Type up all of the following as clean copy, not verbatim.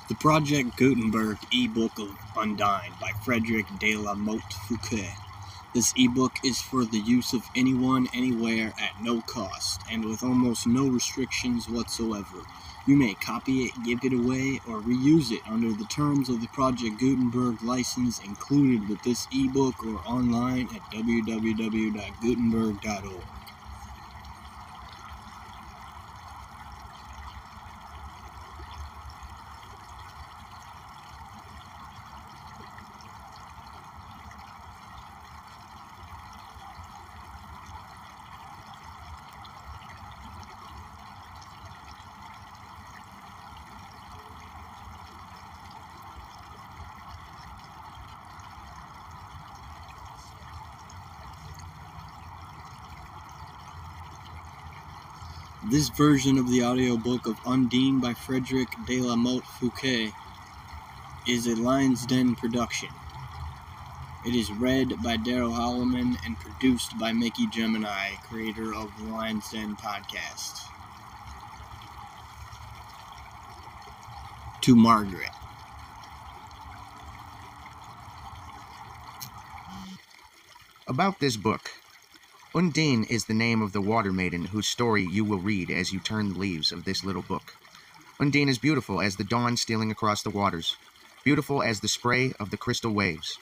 The Project Gutenberg ebook of Undine by Friedrich de la Motte Fouqué. This ebook is for the use of anyone, anywhere, at no cost, and with almost no restrictions whatsoever. You may copy it, give it away, or reuse it under the terms of the Project Gutenberg license included with this ebook or online at www.gutenberg.org. This version of the audiobook of Undine by Friedrich de la Motte Fouqué is a Lion's Den production. It is read by Daryl Holloman and produced by Mickey Gemini, creator of the Lion's Den podcast. To Margaret. About this book. Undine is the name of the water maiden whose story you will read as you turn the leaves of this little book. Undine is beautiful as the dawn stealing across the waters, beautiful as the spray of the crystal waves.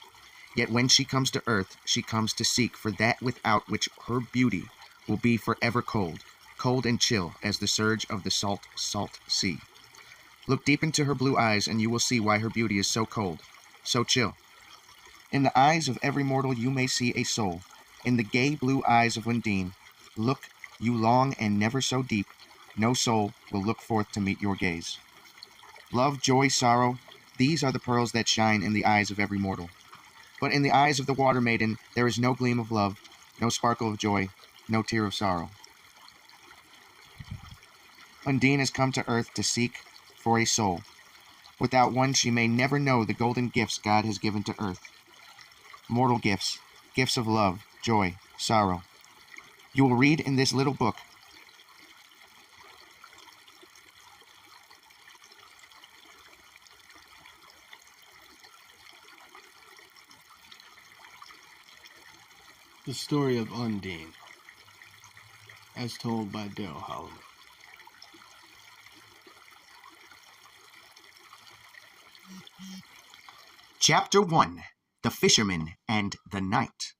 Yet when she comes to earth, she comes to seek for that without which her beauty will be forever cold, cold and chill as the surge of the salt, salt sea. Look deep into her blue eyes and you will see why her beauty is so cold, so chill. In the eyes of every mortal you may see a soul. In the gay blue eyes of Undine, look you long and never so deep, no soul will look forth to meet your gaze. Love, joy, sorrow, these are the pearls that shine in the eyes of every mortal. But in the eyes of the water maiden there is no gleam of love, no sparkle of joy, no tear of sorrow. Undine has come to earth to seek for a soul. Without one she may never know the golden gifts God has given to earth. Mortal gifts, gifts of love, joy, sorrow. You will read in this little book. The story of Undine, as told by Daryl Holloman. Chapter 1. The Fisherman and the Knight.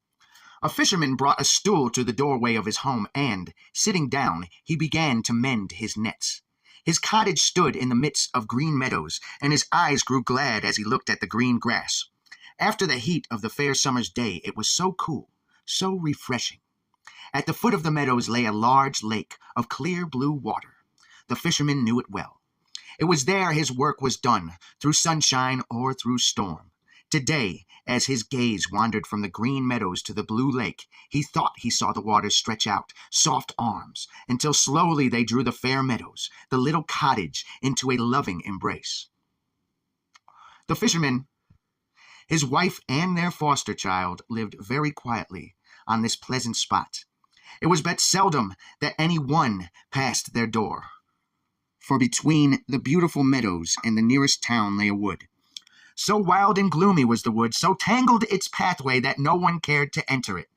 A fisherman brought a stool to the doorway of his home, and, sitting down, he began to mend his nets. His cottage stood in the midst of green meadows, and his eyes grew glad as he looked at the green grass. After the heat of the fair summer's day, it was so cool, so refreshing. At the foot of the meadows lay a large lake of clear blue water. The fisherman knew it well. It was there his work was done, through sunshine or through storm. Today, as his gaze wandered from the green meadows to the blue lake, he thought he saw the waters stretch out soft arms, until slowly they drew the fair meadows, the little cottage, into a loving embrace. The fisherman, his wife, and their foster child lived very quietly on this pleasant spot. It was but seldom that any one passed their door, for between the beautiful meadows and the nearest town lay a wood. So wild and gloomy was the wood, so tangled its pathway that no one cared to enter it.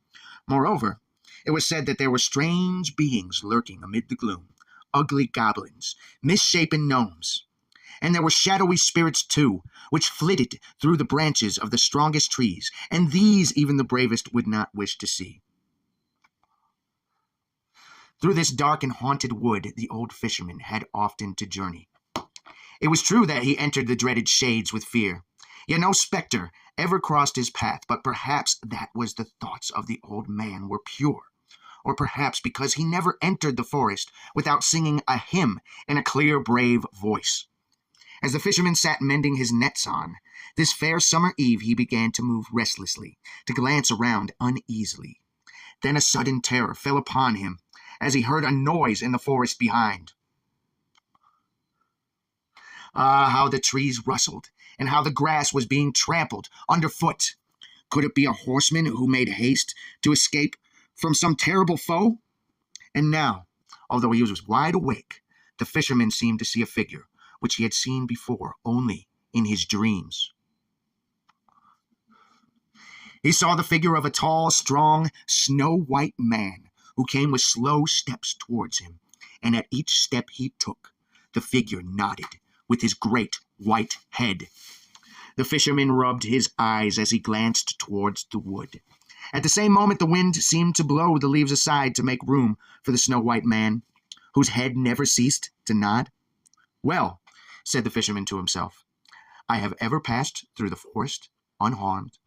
Moreover, it was said that there were strange beings lurking amid the gloom, ugly goblins, misshapen gnomes. And there were shadowy spirits, too, which flitted through the branches of the strongest trees, and these even the bravest would not wish to see. Through this dark and haunted wood the old fisherman had often to journey. It was true that he entered the dreaded shades with fear, yet no spectre ever crossed his path, but perhaps that was the thoughts of the old man were pure, or perhaps because he never entered the forest without singing a hymn in a clear, brave voice. As the fisherman sat mending his nets on this fair summer eve, he began to move restlessly, to glance around uneasily. Then a sudden terror fell upon him as he heard a noise in the forest behind. Ah, how the trees rustled, and how the grass was being trampled underfoot. Could it be a horseman who made haste to escape from some terrible foe? And now, although he was wide awake, the fisherman seemed to see a figure, which he had seen before only in his dreams. He saw the figure of a tall, strong, snow-white man who came with slow steps towards him, and at each step he took, the figure nodded with his great white head. The fisherman rubbed his eyes as he glanced towards the wood. At the same moment, the wind seemed to blow the leaves aside to make room for the snow-white man, whose head never ceased to nod. "Well," said the fisherman to himself, "I have ever passed through the forest unharmed.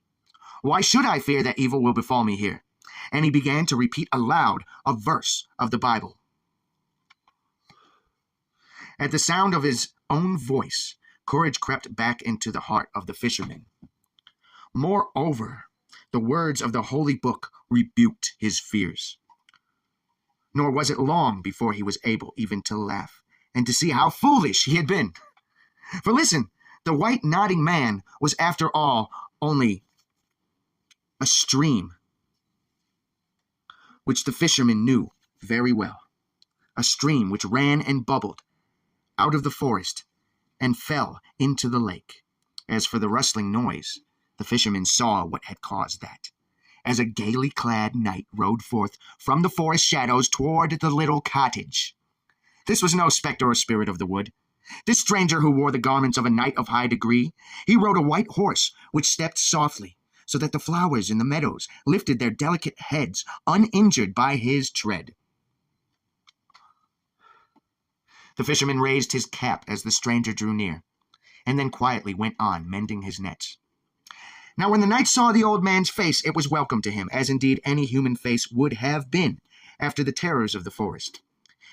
Why should I fear that evil will befall me here?" And he began to repeat aloud a verse of the Bible. At the sound of his own voice, courage crept back into the heart of the fisherman. Moreover, the words of the holy book rebuked his fears. Nor was it long before he was able even to laugh, and to see how foolish he had been. For listen, the white nodding man was after all only a stream, which the fisherman knew very well, a stream which ran and bubbled out of the forest and fell into the lake. As for the rustling noise, the fisherman saw what had caused that, as a gaily clad knight rode forth from the forest shadows toward the little cottage. This was no spectre or spirit of the wood. This stranger who wore the garments of a knight of high degree, he rode a white horse which stepped softly, so that the flowers in the meadows lifted their delicate heads uninjured by his tread. The fisherman raised his cap as the stranger drew near, and then quietly went on mending his nets. Now when the knight saw the old man's face, it was welcome to him, as indeed any human face would have been after the terrors of the forest.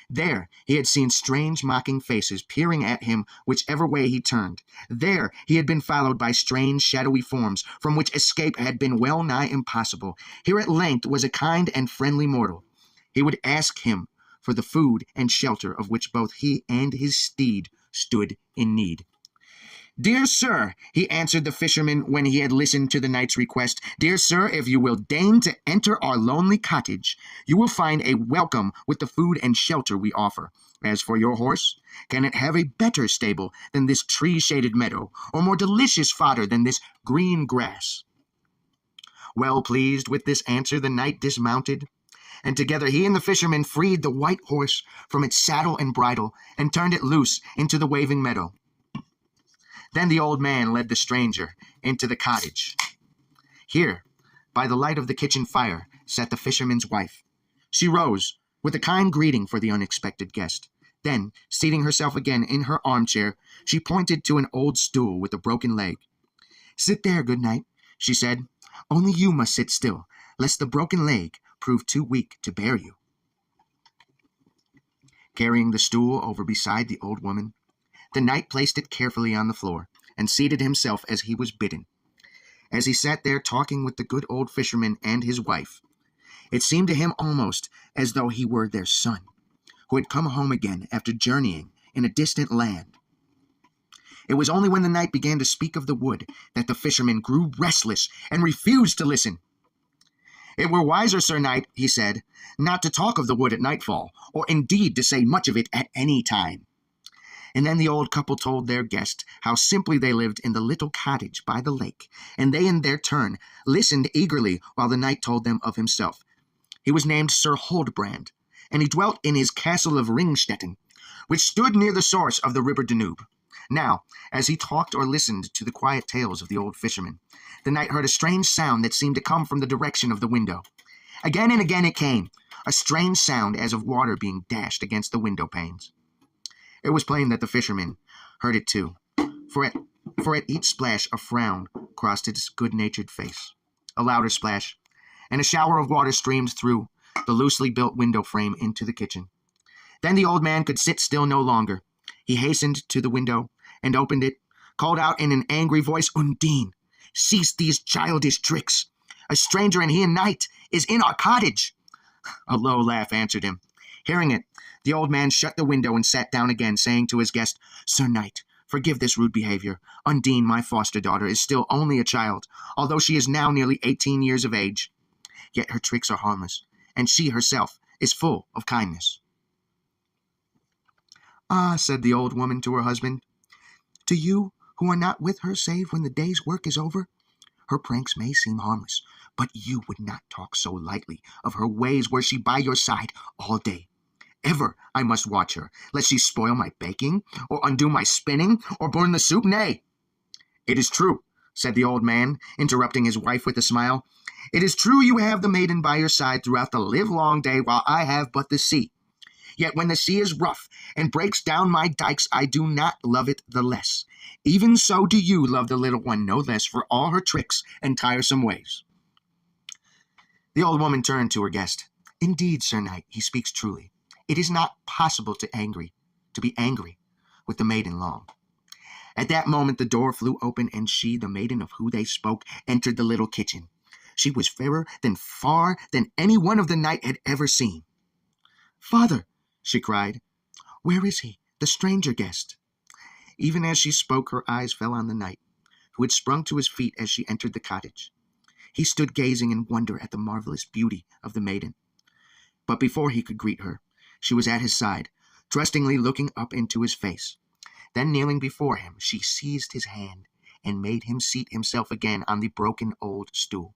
There he had seen strange mocking faces peering at him whichever way he turned. There he had been followed by strange shadowy forms from which escape had been well nigh impossible. Here at length was a kind and friendly mortal. He would ask him for the food and shelter of which both he and his steed stood in need. "Dear sir," he answered the fisherman when he had listened to the knight's request, "dear sir, if you will deign to enter our lonely cottage, you will find a welcome with the food and shelter we offer. As for your horse, can it have a better stable than this tree-shaded meadow, or more delicious fodder than this green grass?" Well pleased with this answer, the knight dismounted, and together he and the fisherman freed the white horse from its saddle and bridle and turned it loose into the waving meadow. Then the old man led the stranger into the cottage. Here, by the light of the kitchen fire, sat the fisherman's wife. She rose, with a kind greeting for the unexpected guest. Then, seating herself again in her armchair, she pointed to an old stool with a broken leg. "Sit there, good knight," she said. "Only you must sit still, lest the broken leg prove too weak to bear you." Carrying the stool over beside the old woman, the knight placed it carefully on the floor, and seated himself as he was bidden. As he sat there talking with the good old fisherman and his wife, it seemed to him almost as though he were their son, who had come home again after journeying in a distant land. It was only when the knight began to speak of the wood that the fisherman grew restless and refused to listen. "It were wiser, Sir Knight," he said, "not to talk of the wood at nightfall, or indeed to say much of it at any time." And then the old couple told their guest how simply they lived in the little cottage by the lake, and they in their turn listened eagerly while the knight told them of himself. He was named Sir Huldbrand, and he dwelt in his castle of Ringstetten, which stood near the source of the river Danube. Now, as he talked or listened to the quiet tales of the old fisherman, the knight heard a strange sound that seemed to come from the direction of the window. Again and again it came, a strange sound as of water being dashed against the window panes. It was plain that the fisherman heard it too, for at each splash a frown crossed his good-natured face. A louder splash, and a shower of water streamed through the loosely built window frame into the kitchen. Then the old man could sit still no longer. He hastened to the window and opened it, called out in an angry voice, "Undine, cease these childish tricks. A stranger, and he a knight, is in our cottage." A low laugh answered him. Hearing it, the old man shut the window and sat down again, saying to his guest, "Sir Knight, forgive this rude behavior. Undine, my foster daughter, is still only a child, although she is now nearly 18 years of age. Yet her tricks are harmless, and she herself is full of kindness." "Ah," said the old woman to her husband, To you, who are not with her save when the day's work is over, her pranks may seem harmless, but you would not talk so lightly of her ways were she by your side all day. Ever I must watch her, lest she spoil my baking, or undo my spinning, or burn the soup. Nay, it is true, said the old man, interrupting his wife with a smile. It is true you have the maiden by your side throughout the livelong day, while I have but the sea. Yet when the sea is rough and breaks down my dikes, I do not love it the less. Even so do you love the little one no less for all her tricks and tiresome ways. The old woman turned to her guest. Indeed, Sir Knight, he speaks truly. It is not possible to be angry with the maiden long. At that moment the door flew open, and she, the maiden of whom they spoke, entered the little kitchen. She was fairer far than any one of the knight had ever seen. Father, she cried, where is he, the stranger guest? Even as she spoke, her eyes fell on the knight, who had sprung to his feet as she entered the cottage. He stood gazing in wonder at the marvelous beauty of the maiden. But before he could greet her, she was at his side, trustingly looking up into his face. Then, kneeling before him, she seized his hand and made him seat himself again on the broken old stool.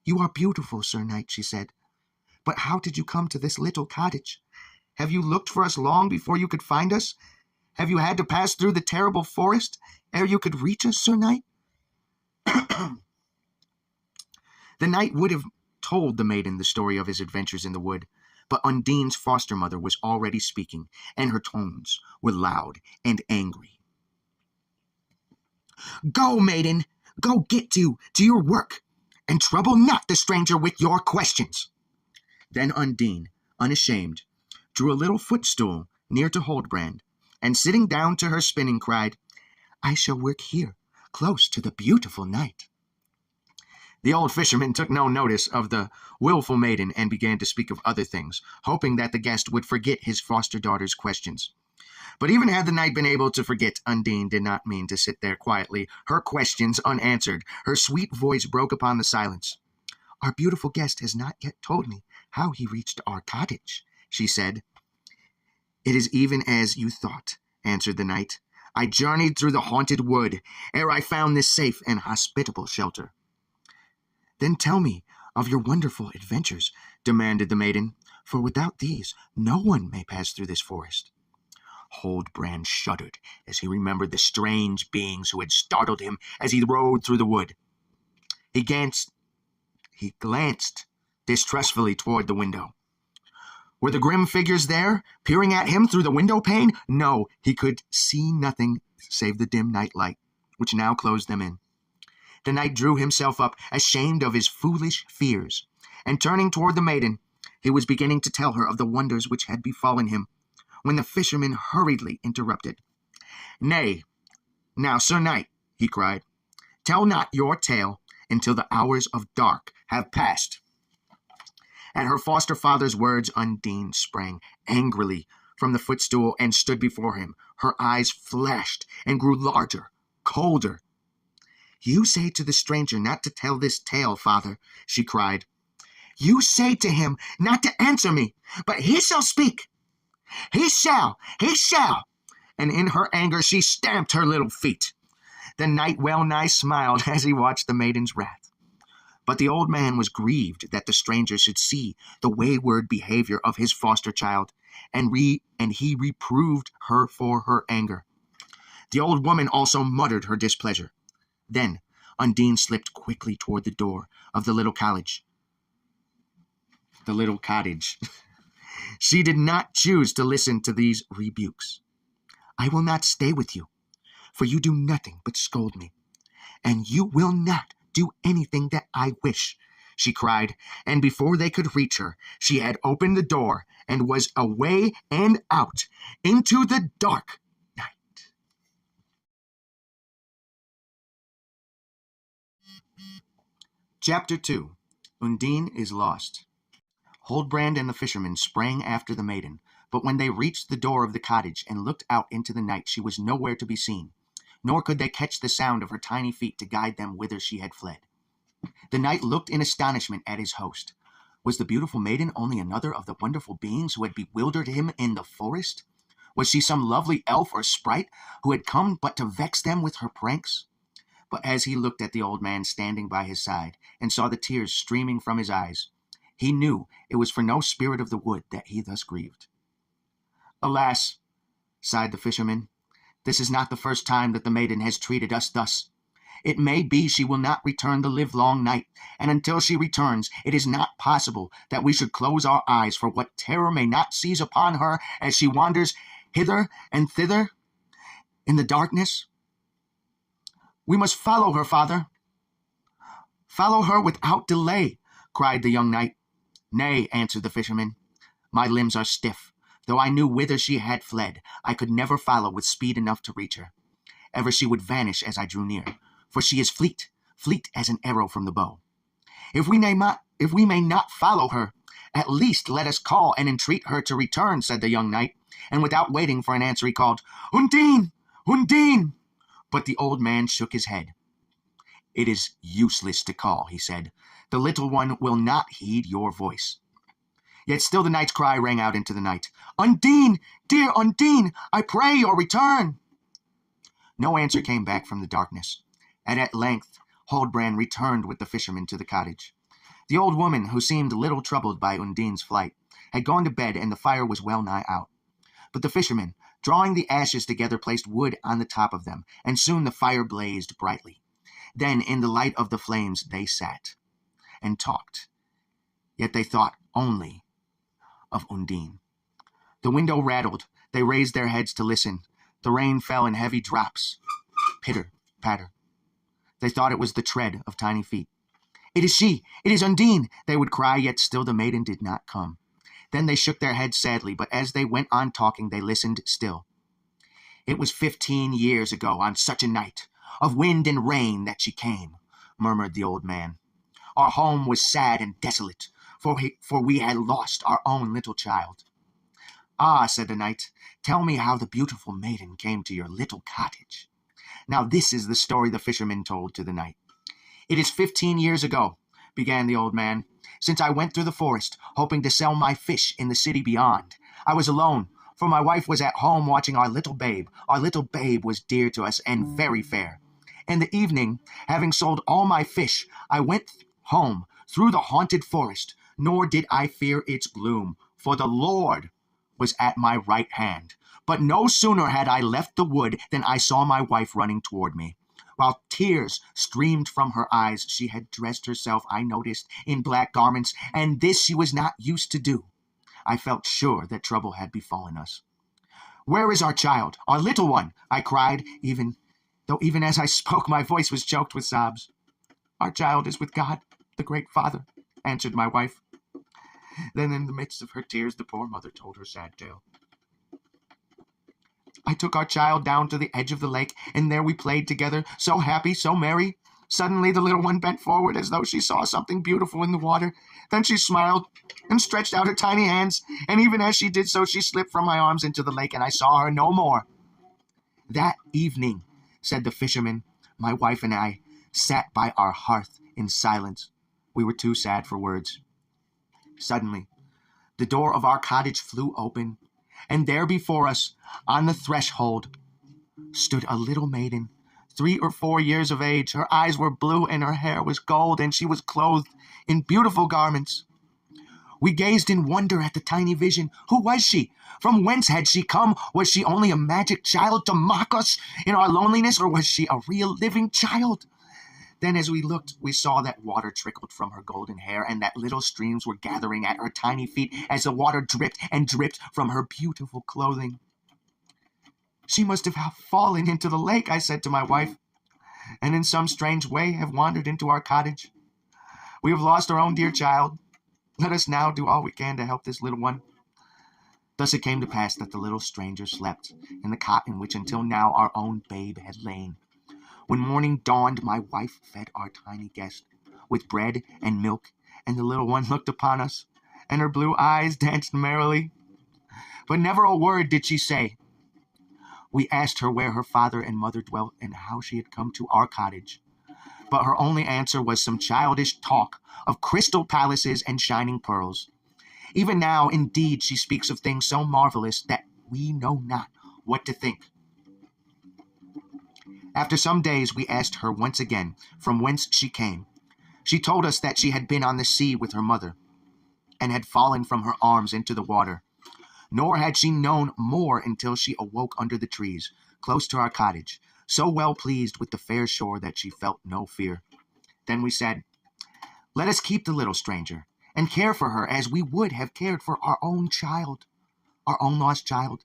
You are beautiful, Sir Knight, she said. But how did you come to this little cottage? Have you looked for us long before you could find us? Have you had to pass through the terrible forest ere you could reach us, Sir Knight? The knight would have told the maiden the story of his adventures in the wood, but Undine's foster mother was already speaking, and her tones were loud and angry. Go, maiden, go get to your work, and trouble not the stranger with your questions. Then Undine, unashamed, drew a little footstool near to Huldbrand, and sitting down to her spinning, cried, I shall work here, close to the beautiful knight. The old fisherman took no notice of the wilful maiden and began to speak of other things, hoping that the guest would forget his foster daughter's questions. But even had the knight been able to forget, Undine did not mean to sit there quietly, her questions unanswered. Her sweet voice broke upon the silence. Our beautiful guest has not yet told me how he reached our cottage, she said. It is even as you thought, answered the knight. I journeyed through the haunted wood, ere I found this safe and hospitable shelter. Then tell me of your wonderful adventures, demanded the maiden, for without these no one may pass through this forest. Huldbrand shuddered as he remembered the strange beings who had startled him as he rode through the wood. He glanced distrustfully toward the window. Were the grim figures there, peering at him through the window pane? No, he could see nothing save the dim night light, which now closed them in. The knight drew himself up, ashamed of his foolish fears, and turning toward the maiden, he was beginning to tell her of the wonders which had befallen him, when the fisherman hurriedly interrupted. Nay, now, Sir Knight, he cried, tell not your tale until the hours of dark have passed. At her foster father's words, Undine sprang angrily from the footstool and stood before him. Her eyes flashed and grew larger, colder. You say to the stranger not to tell this tale, father, she cried. You say to him not to answer me, but he shall speak. He shall. And in her anger she stamped her little feet. The knight well-nigh smiled as he watched the maiden's wrath. But the old man was grieved that the stranger should see the wayward behavior of his foster child, and he reproved her for her anger. The old woman also muttered her displeasure. Then Undine slipped quickly toward the door of the little cottage. She did not choose to listen to these rebukes. I will not stay with you, for you do nothing but scold me, and you will not do anything that I wish, she cried, and before they could reach her, she had opened the door and was away and out into the dark night. Chapter 2. Undine is Lost. Huldbrand and the fisherman sprang after the maiden, but when they reached the door of the cottage and looked out into the night, she was nowhere to be seen, nor could they catch the sound of her tiny feet to guide them whither she had fled. The knight looked in astonishment at his host. Was the beautiful maiden only another of the wonderful beings who had bewildered him in the forest? Was she some lovely elf or sprite who had come but to vex them with her pranks? But as he looked at the old man standing by his side and saw the tears streaming from his eyes, he knew it was for no spirit of the wood that he thus grieved. "Alas," sighed the fisherman, "this is not the first time that the maiden has treated us thus. It may be she will not return the livelong night, and until she returns, it is not possible that we should close our eyes for what terror may not seize upon her as she wanders hither and thither in the darkness. We must follow her, father." "Follow her without delay," cried the young knight. "Nay," answered the fisherman, "my limbs are stiff. Though I knew whither she had fled, I could never follow with speed enough to reach her. Ever she would vanish as I drew near, for she is fleet, fleet as an arrow from the bow. If we may not follow her, at least let us call and entreat her to return," said the young knight, and without waiting for an answer he called, "Undine! Undine!" But the old man shook his head. "It is useless to call," he said. "The little one will not heed your voice." Yet still the knight's cry rang out into the night, "Undine! Dear Undine! I pray your return!" No answer came back from the darkness, and at length Huldbrand returned with the fisherman to the cottage. The old woman, who seemed little troubled by Undine's flight, had gone to bed, and the fire was well nigh out. But the fisherman, drawing the ashes together, placed wood on the top of them, and soon the fire blazed brightly. Then in the light of the flames they sat and talked, yet they thought only of Undine. The window rattled. They raised their heads to listen. The rain fell in heavy drops. Pitter, patter. They thought it was the tread of tiny feet. "It is she! It is Undine!" they would cry, yet still the maiden did not come. Then they shook their heads sadly, but as they went on talking, they listened still. "It was 15 years ago, on such a night of wind and rain, that she came," murmured the old man. "Our home was sad and desolate, for we had lost our own little child." "Ah," said the knight, "tell me how the beautiful maiden came to your little cottage." Now this is the story the fisherman told to the knight. "It is 15 years ago," began the old man, "since I went through the forest, hoping to sell my fish in the city beyond. I was alone, for my wife was at home watching our little babe. Our little babe was dear to us and very fair. In the evening, having sold all my fish, I went home through the haunted forest, nor did I fear its gloom, for the Lord was at my right hand. But no sooner had I left the wood than I saw my wife running toward me. While tears streamed from her eyes, she had dressed herself, I noticed, in black garments, and this she was not used to do. I felt sure that trouble had befallen us. 'Where is our child, our little one?' I cried, though even as I spoke my voice was choked with sobs. 'Our child is with God, the great Father,' answered my wife. Then in the midst of her tears the poor mother told her sad tale. 'I took our child down to the edge of the lake, and there we played together, so happy, so merry. Suddenly the little one bent forward as though she saw something beautiful in the water. Then she smiled and stretched out her tiny hands, and even as she did so she slipped from my arms into the lake, and I saw her no more.' That evening," said the fisherman, "my wife and I sat by our hearth in silence. We were too sad for words. Suddenly, the door of our cottage flew open, and there before us, on the threshold, stood a little maiden, 3 or 4 years of age. Her eyes were blue, and her hair was gold, and she was clothed in beautiful garments. We gazed in wonder at the tiny vision. Who was she? From whence had she come? Was she only a magic child to mock us in our loneliness, or was she a real living child? Then as we looked, we saw that water trickled from her golden hair, and that little streams were gathering at her tiny feet as the water dripped and dripped from her beautiful clothing. 'She must have fallen into the lake,' I said to my wife, 'and in some strange way have wandered into our cottage. We have lost our own dear child. Let us now do all we can to help this little one.' Thus it came to pass that the little stranger slept in the cot in which until now our own babe had lain. When morning dawned, my wife fed our tiny guest with bread and milk, and the little one looked upon us, and her blue eyes danced merrily. But never a word did she say. We asked her where her father and mother dwelt, and how she had come to our cottage. But her only answer was some childish talk of crystal palaces and shining pearls. Even now, indeed, she speaks of things so marvelous that we know not what to think. After some days we asked her once again from whence she came. She told us that she had been on the sea with her mother, and had fallen from her arms into the water. Nor had she known more until she awoke under the trees, close to our cottage, so well pleased with the fair shore that she felt no fear. Then we said, "Let us keep the little stranger, and care for her as we would have cared for our own child, our own lost child."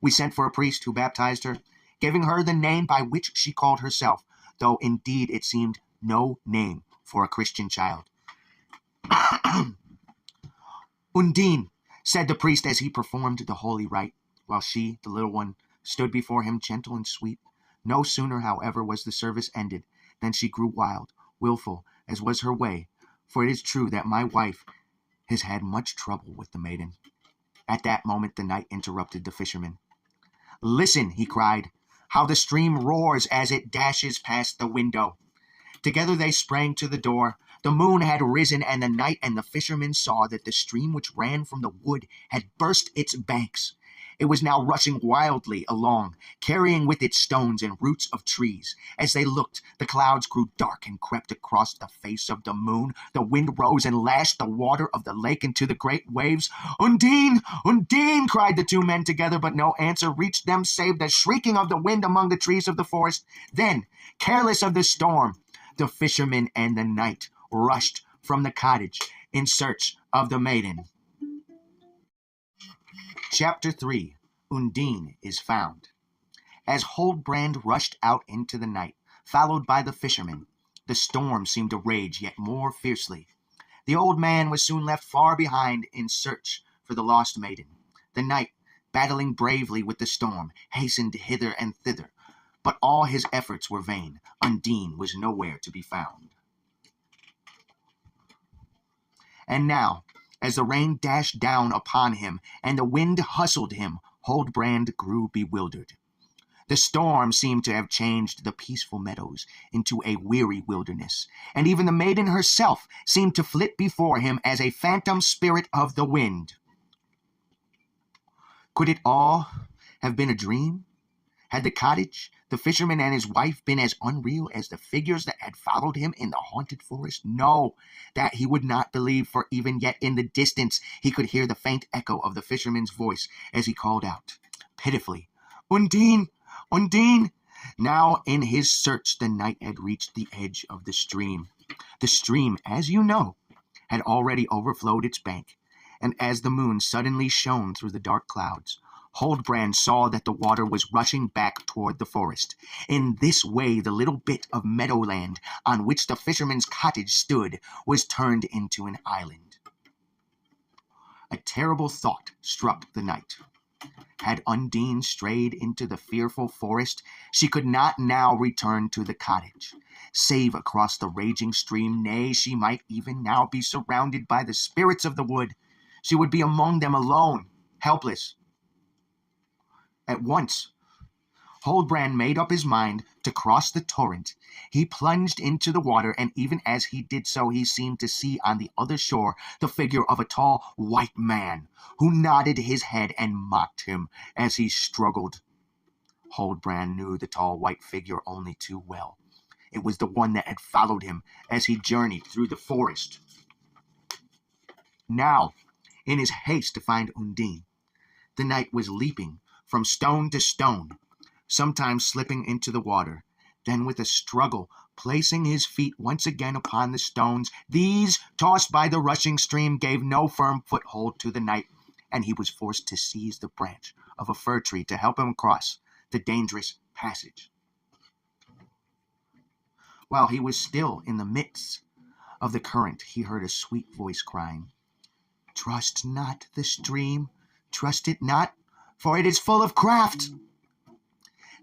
We sent for a priest who baptized her, giving her the name by which she called herself, though indeed it seemed no name for a Christian child. "Undine," said the priest as he performed the holy rite, while she, the little one, stood before him gentle and sweet. No sooner, however, was the service ended than she grew wild, wilful, as was her way, for it is true that my wife has had much trouble with the maiden. At that moment the knight interrupted the fisherman. "Listen," he cried, "how the stream roars as it dashes past the window." Together they sprang to the door. The moon had risen, and the knight and the fisherman saw that the stream which ran from the wood had burst its banks. It was now rushing wildly along, carrying with it stones and roots of trees. As they looked, the clouds grew dark and crept across the face of the moon. The wind rose and lashed the water of the lake into the great waves. "Undine! Undine!" cried the two men together, but no answer reached them save the shrieking of the wind among the trees of the forest. Then, careless of the storm, the fisherman and the knight rushed from the cottage in search of the maiden. Chapter 3. Undine is Found. As Huldbrand rushed out into the night, followed by the fisherman, the storm seemed to rage yet more fiercely. The old man was soon left far behind in search for the lost maiden. The knight, battling bravely with the storm, hastened hither and thither, but all his efforts were vain. Undine was nowhere to be found. And now, as the rain dashed down upon him and the wind hustled him, Huldbrand grew bewildered. The storm seemed to have changed the peaceful meadows into a weary wilderness, and even the maiden herself seemed to flit before him as a phantom spirit of the wind. Could it all have been a dream? Had the cottage, the fisherman and his wife been as unreal as the figures that had followed him in the haunted forest? No, that he would not believe, for even yet in the distance he could hear the faint echo of the fisherman's voice as he called out pitifully, "Undine! Undine!" Now in his search the knight had reached the edge of the stream. The stream, as you know, had already overflowed its bank, and as the moon suddenly shone through the dark clouds, Huldbrand saw that the water was rushing back toward the forest. In this way the little bit of meadowland on which the fisherman's cottage stood was turned into an island. A terrible thought struck the knight. Had Undine strayed into the fearful forest, she could not now return to the cottage, save across the raging stream. Nay, she might even now be surrounded by the spirits of the wood. She would be among them alone, helpless. At once, Huldbrand made up his mind to cross the torrent. He plunged into the water, and even as he did so, he seemed to see on the other shore the figure of a tall white man, who nodded his head and mocked him as he struggled. Huldbrand knew the tall white figure only too well. It was the one that had followed him as he journeyed through the forest. Now, in his haste to find Undine, the knight was leaping from stone to stone, sometimes slipping into the water, then with a struggle placing his feet once again upon the stones. These, tossed by the rushing stream, gave no firm foothold to the knight, and he was forced to seize the branch of a fir tree to help him cross the dangerous passage. While he was still in the midst of the current, he heard a sweet voice crying, "Trust not the stream, trust it not, for it is full of craft."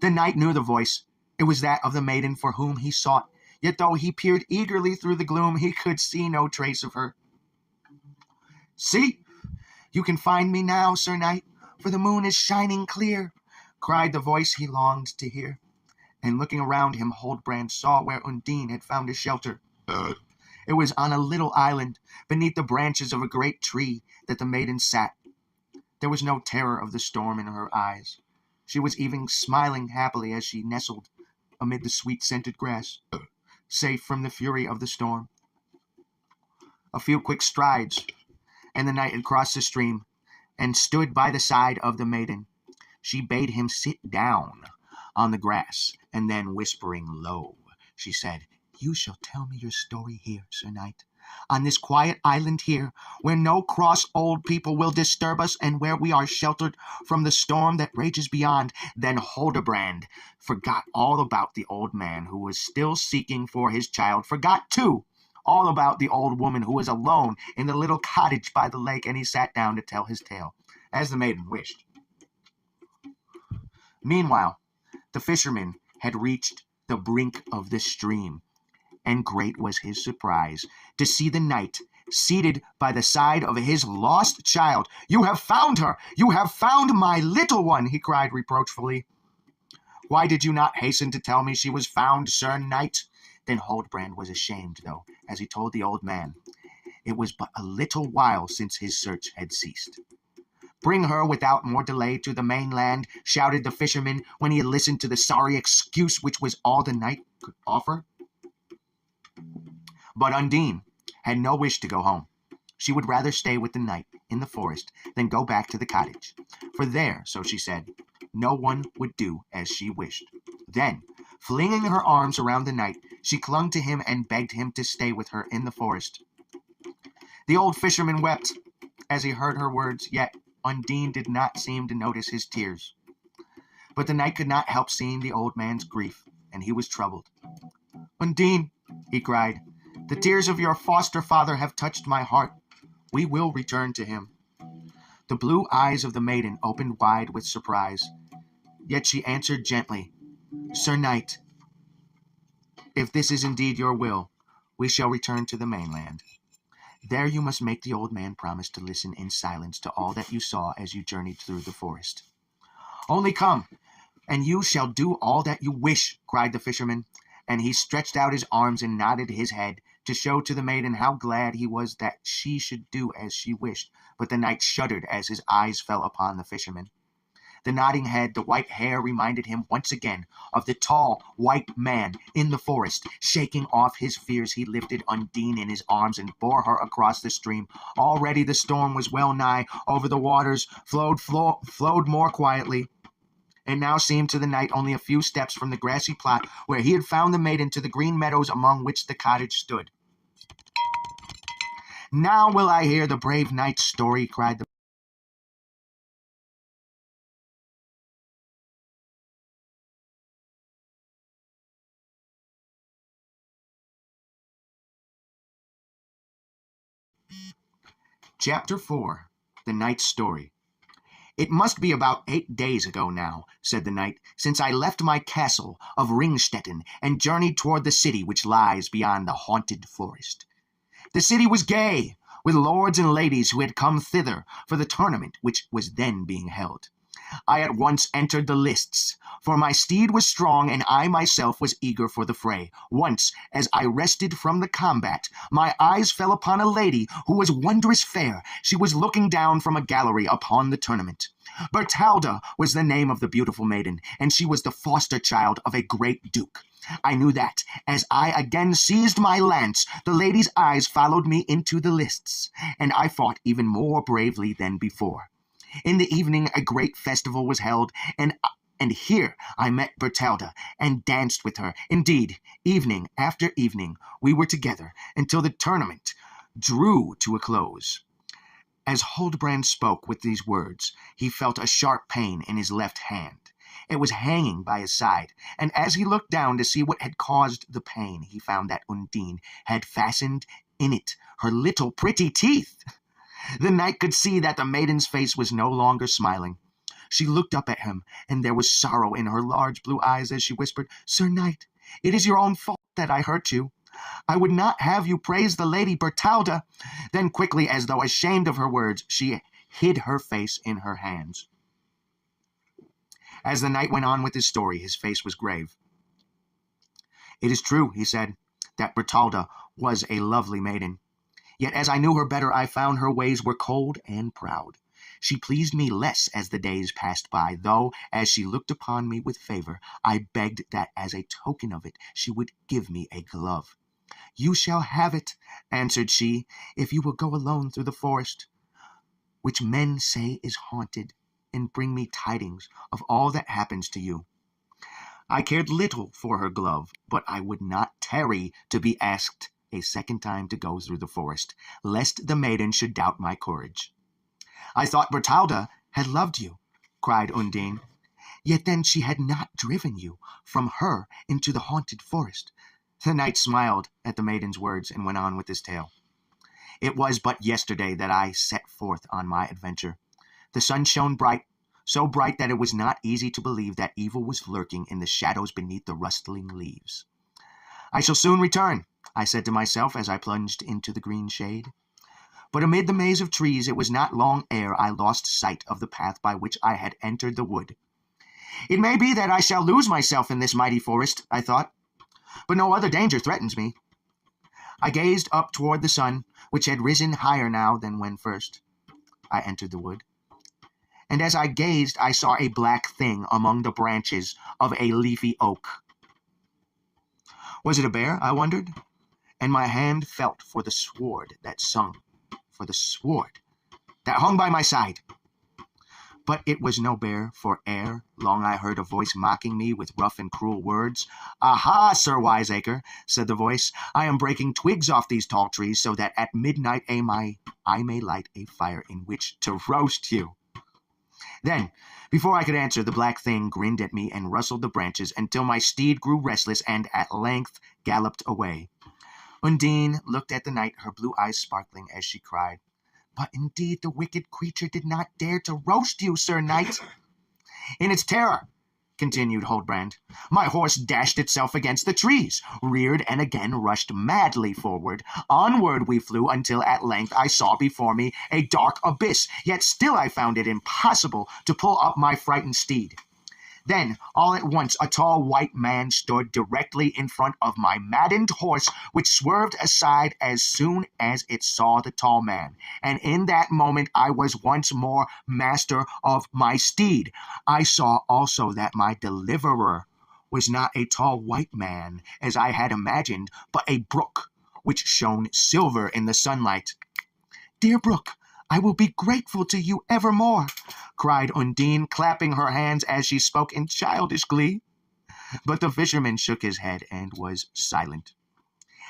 The knight knew the voice. It was that of the maiden for whom he sought, yet though he peered eagerly through the gloom, he could see no trace of her. "See, you can find me now, Sir Knight, for the moon is shining clear," cried the voice he longed to hear. And looking around him, Huldbrand saw where Undine had found a shelter. It was on a little island, beneath the branches of a great tree, that the maiden sat. There was no terror of the storm in her eyes. She was even smiling happily as she nestled amid the sweet-scented grass, safe from the fury of the storm. A few quick strides, and the knight had crossed the stream and stood by the side of the maiden. She bade him sit down on the grass, and then, whispering low, she said, "You shall tell me your story here, Sir Knight, on this quiet island here, where no cross old people will disturb us, and where we are sheltered from the storm that rages beyond." Then Huldbrand forgot all about the old man who was still seeking for his child, forgot, too, all about the old woman who was alone in the little cottage by the lake, and he sat down to tell his tale, as the maiden wished. Meanwhile, the fisherman had reached the brink of the stream, and great was his surprise to see the knight seated by the side of his lost child. "You have found her! You have found my little one!" he cried reproachfully. "Why did you not hasten to tell me she was found, Sir Knight?" Then Huldbrand was ashamed, though, as he told the old man it was but a little while since his search had ceased. "Bring her without more delay to the mainland," shouted the fisherman when he had listened to the sorry excuse which was all the knight could offer. But Undine had no wish to go home. She would rather stay with the knight in the forest than go back to the cottage, for there, so she said, no one would do as she wished. Then, flinging her arms around the knight, she clung to him and begged him to stay with her in the forest. The old fisherman wept as he heard her words, yet Undine did not seem to notice his tears. But the knight could not help seeing the old man's grief, and he was troubled. "Undine," he cried, "the tears of your foster father have touched my heart. We will return to him." The blue eyes of the maiden opened wide with surprise, yet she answered gently, "Sir Knight, if this is indeed your will, we shall return to the mainland. There you must make the old man promise to listen in silence to all that you saw as you journeyed through the forest." "Only come, and you shall do all that you wish," cried the fisherman, and he stretched out his arms and nodded his head to show to the maiden how glad he was that she should do as she wished. But the knight shuddered as his eyes fell upon the fisherman. The nodding head, the white hair reminded him once again of the tall, white man in the forest. Shaking off his fears, he lifted Undine in his arms and bore her across the stream. Already the storm was well nigh over the waters, flowed more quietly, and now seemed to the knight only a few steps from the grassy plot where he had found the maiden to the green meadows among which the cottage stood. "Now will I hear the brave knight's story," cried the Chapter 4. The Knight's Story. "It must be about 8 days ago now," said the knight, "since I left my castle of Ringstetten and journeyed toward the city which lies beyond the haunted forest. The city was gay with lords and ladies who had come thither for the tournament which was then being held. I at once entered the lists, for my steed was strong and I myself was eager for the fray. Once, as I rested from the combat, my eyes fell upon a lady who was wondrous fair. She was looking down from a gallery upon the tournament. Bertalda was the name of the beautiful maiden, and she was the foster child of a great duke. I knew that, as I again seized my lance, the lady's eyes followed me into the lists, and I fought even more bravely than before. In the evening a great festival was held, and here I met Bertalda and danced with her. Indeed, evening after evening we were together until the tournament drew to a close." As Huldbrand spoke with these words, he felt a sharp pain in his left hand. It was hanging by his side, and as he looked down to see what had caused the pain, he found that Undine had fastened in it her little pretty teeth. The knight could see that the maiden's face was no longer smiling. She looked up at him, and there was sorrow in her large blue eyes as she whispered, "Sir Knight, it is your own fault that I hurt you. I would not have you praise the lady Bertalda." Then quickly, as though ashamed of her words, she hid her face in her hands. As the knight went on with his story, his face was grave. "It is true," he said, "that Bertalda was a lovely maiden. Yet as I knew her better, I found her ways were cold and proud. She pleased me less as the days passed by, though, as she looked upon me with favor, I begged that as a token of it she would give me a glove. "You shall have it," answered she, "if you will go alone through the forest, which men say is haunted, and bring me tidings of all that happens to you." I cared little for her glove, but I would not tarry to be asked a second time to go through the forest, lest the maiden should doubt my courage. "I thought Bertalda had loved you," cried Undine. "Yet then she had not driven you from her into the haunted forest." The knight smiled at the maiden's words and went on with his tale. "It was but yesterday that I set forth on my adventure. The sun shone bright, so bright that it was not easy to believe that evil was lurking in the shadows beneath the rustling leaves. I shall soon return, I said to myself as I plunged into the green shade. But amid the maze of trees it was not long ere I lost sight of the path by which I had entered the wood. It may be that I shall lose myself in this mighty forest, I thought, but no other danger threatens me. I gazed up toward the sun, which had risen higher now than when first I entered the wood. And as I gazed, I saw a black thing among the branches of a leafy oak. Was it a bear, I wondered? And my hand felt for the sword that hung by my side. But it was no bear, for ere long I heard a voice mocking me with rough and cruel words. "Aha, Sir Wiseacre," said the voice, "I am breaking twigs off these tall trees so that at midnight I may light a fire in which to roast you." Then, before I could answer, the black thing grinned at me and rustled the branches until my steed grew restless and at length galloped away. Undine looked at the knight, her blue eyes sparkling, as she cried, "But indeed the wicked creature did not dare to roast you, Sir Knight." "In its terror," continued Huldbrand, "my horse dashed itself against the trees, reared, and again rushed madly forward. Onward we flew until at length I saw before me a dark abyss, yet still I found it impossible to pull up my frightened steed. Then, all at once, a tall white man stood directly in front of my maddened horse, which swerved aside as soon as it saw the tall man. And in that moment I was once more master of my steed. I saw also that my deliverer was not a tall white man, as I had imagined, but a brook, which shone silver in the sunlight. "Dear brook, I will be grateful to you evermore," cried Undine, clapping her hands as she spoke in childish glee. But the fisherman shook his head and was silent.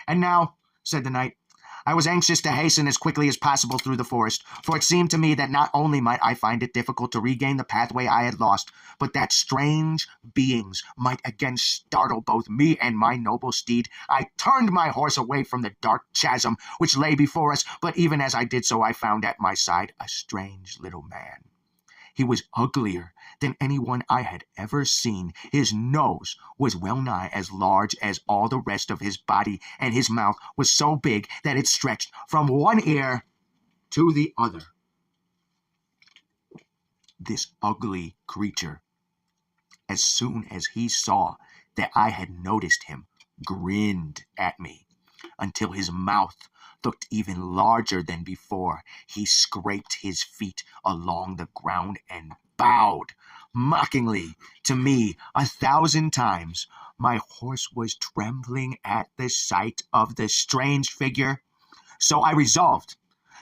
"And now," said the knight, "I was anxious to hasten as quickly as possible through the forest, for it seemed to me that not only might I find it difficult to regain the pathway I had lost, but that strange beings might again startle both me and my noble steed. I turned my horse away from the dark chasm which lay before us, but even as I did so I found at my side a strange little man. He was uglier than anyone I had ever seen. His nose was well nigh as large as all the rest of his body, and his mouth was so big that it stretched from one ear to the other. This ugly creature, as soon as he saw that I had noticed him, grinned at me until his mouth looked even larger than before. He scraped his feet along the ground and bowed mockingly to me 1,000 times. My horse was trembling at the sight of the strange figure, so I resolved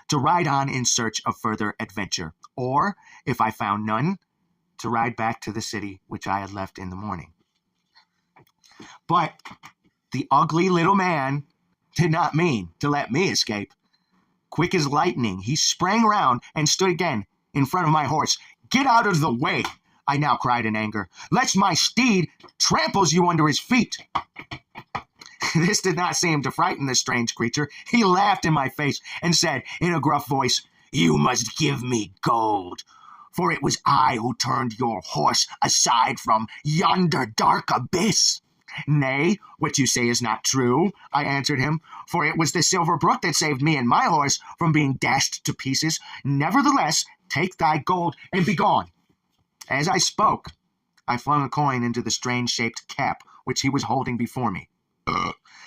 to ride on in search of further adventure, or, if I found none, to ride back to the city which I had left in the morning. But the ugly little man did not mean to let me escape. Quick as lightning, he sprang round and stood again in front of my horse. "Get out of the way," I now cried in anger, "lest my steed tramples you under his feet." This did not seem to frighten the strange creature. He laughed in my face and said in a gruff voice, "You must give me gold, for it was I who turned your horse aside from yonder dark abyss." "Nay, what you say is not true," I answered him, "for it was the silver brook that saved me and my horse from being dashed to pieces. Nevertheless, take thy gold and be gone." As I spoke, I flung a coin into the strange-shaped cap which he was holding before me.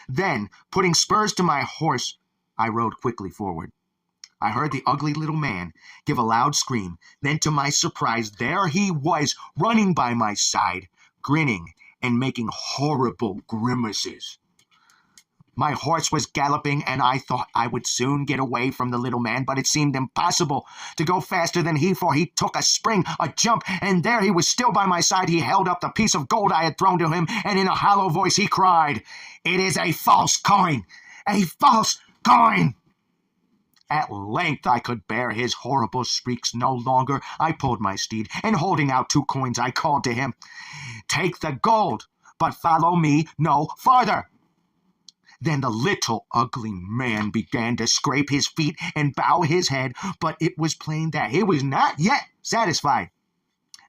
Then, putting spurs to my horse, I rode quickly forward. I heard the ugly little man give a loud scream. Then, to my surprise, there he was, running by my side, grinning and making horrible grimaces. My horse was galloping, and I thought I would soon get away from the little man, but it seemed impossible to go faster than he, for he took a spring, a jump, and there he was still by my side. He held up the piece of gold I had thrown to him, and in a hollow voice he cried, "It is a false coin! A false coin!" At length I could bear his horrible shrieks no longer. I pulled my steed, and holding out 2 coins, I called to him, "Take the gold, but follow me no farther." Then the little ugly man began to scrape his feet and bow his head, but it was plain that he was not yet satisfied.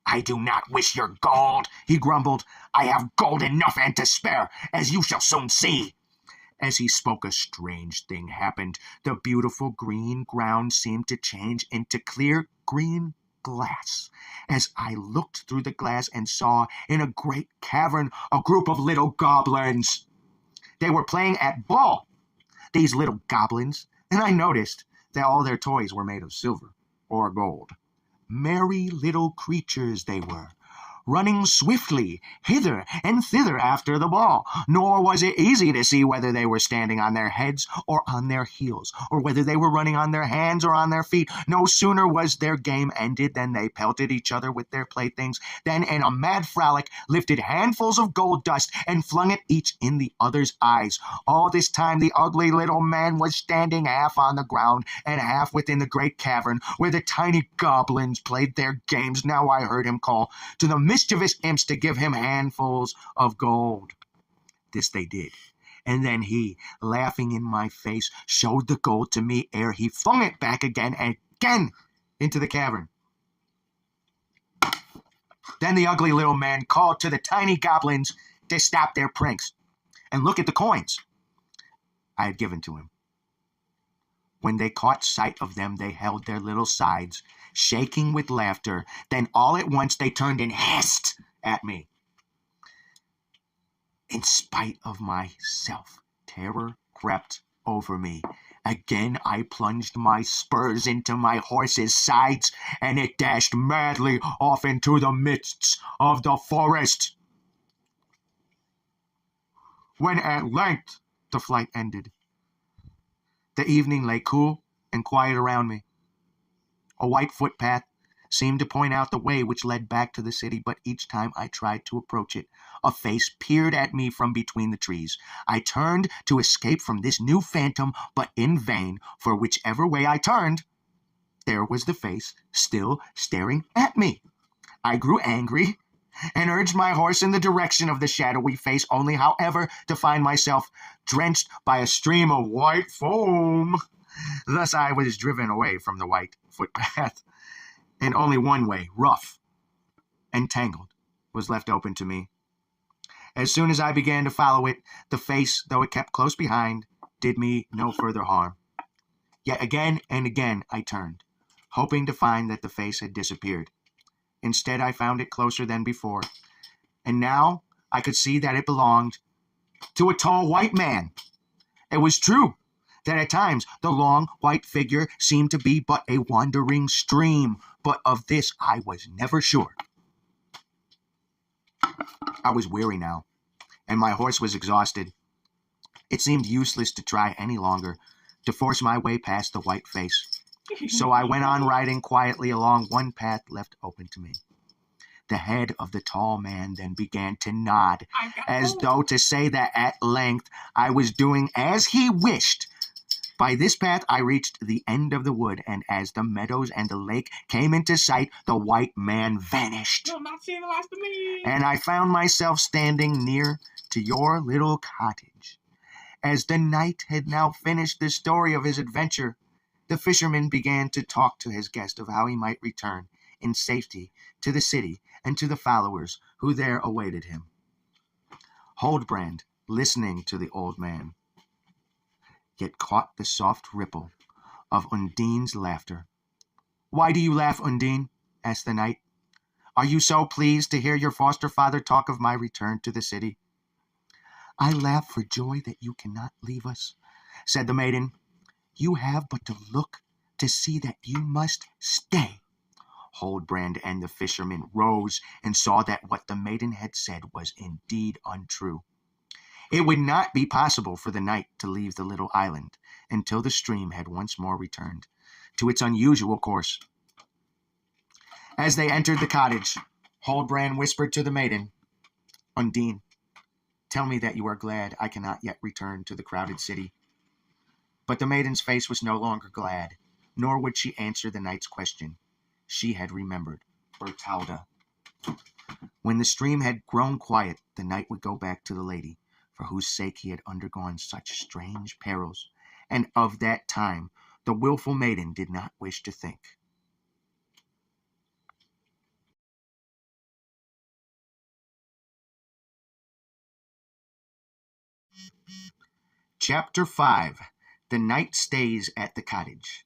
"I do not wish your gold," he grumbled. "I have gold enough and to spare, as you shall soon see." As he spoke, a strange thing happened. The beautiful green ground seemed to change into clear green glass, as I looked through the glass and saw in a great cavern a group of little goblins. They were playing at ball, these little goblins, and I noticed that all their toys were made of silver or gold. Merry little creatures they were, running swiftly hither and thither after the ball, nor was it easy to see whether they were standing on their heads or on their heels, or whether they were running on their hands or on their feet. No sooner was their game ended than they pelted each other with their playthings, then in a mad frolic lifted handfuls of gold dust and flung it each in the other's eyes. All this time the ugly little man was standing half on the ground and half within the great cavern where the tiny goblins played their games. Now I heard him call to the mischievous imps to give him handfuls of gold. This they did, and then he, laughing in my face, showed the gold to me ere he flung it back again and again into the cavern. Then the ugly little man called to the tiny goblins to stop their pranks and look at the coins I had given to him. When they caught sight of them, they held their little sides, shaking with laughter. Then all at once they turned and hissed at me. In spite of myself, terror crept over me. Again I plunged my spurs into my horse's sides, and it dashed madly off into the midst of the forest. When at length the flight ended, the evening lay cool and quiet around me. A white footpath seemed to point out the way which led back to the city, but each time I tried to approach it, a face peered at me from between the trees. I turned to escape from this new phantom, but in vain, for whichever way I turned, there was the face still staring at me. I grew angry and urged my horse in the direction of the shadowy face, only, however, to find myself drenched by a stream of white foam. Thus I was driven away from the white footpath, and only one way, rough and tangled, was left open to me. As soon as I began to follow it, the face, though it kept close behind, did me no further harm. Yet again and again I turned, hoping to find that the face had disappeared. Instead, I found it closer than before, and now I could see that it belonged to a tall white man. It was true that at times the long white figure seemed to be but a wandering stream, but of this I was never sure. I was weary now, and my horse was exhausted. It seemed useless to try any longer to force my way past the white face. So I went on riding quietly along one path left open to me. The head of the tall man then began to nod, as though to say that at length I was doing as he wished. By this path I reached the end of the wood, and as the meadows and the lake came into sight, the white man vanished. You'll not see the last of me. And I found myself standing near to your little cottage. As the knight had now finished the story of his adventure, the fisherman began to talk to his guest of how he might return in safety to the city and to the followers who there awaited him. Huldbrand, listening to the old man, yet caught the soft ripple of Undine's laughter. "Why do you laugh, Undine?" asked the knight. "Are you so pleased to hear your foster father talk of my return to the city?" "I laugh for joy that you cannot leave us," said the maiden. "You have but to look to see that you must stay." Huldbrand and the fisherman rose and saw that what the maiden had said was indeed untrue. It would not be possible for the knight to leave the little island until the stream had once more returned to its unusual course. As they entered the cottage, Huldbrand whispered to the maiden, "Undine, tell me that you are glad I cannot yet return to the crowded city." But the maiden's face was no longer glad, nor would she answer the knight's question. She had remembered Bertalda. When the stream had grown quiet, the knight would go back to the lady, for whose sake he had undergone such strange perils, and of that time the wilful maiden did not wish to think. Chapter 5. The Knight Stays at the Cottage.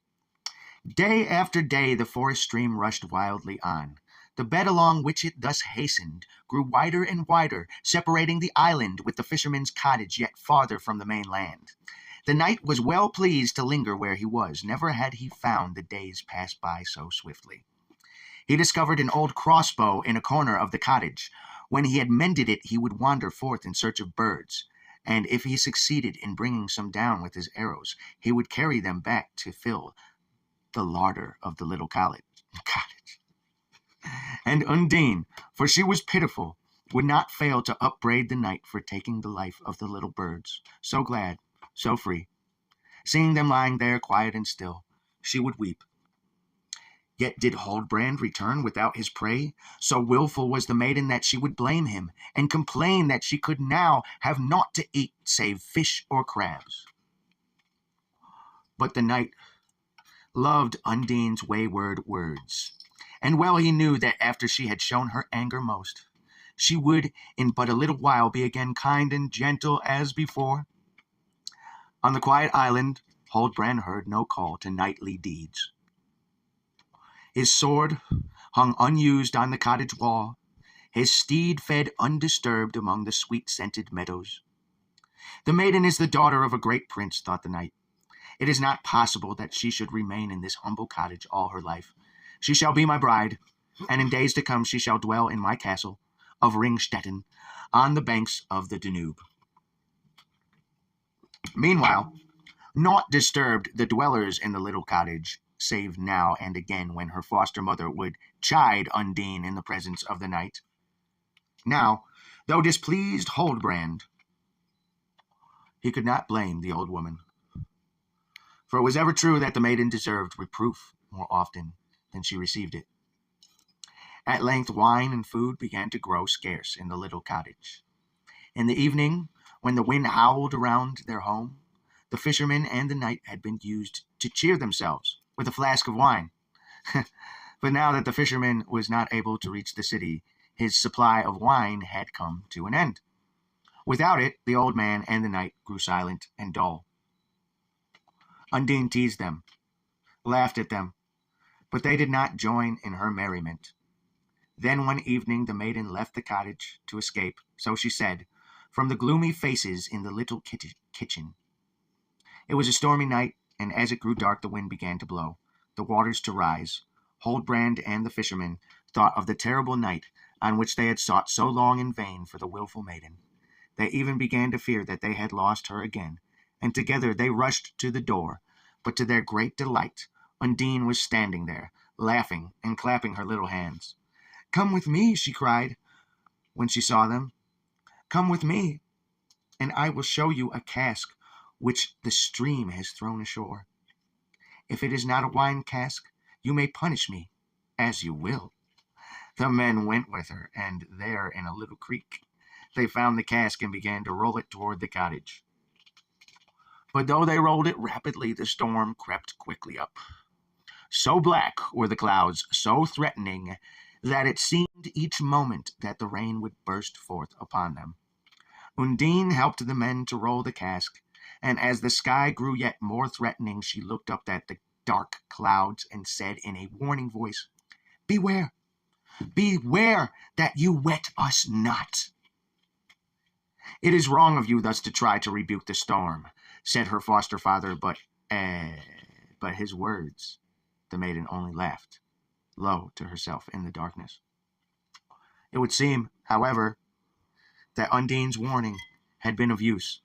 Day after day the forest stream rushed wildly on. The bed along which it thus hastened grew wider and wider, separating the island with the fisherman's cottage yet farther from the main land. The knight was well pleased to linger where he was. Never had he found the days pass by so swiftly. He discovered an old crossbow in a corner of the cottage. When he had mended it, he would wander forth in search of birds, and if he succeeded in bringing some down with his arrows, he would carry them back to fill the larder of the little cottage. And Undine, for she was pitiful, would not fail to upbraid the knight for taking the life of the little birds, so glad, so free. Seeing them lying there quiet and still, she would weep. Yet did Huldbrand return without his prey? So wilful was the maiden that she would blame him, and complain that she could now have naught to eat save fish or crabs. But the knight loved Undine's wayward words, and well he knew that after she had shown her anger most, she would in but a little while be again kind and gentle as before. On the quiet island, Huldbrand heard no call to knightly deeds. His sword hung unused on the cottage wall. His steed fed undisturbed among the sweet-scented meadows. The maiden is the daughter of a great prince, thought the knight. It is not possible that she should remain in this humble cottage all her life. She shall be my bride, and in days to come she shall dwell in my castle of Ringstetten on the banks of the Danube. Meanwhile, naught disturbed the dwellers in the little cottage, save now and again when her foster mother would chide Undine in the presence of the knight. Now, though displeased Huldbrand, he could not blame the old woman, for it was ever true that the maiden deserved reproof more often than she received it. At length wine and food began to grow scarce in the little cottage. In the evening, when the wind howled around their home, the fisherman and the knight had been used to cheer themselves with a flask of wine. But now that the fisherman was not able to reach the city, his supply of wine had come to an end. Without it, the old man and the knight grew silent and dull. Undine teased them, laughed at them, but they did not join in her merriment. Then one evening the maiden left the cottage to escape, so she said, from the gloomy faces in the little kitchen. It was a stormy night, and as it grew dark the wind began to blow, the waters to rise. Huldbrand and the fisherman thought of the terrible night on which they had sought so long in vain for the wilful maiden. They even began to fear that they had lost her again, and together they rushed to the door. But to their great delight, Undine was standing there, laughing and clapping her little hands. "Come with me," she cried, when she saw them. "Come with me, and I will show you a cask which the stream has thrown ashore. If it is not a wine cask, you may punish me, as you will." The men went with her, and there in a little creek they found the cask and began to roll it toward the cottage. But though they rolled it rapidly, the storm crept quickly up. So black were the clouds, so threatening, that it seemed each moment that the rain would burst forth upon them. Undine helped the men to roll the cask, and as the sky grew yet more threatening, she looked up at the dark clouds and said in a warning voice, "Beware! Beware that you wet us not." "It is wrong of you thus to try to rebuke the storm," said her foster father, but But his words, the maiden only laughed, low to herself in the darkness. It would seem, however, that Undine's warning had been of use,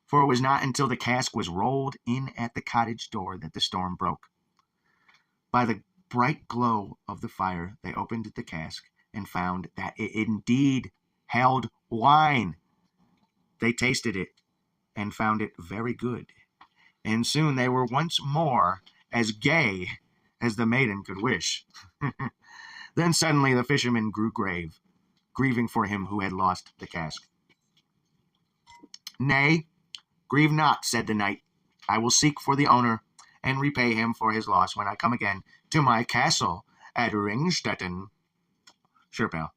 for it was not until the cask was rolled in at the cottage door that the storm broke. By the bright glow of the fire, they opened the cask and found that it indeed held wine. They tasted it and found it very good, and soon they were once more as gay as the maiden could wish. Then suddenly the fisherman grew grave, grieving for him who had lost the cask. "Nay, grieve not," said the knight. "I will seek for the owner and repay him for his loss when I come again to my castle at Ringstetten." "Sure, pal."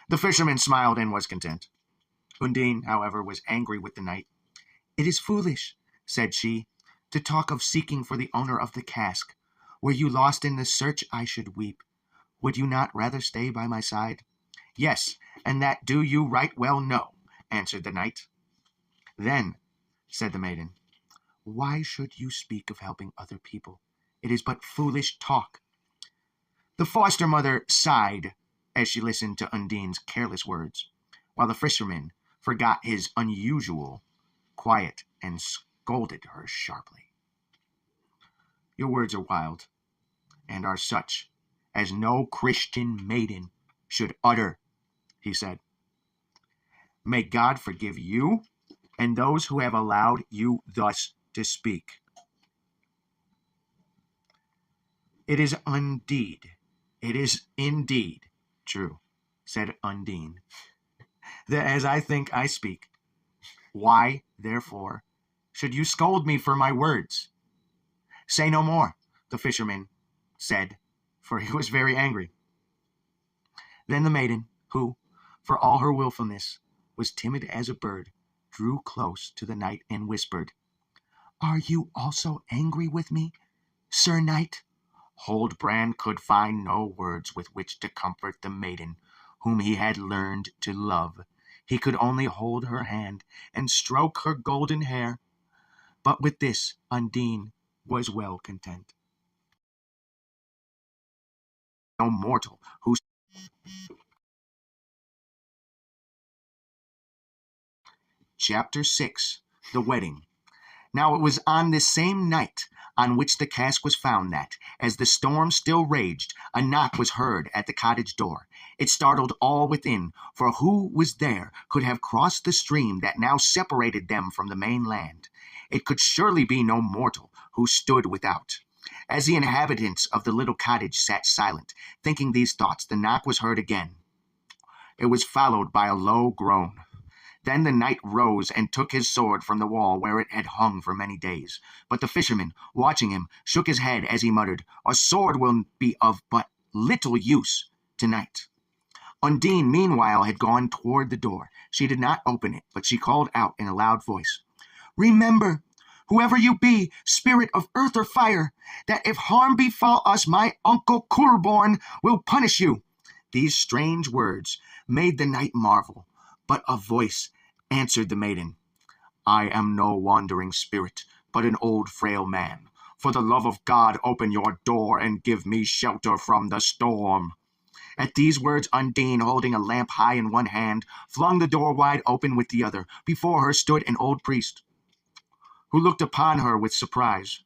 The fisherman smiled and was content. Undine, however, was angry with the knight. "It is foolish," said she, "to talk of seeking for the owner of the cask. Were you lost in the search, I should weep. Would you not rather stay by my side?" "Yes, and that do you right well know," answered the knight. "Then," said the maiden, "why should you speak of helping other people? It is but foolish talk." The foster mother sighed as she listened to Undine's careless words, while the fisherman forgot his unusual quiet and scolded her sharply. "Your words are wild, and are such as no Christian maiden should utter," he said. "May God forgive you and those who have allowed you thus to speak." It is indeed true," said Undine, "that as I think I speak. Why, therefore, should you scold me for my words?" "Say no more," the fisherman said, for he was very angry. Then the maiden, who, for all her wilfulness, was timid as a bird, drew close to the knight and whispered, "Are you also angry with me, Sir Knight?" Huldbrand could find no words with which to comfort the maiden whom he had learned to love. He could only hold her hand and stroke her golden hair. But with this Undine was well content. No mortal who... Chapter 6. The Wedding. Now it was on this same night on which the cask was found that, as the storm still raged, a knock was heard at the cottage door. It startled all within, for who was there could have crossed the stream that now separated them from the main land? It could surely be no mortal who stood without. As the inhabitants of the little cottage sat silent, thinking these thoughts, the knock was heard again. It was followed by a low groan. Then the knight rose and took his sword from the wall where it had hung for many days. But the fisherman, watching him, shook his head as he muttered, "A sword will be of but little use tonight." Undine, meanwhile, had gone toward the door. She did not open it, but she called out in a loud voice, "Remember, whoever you be, spirit of earth or fire, that if harm befall us, my uncle Huldbrand will punish you." These strange words made the knight marvel, but a voice answered the maiden, "I am no wandering spirit, but an old frail man. For the love of God, open your door and give me shelter from the storm." At these words, Undine, holding a lamp high in one hand, flung the door wide open with the other. Before her stood an old priest, who looked upon her with surprise.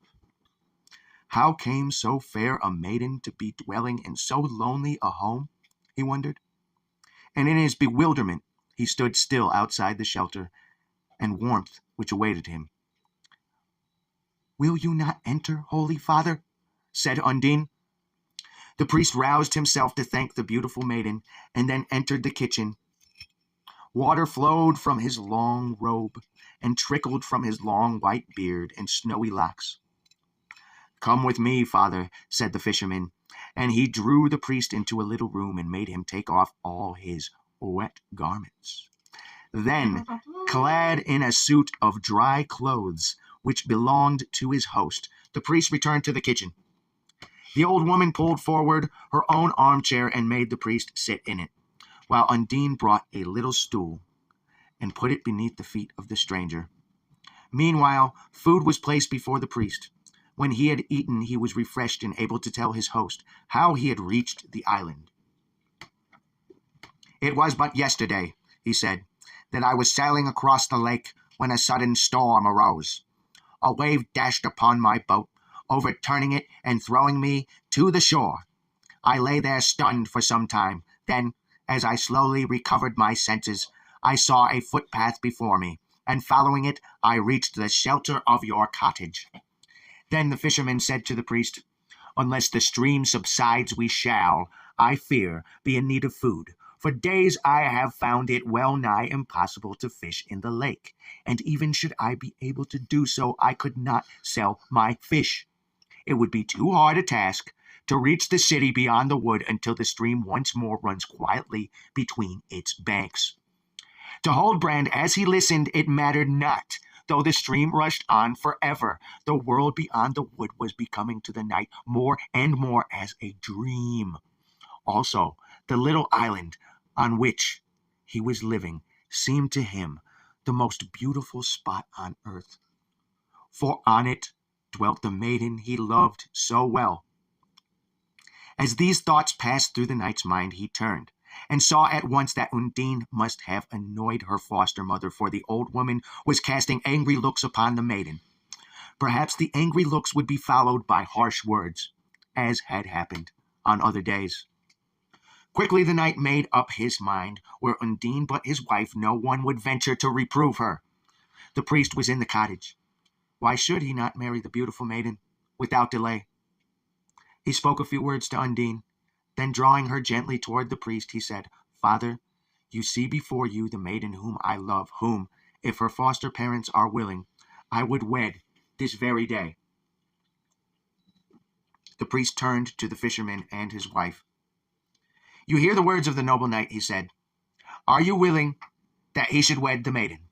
How came so fair a maiden to be dwelling in so lonely a home? He wondered. And in his bewilderment, he stood still outside the shelter and warmth which awaited him. "Will you not enter, Holy Father?" said Undine. The priest roused himself to thank the beautiful maiden, and then entered the kitchen. Water flowed from his long robe and trickled from his long white beard and snowy locks. "Come with me, Father," said the fisherman, and he drew the priest into a little room and made him take off all his wet garments. Then, clad in a suit of dry clothes which belonged to his host, the priest returned to the kitchen. The old woman pulled forward her own armchair and made the priest sit in it, while Undine brought a little stool and put it beneath the feet of the stranger. Meanwhile, food was placed before the priest. When he had eaten, he was refreshed and able to tell his host how he had reached the island. "It was but yesterday," he said, "that I was sailing across the lake when a sudden storm arose. A wave dashed upon my boat, overturning it and throwing me to the shore. I lay there stunned for some time. Then, as I slowly recovered my senses, I saw a footpath before me, and following it, I reached the shelter of your cottage." Then the fisherman said to the priest, "Unless the stream subsides, we shall, I fear, be in need of food. For days I have found it well nigh impossible to fish in the lake, and even should I be able to do so, I could not sell my fish. It would be too hard a task to reach the city beyond the wood until the stream once more runs quietly between its banks." To Huldbrand, as he listened, it mattered not. Though the stream rushed on forever, the world beyond the wood was becoming to the knight more and more as a dream. Also, the little island on which he was living seemed to him the most beautiful spot on earth, for on it dwelt the maiden he loved so well. As these thoughts passed through the knight's mind, he turned and saw at once that Undine must have annoyed her foster mother, for the old woman was casting angry looks upon the maiden. Perhaps the angry looks would be followed by harsh words, as had happened on other days. Quickly the knight made up his mind. Were Undine but his wife, no one would venture to reprove her. The priest was in the cottage. Why should he not marry the beautiful maiden without delay? He spoke a few words to Undine. Then, drawing her gently toward the priest, he said, "Father, you see before you the maiden whom I love, whom, if her foster parents are willing, I would wed this very day." The priest turned to the fisherman and his wife. "You hear the words of the noble knight," he said. "Are you willing that he should wed the maiden?"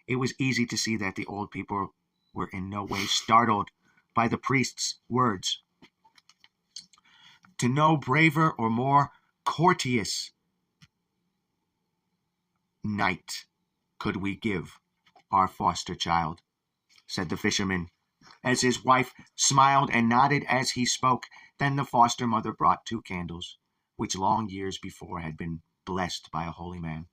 It was easy to see that the old people were in no way startled by the priest's words. "To no braver or more courteous knight could we give our foster child," said the fisherman, as his wife smiled and nodded as he spoke. Then the foster mother brought 2 candles, which long years before had been blessed by a holy man,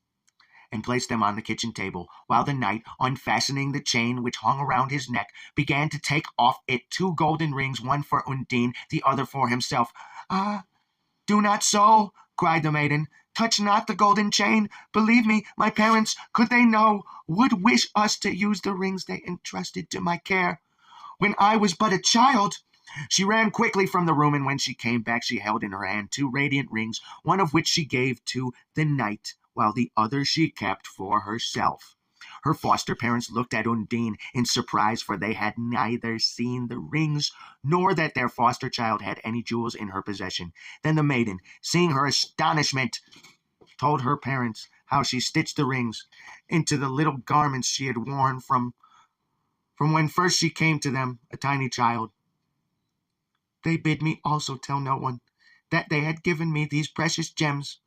and placed them on the kitchen table, while the knight, unfastening the chain which hung around his neck, began to take off it 2 golden rings, one for Undine, the other for himself. "Ah, do not so," cried the maiden. "Touch not the golden chain. Believe me, my parents, could they know, would wish us to use the rings they entrusted to my care when I was but a child." She ran quickly from the room, and when she came back, she held in her hand 2 radiant rings, one of which she gave to the knight, while the other she kept for herself. Her foster parents looked at Undine in surprise, for they had neither seen the rings nor that their foster child had any jewels in her possession. Then the maiden, seeing her astonishment, told her parents how she stitched the rings into the little garments she had worn from when first she came to them, a tiny child. "They bid me also tell no one that they had given me these precious gems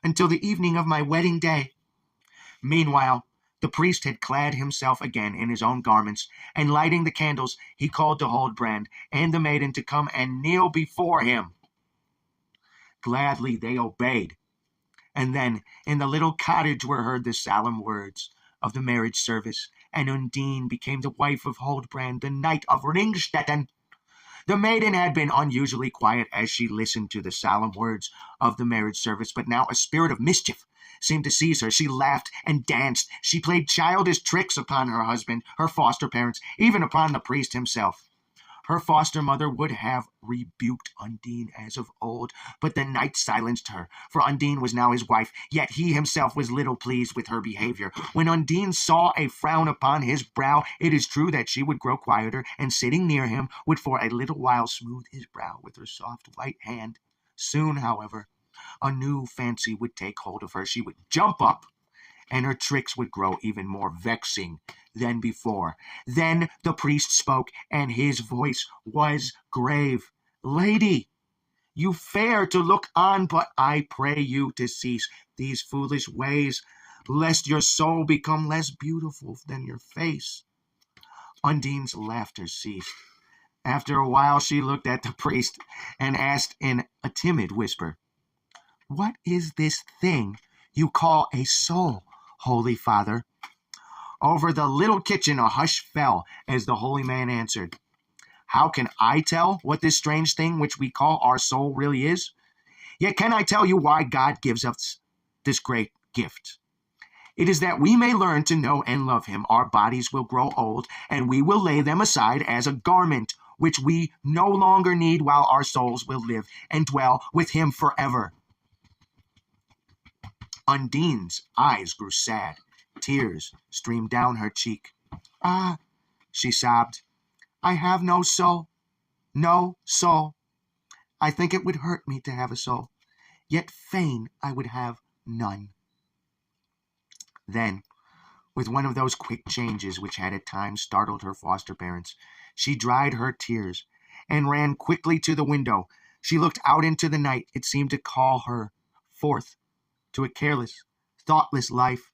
until the evening of my wedding day." Meanwhile, the priest had clad himself again in his own garments, and lighting the candles, he called to Huldbrand and the maiden to come and kneel before him. Gladly they obeyed, and then in the little cottage were heard the solemn words of the marriage service, and Undine became the wife of Huldbrand, the knight of Ringstetten. The maiden had been unusually quiet as she listened to the solemn words of the marriage service, but now a spirit of mischief seemed to seize her. She laughed and danced. She played childish tricks upon her husband, her foster parents, even upon the priest himself. Her foster mother would have rebuked Undine as of old, but the knight silenced her, for Undine was now his wife, yet he himself was little pleased with her behavior. When Undine saw a frown upon his brow, it is true that she would grow quieter, and sitting near him, would for a little while smooth his brow with her soft white hand. Soon, however, a new fancy would take hold of her. She would jump up, and her tricks would grow even more vexing than before. Then the priest spoke, and his voice was grave. "Lady, you fair to look on, but I pray you to cease these foolish ways, lest your soul become less beautiful than your face." Undine's laughter ceased. After a while, she looked at the priest and asked in a timid whisper, "What is this thing you call a soul, Holy Father?" Over the little kitchen a hush fell as the holy man answered, "How can I tell what this strange thing which we call our soul really is? Yet can I tell you why God gives us this great gift? It is that we may learn to know and love him. Our bodies will grow old, and we will lay them aside as a garment which we no longer need, while our souls will live and dwell with him forever." Undine's eyes grew sad. Tears streamed down her cheek. "Ah," she sobbed, "I have no soul. No soul. I think it would hurt me to have a soul, yet fain I would have none." Then, with one of those quick changes which had at times startled her foster parents, she dried her tears and ran quickly to the window. She looked out into the night. It seemed to call her forth to a careless, thoughtless life.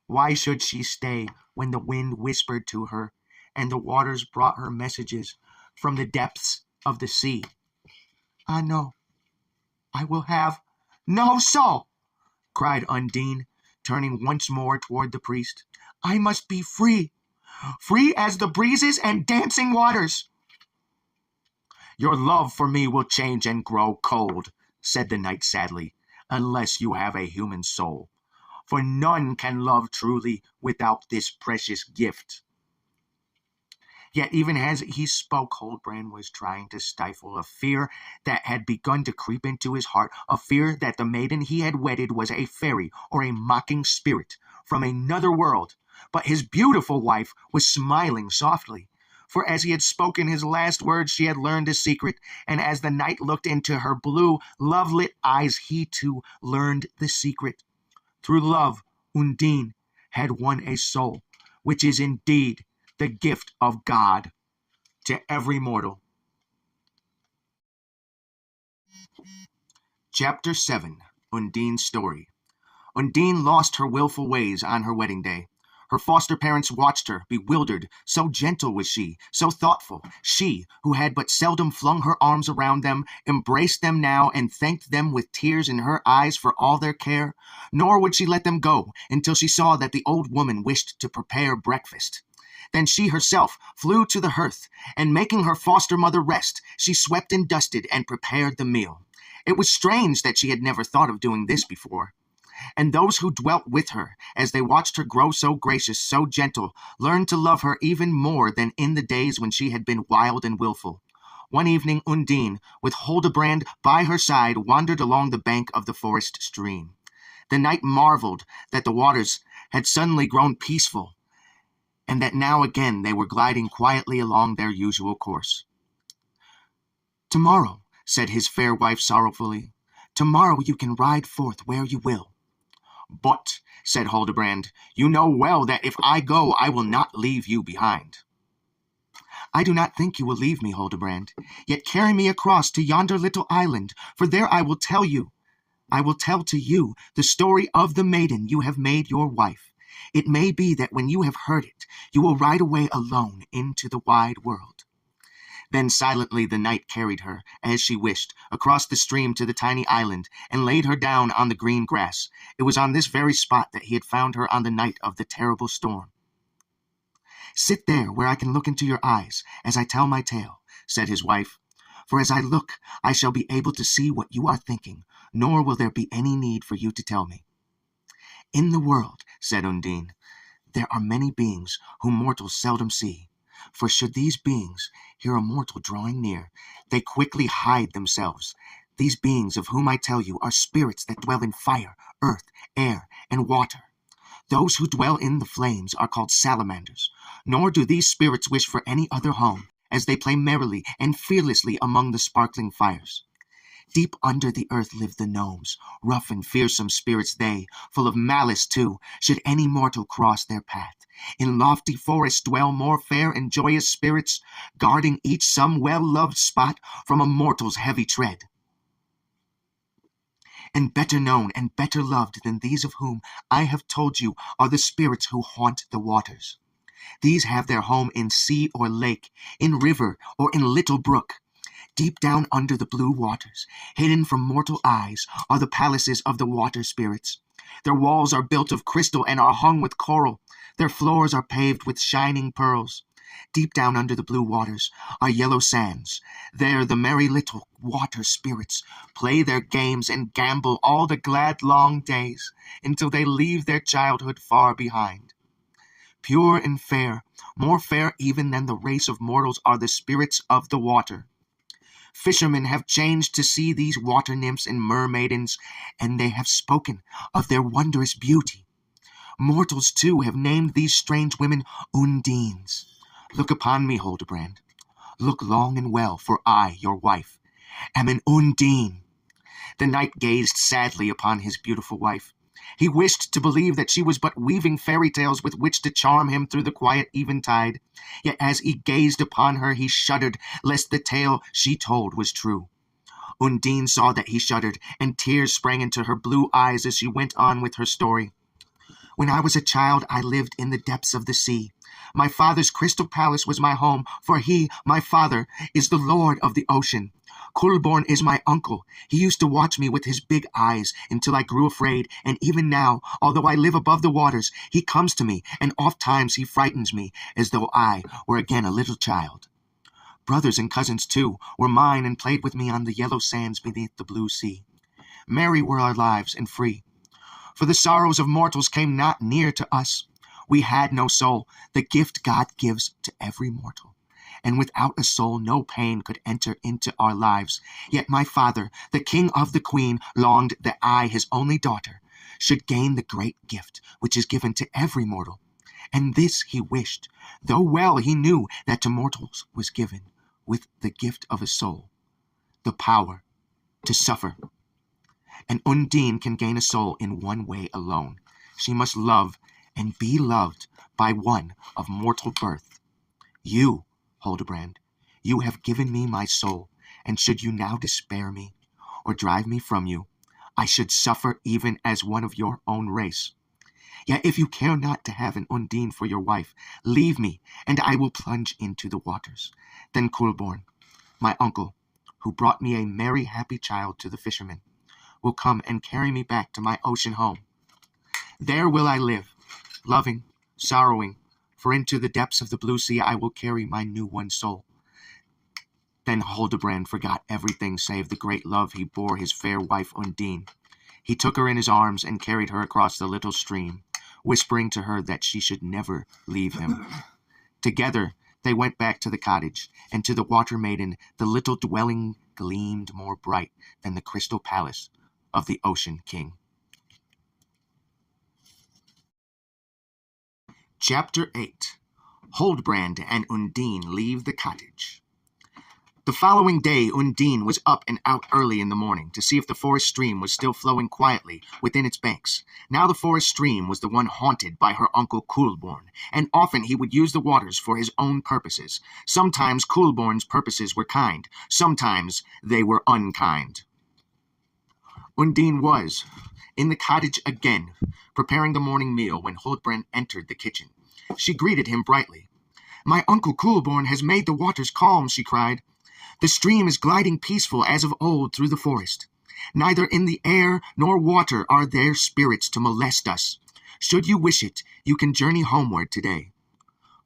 Why should she stay when the wind whispered to her and the waters brought her messages from the depths of the sea? "Ah, no, I will have no soul," cried Undine, turning once more toward the priest. "I must be free, free as the breezes and dancing waters." "Your love for me will change and grow cold," said the knight sadly, "unless you have a human soul. For none can love truly without this precious gift." Yet even as he spoke, Huldbrand was trying to stifle a fear that had begun to creep into his heart, a fear that the maiden he had wedded was a fairy or a mocking spirit from another world. But his beautiful wife was smiling softly, for as he had spoken his last words, she had learned a secret, and as the knight looked into her blue, love-lit eyes, he too learned the secret. Through love, Undine had won a soul, which is indeed the gift of God to every mortal. Chapter 7. Undine's Story. Undine lost her willful ways on her wedding day. Her foster parents watched her, bewildered. So gentle was she, so thoughtful. She, who had but seldom flung her arms around them, embraced them now and thanked them with tears in her eyes for all their care. Nor would she let them go until she saw that the old woman wished to prepare breakfast. Then she herself flew to the hearth, and making her foster mother rest, she swept and dusted and prepared the meal. It was strange that she had never thought of doing this before. And those who dwelt with her, as they watched her grow so gracious, so gentle, learned to love her even more than in the days when she had been wild and willful. One evening Undine, with Huldbrand by her side, wandered along the bank of the forest stream. The knight marveled that the waters had suddenly grown peaceful, and that now again they were gliding quietly along their usual course. "Tomorrow," said his fair wife sorrowfully, "tomorrow you can ride forth where you will." "But," said Huldbrand, "you know well that if I go, I will not leave you behind." "I do not think you will leave me, Huldbrand. Yet carry me across to yonder little island, for there I will tell to you the story of the maiden you have made your wife. It may be that when you have heard it, you will ride away alone into the wide world." Then silently the knight carried her, as she wished, across the stream to the tiny island, and laid her down on the green grass. It was on this very spot that he had found her on the night of the terrible storm. "Sit there where I can look into your eyes as I tell my tale," said his wife. "For as I look, I shall be able to see what you are thinking, nor will there be any need for you to tell me." "In the world," said Undine, "there are many beings whom mortals seldom see. For should these beings hear a mortal drawing near, they quickly hide themselves. These beings of whom I tell you are spirits that dwell in fire, earth, air, and water. Those who dwell in the flames are called salamanders. Nor do these spirits wish for any other home, as they play merrily and fearlessly among the sparkling fires. Deep under the earth live the gnomes, rough and fearsome spirits they, full of malice too, should any mortal cross their path. In lofty forests dwell more fair and joyous spirits, guarding each some well-loved spot from a mortal's heavy tread. And better known and better loved than these of whom I have told you are the spirits who haunt the waters. These have their home in sea or lake, in river or in little brook. Deep down under the blue waters, hidden from mortal eyes, are the palaces of the water spirits. Their walls are built of crystal and are hung with coral. Their floors are paved with shining pearls. Deep down under the blue waters are yellow sands. There the merry little water spirits play their games and gamble all the glad long days until they leave their childhood far behind. Pure and fair, more fair even than the race of mortals, are the spirits of the water. Fishermen have changed to see these water nymphs and mermaidens, and they have spoken of their wondrous beauty. Mortals, too, have named these strange women Undines. Look upon me, Huldbrand. Look long and well, for I, your wife, am an Undine. The knight gazed sadly upon his beautiful wife. He wished to believe that she was but weaving fairy tales with which to charm him through the quiet eventide. Yet as he gazed upon her, he shuddered, lest the tale she told was true. Undine saw that he shuddered, and tears sprang into her blue eyes as she went on with her story. When I was a child, I lived in the depths of the sea. My father's crystal palace was my home, for he, my father, is the lord of the ocean. Huldbrand is my uncle. He used to watch me with his big eyes until I grew afraid, and even now, although I live above the waters, he comes to me, and oft-times he frightens me, as though I were again a little child. Brothers and cousins, too, were mine and played with me on the yellow sands beneath the blue sea. Merry were our lives and free, for the sorrows of mortals came not near to us. We had no soul, the gift God gives to every mortal. And without a soul no pain could enter into our lives. Yet my father, the king of the queen, longed that I, his only daughter, should gain the great gift which is given to every mortal. And this he wished, though well he knew that to mortals was given, with the gift of a soul, the power to suffer. And Undine can gain a soul in one way alone. She must love and be loved by one of mortal birth. You, Huldbrand, you have given me my soul, and should you now despair me, or drive me from you, I should suffer even as one of your own race. Yet if you care not to have an Undine for your wife, leave me, and I will plunge into the waters. Then Huldbrand, my uncle, who brought me a merry, happy child to the fishermen, will come and carry me back to my ocean home. There will I live, loving, sorrowing, for into the depths of the blue sea I will carry my new one soul. Then Huldbrand forgot everything save the great love he bore his fair wife Undine. He took her in his arms and carried her across the little stream, whispering to her that she should never leave him. Together they went back to the cottage, and to the water maiden the little dwelling gleamed more bright than the crystal palace of the Ocean King. Chapter 8. Huldbrand and Undine leave the cottage. The following day Undine was up and out early in the morning to see if the forest stream was still flowing quietly within its banks. Now the forest stream was the one haunted by her uncle Huldbrand, and often he would use the waters for his own purposes. Sometimes Huldbrand's purposes were kind, sometimes they were unkind. Undine was in the cottage again, preparing the morning meal when Huldbrand entered the kitchen. She greeted him brightly. "My uncle Huldbrand has made the waters calm," she cried. "The stream is gliding peaceful as of old through the forest. Neither in the air nor water are there spirits to molest us. Should you wish it, you can journey homeward today."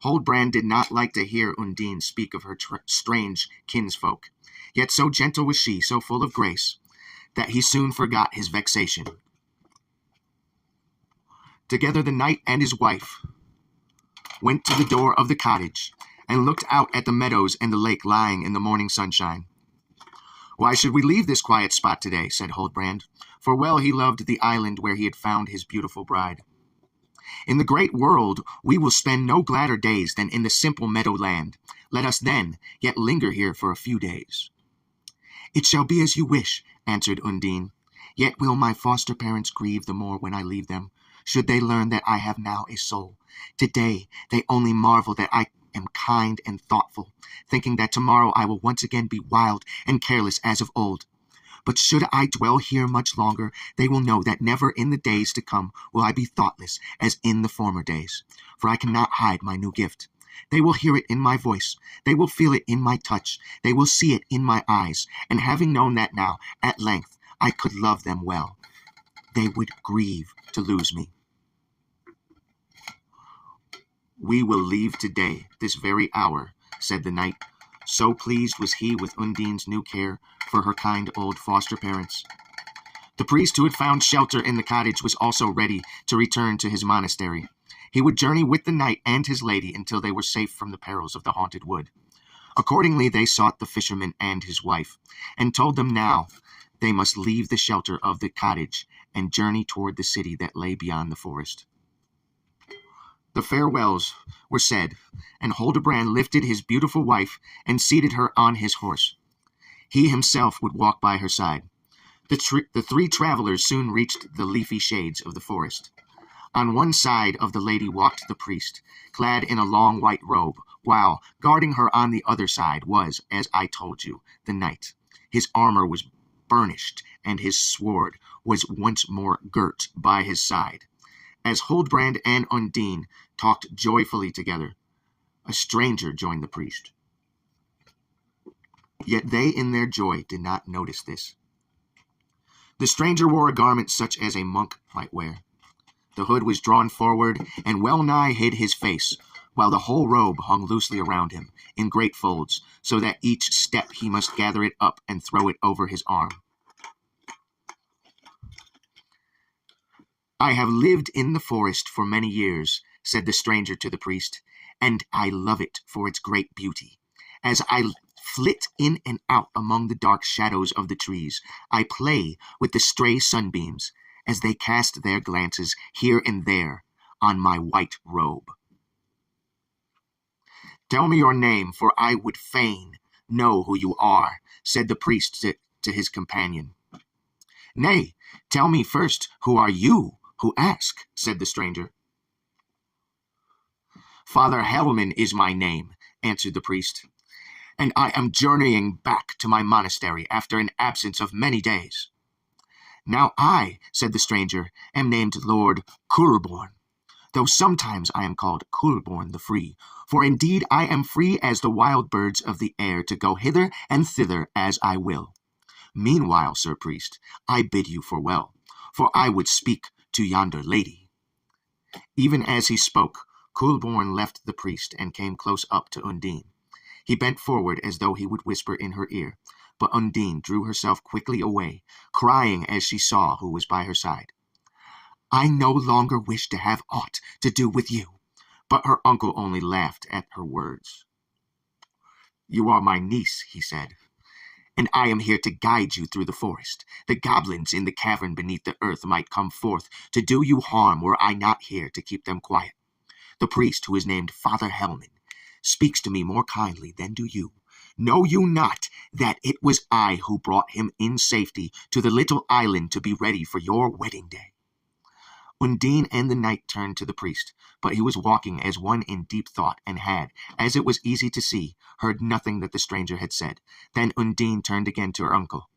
Huldbrand did not like to hear Undine speak of her strange kinsfolk. Yet so gentle was she, so full of grace, that he soon forgot his vexation. Together the knight and his wife went to the door of the cottage and looked out at the meadows and the lake lying in the morning sunshine. "Why should we leave this quiet spot today?" said Huldbrand, for well he loved the island where he had found his beautiful bride. "In the great world we will spend no gladder days than in the simple meadow land. Let us then yet linger here for a few days." "It shall be as you wish," answered Undine. "Yet will my foster parents grieve the more when I leave them, should they learn that I have now a soul. Today they only marvel that I am kind and thoughtful, thinking that tomorrow I will once again be wild and careless as of old. But should I dwell here much longer, they will know that never in the days to come will I be thoughtless as in the former days. For I cannot hide my new gift. They will hear it in my voice. They will feel it in my touch. They will see it in my eyes. And having known that now, at length, I could love them well, they would grieve to lose me. We will leave today, this very hour, said the knight. So pleased was he with Undine's new care for her kind old foster parents. The priest who had found shelter in the cottage was also ready to return to his monastery. He would journey with the knight and his lady until they were safe from the perils of the haunted wood. Accordingly, they sought the fisherman and his wife, and told them now they must leave the shelter of the cottage and journey toward the city that lay beyond the forest. The farewells were said, and Huldbrand lifted his beautiful wife and seated her on his horse. He himself would walk by her side. The three travelers soon reached the leafy shades of the forest. On one side of the lady walked the priest, clad in a long white robe, while guarding her on the other side was, as I told you, the knight. His armor was burnished, and his sword was once more girt by his side. As Huldbrand and Undine talked joyfully together, a stranger joined the priest. Yet they in their joy did not notice this. The stranger wore a garment such as a monk might wear. The hood was drawn forward and well nigh hid his face, while the whole robe hung loosely around him in great folds, so that each step he must gather it up and throw it over his arm. I have lived in the forest for many years, said the stranger to the priest, and I love it for its great beauty. As I flit in and out among the dark shadows of the trees, I play with the stray sunbeams as they cast their glances here and there on my white robe. Tell me your name, for I would fain know who you are, said the priest to his companion. Nay, tell me first, who are you who ask, said the stranger. Father Hellman is my name, answered the priest, and I am journeying back to my monastery after an absence of many days. Now I, said the stranger, am named Lord Huldbrand, though sometimes I am called Huldbrand the Free, for indeed I am free as the wild birds of the air to go hither and thither as I will. Meanwhile, Sir Priest, I bid you farewell, for I would speak to yonder lady. Even as he spoke, Huldbrand left the priest and came close up to Undine. He bent forward as though he would whisper in her ear, but Undine drew herself quickly away, crying as she saw who was by her side. I no longer wish to have aught to do with you. But her uncle only laughed at her words. You are my niece, he said, and I am here to guide you through the forest. The goblins in the cavern beneath the earth might come forth to do you harm were I not here to keep them quiet. The priest, who is named Father Hellman, speaks to me more kindly than do you. Know you not that it was I who brought him in safety to the little island to be ready for your wedding day? Undine and the knight turned to the priest, but he was walking as one in deep thought and had, as it was easy to see, heard nothing that the stranger had said. Then Undine turned again to her uncle.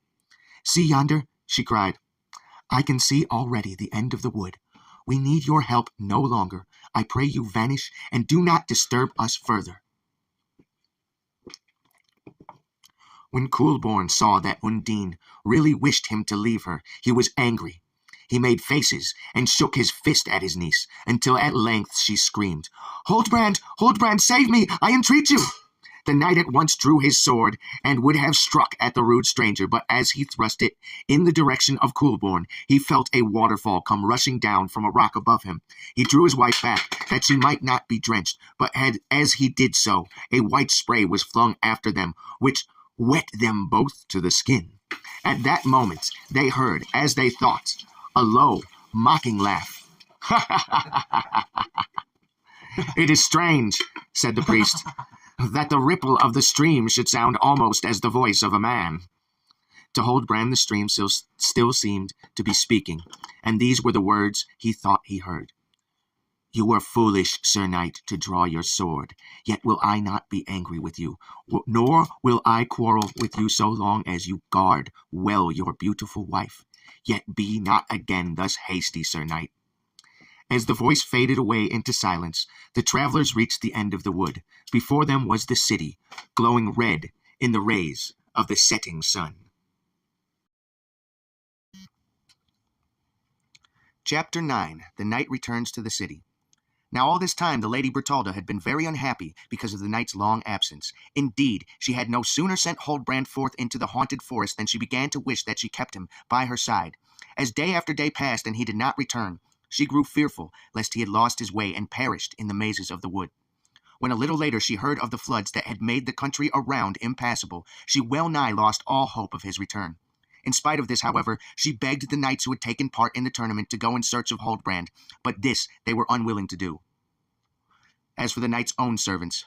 See yonder, she cried. I can see already the end of the wood. We need your help no longer. I pray you vanish and do not disturb us further. When Huldbrand saw that Undine really wished him to leave her, he was angry. He made faces and shook his fist at his niece, until at length she screamed, Huldbrand, Huldbrand, save me, I entreat you! The knight at once drew his sword and would have struck at the rude stranger, but as he thrust it in the direction of Huldbrand, he felt a waterfall come rushing down from a rock above him. He drew his wife back, that she might not be drenched, but as he did so, a white spray was flung after them, which wet them both to the skin. At that moment they heard, as they thought, a low, mocking laugh. It is strange, said the priest, that the ripple of the stream should sound almost as the voice of a man. To Huldbrand the stream still seemed to be speaking, and these were the words he thought he heard. You were foolish, Sir Knight, to draw your sword, yet will I not be angry with you, nor will I quarrel with you so long as you guard well your beautiful wife. Yet be not again thus hasty, Sir Knight. As the voice faded away into silence, the travelers reached the end of the wood. Before them was the city, glowing red in the rays of the setting sun. Chapter 9. The Knight Returns to the City. Now all this time the Lady Bertalda had been very unhappy because of the knight's long absence. Indeed, she had no sooner sent Huldbrand forth into the haunted forest than she began to wish that she kept him by her side. As day after day passed and he did not return, she grew fearful lest he had lost his way and perished in the mazes of the wood. When a little later she heard of the floods that had made the country around impassable, she well nigh lost all hope of his return. In spite of this, however, she begged the knights who had taken part in the tournament to go in search of Huldbrand, but this they were unwilling to do. As for the knight's own servants,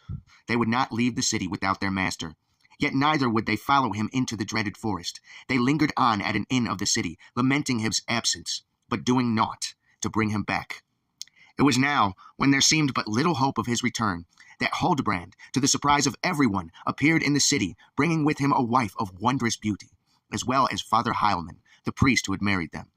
they would not leave the city without their master. Yet neither would they follow him into the dreaded forest. They lingered on at an inn of the city, lamenting his absence, but doing naught to bring him back. It was now, when there seemed but little hope of his return, that Huldbrand, to the surprise of everyone, appeared in the city, bringing with him a wife of wondrous beauty, as well as Father Heilmann, the priest who had married them.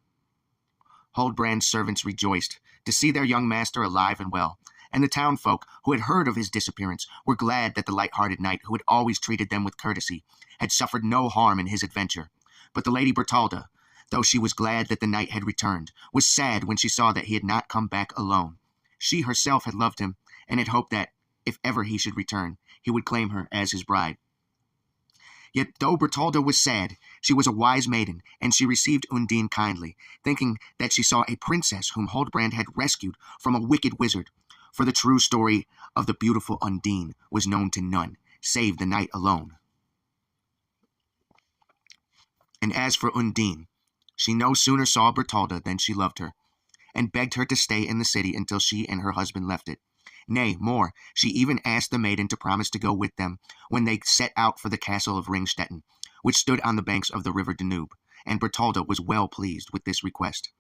Huldbrand's servants rejoiced to see their young master alive and well, and the townfolk, who had heard of his disappearance, were glad that the light-hearted knight, who had always treated them with courtesy, had suffered no harm in his adventure. But the Lady Bertalda, though she was glad that the knight had returned, was sad when she saw that he had not come back alone. She herself had loved him, and had hoped that, if ever he should return, he would claim her as his bride. Yet though Bertalda was sad, she was a wise maiden, and she received Undine kindly, thinking that she saw a princess whom Huldbrand had rescued from a wicked wizard. For the true story of the beautiful Undine was known to none, save the knight alone. And as for Undine, she no sooner saw Bertalda than she loved her, and begged her to stay in the city until she and her husband left it. Nay, more, she even asked the maiden to promise to go with them when they set out for the castle of Ringstetten, which stood on the banks of the river Danube, and Bertalda was well pleased with this request.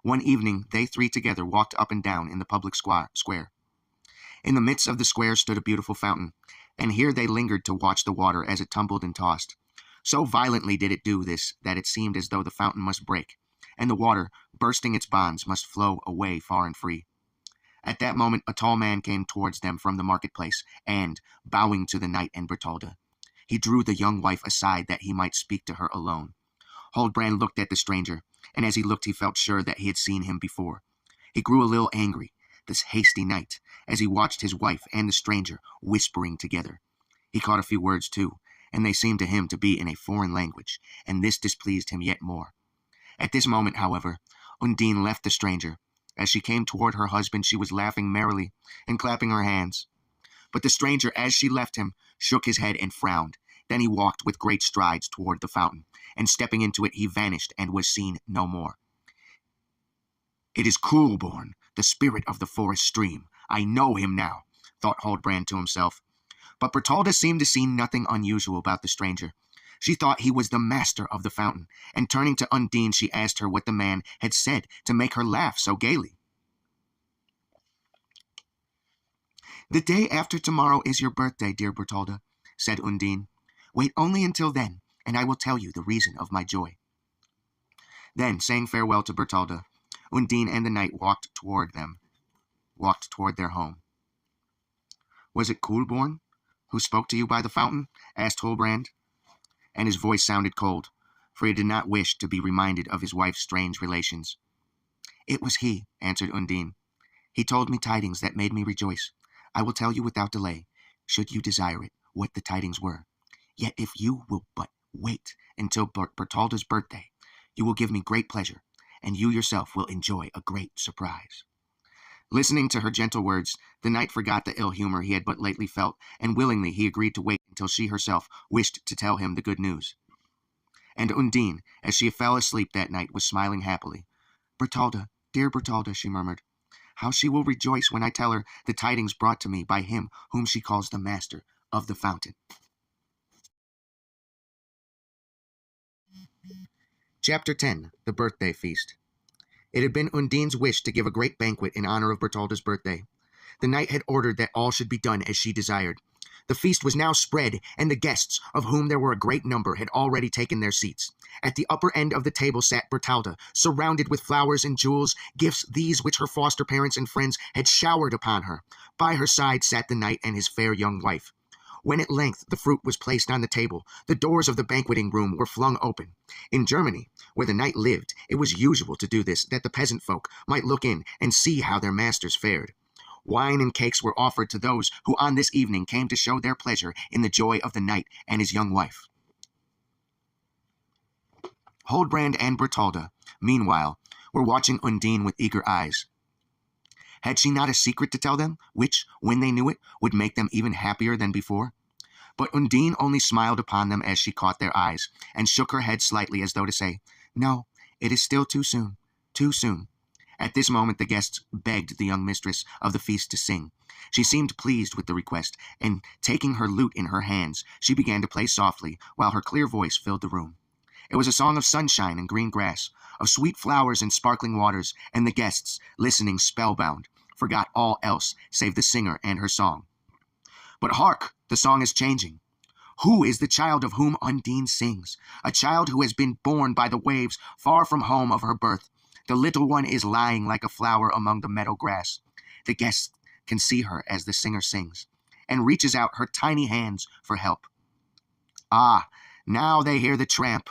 One evening they three together walked up and down in the public square. In the midst of the square stood a beautiful fountain, and here they lingered to watch the water as it tumbled and tossed. So violently did it do this that it seemed as though the fountain must break, and the water, bursting its bonds, must flow away far and free. At that moment a tall man came towards them from the marketplace, and, bowing to the knight and Bertalda, he drew the young wife aside that he might speak to her alone. Huldbrand looked at the stranger, and as he looked he felt sure that he had seen him before. He grew a little angry, this hasty knight, as he watched his wife and the stranger whispering together. He caught a few words too, and they seemed to him to be in a foreign language, and this displeased him yet more. At this moment, however, Undine left the stranger. As she came toward her husband she was laughing merrily and clapping her hands. But the stranger, as she left him, shook his head and frowned. Then he walked with great strides toward the fountain, and stepping into it he vanished and was seen no more. It is Coolborn, the spirit of the forest stream. I know him now, thought Huldbrand to himself. But Bertalda seemed to see nothing unusual about the stranger. She thought he was the master of the fountain, and turning to Undine she asked her what the man had said to make her laugh so gaily. "The day after tomorrow is your birthday, dear Bertalda," said Undine. "Wait only until then, and I will tell you the reason of my joy." Then, saying farewell to Bertalda, Undine and the knight walked toward their home. "Was it Coolborn who spoke to you by the fountain?" asked Huldbrand, and his voice sounded cold, for he did not wish to be reminded of his wife's strange relations. "It was he," answered Undine. "He told me tidings that made me rejoice. I will tell you without delay, should you desire it, what the tidings were. Yet if you will but wait until Bertalda's birthday, you will give me great pleasure, and you yourself will enjoy a great surprise." Listening to her gentle words, the knight forgot the ill humor he had but lately felt, and willingly he agreed to wait until she herself wished to tell him the good news. And Undine, as she fell asleep that night, was smiling happily. "Bertalda, dear Bertalda," she murmured, "how she will rejoice when I tell her the tidings brought to me by him whom she calls the master of the fountain." Chapter 10. The Birthday Feast. It had been Undine's wish to give a great banquet in honor of Bertalda's birthday. The knight had ordered that all should be done as she desired. The feast was now spread, and the guests, of whom there were a great number, had already taken their seats. At the upper end of the table sat Bertalda, surrounded with flowers and jewels, gifts these which her foster parents and friends had showered upon her. By her side sat the knight and his fair young wife. When at length the fruit was placed on the table, the doors of the banqueting room were flung open. In Germany, where the knight lived, it was usual to do this, that the peasant folk might look in and see how their masters fared. Wine and cakes were offered to those who on this evening came to show their pleasure in the joy of the knight and his young wife. Huldbrand and Bertalda, meanwhile, were watching Undine with eager eyes. Had she not a secret to tell them, which, when they knew it, would make them even happier than before? But Undine only smiled upon them as she caught their eyes, and shook her head slightly as though to say, "No, it is still too soon, too soon." At this moment the guests begged the young mistress of the feast to sing. She seemed pleased with the request, and taking her lute in her hands, she began to play softly, while her clear voice filled the room. It was a song of sunshine and green grass, of sweet flowers and sparkling waters, and the guests, listening spellbound, forgot all else save the singer and her song. But hark! The song is changing. Who is the child of whom Undine sings? A child who has been born by the waves far from home of her birth. The little one is lying like a flower among the meadow grass. The guests can see her as the singer sings, and reaches out her tiny hands for help. Ah, now they hear the tramp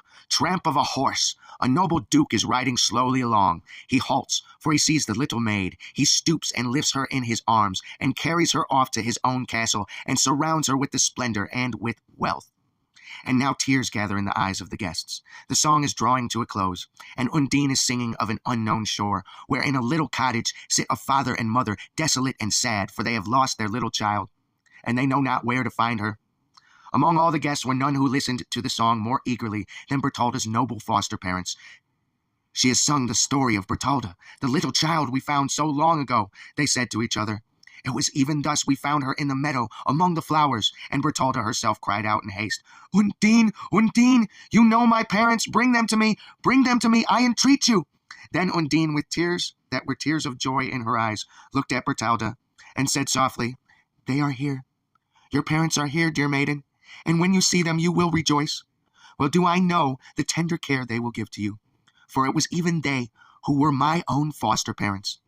of a horse. A noble duke is riding slowly along. He halts, for he sees the little maid. He stoops and lifts her in his arms, and carries her off to his own castle, and surrounds her with the splendor and with wealth. And now tears gather in the eyes of the guests. The song is drawing to a close, and Undine is singing of an unknown shore, where in a little cottage sit a father and mother, desolate and sad, for they have lost their little child, and they know not where to find her. Among all the guests were none who listened to the song more eagerly than Bertalda's noble foster parents. "She has sung the story of Bertalda, the little child we found so long ago," they said to each other. "It was even thus we found her in the meadow among the flowers," and Bertalda herself cried out in haste, "Undine, Undine, you know my parents, bring them to me, I entreat you." Then Undine, with tears that were tears of joy in her eyes, looked at Bertalda, and said softly, "They are here. Your parents are here, dear maiden, and when you see them you will rejoice. Well do I know the tender care they will give to you, for it was even they who were my own foster parents."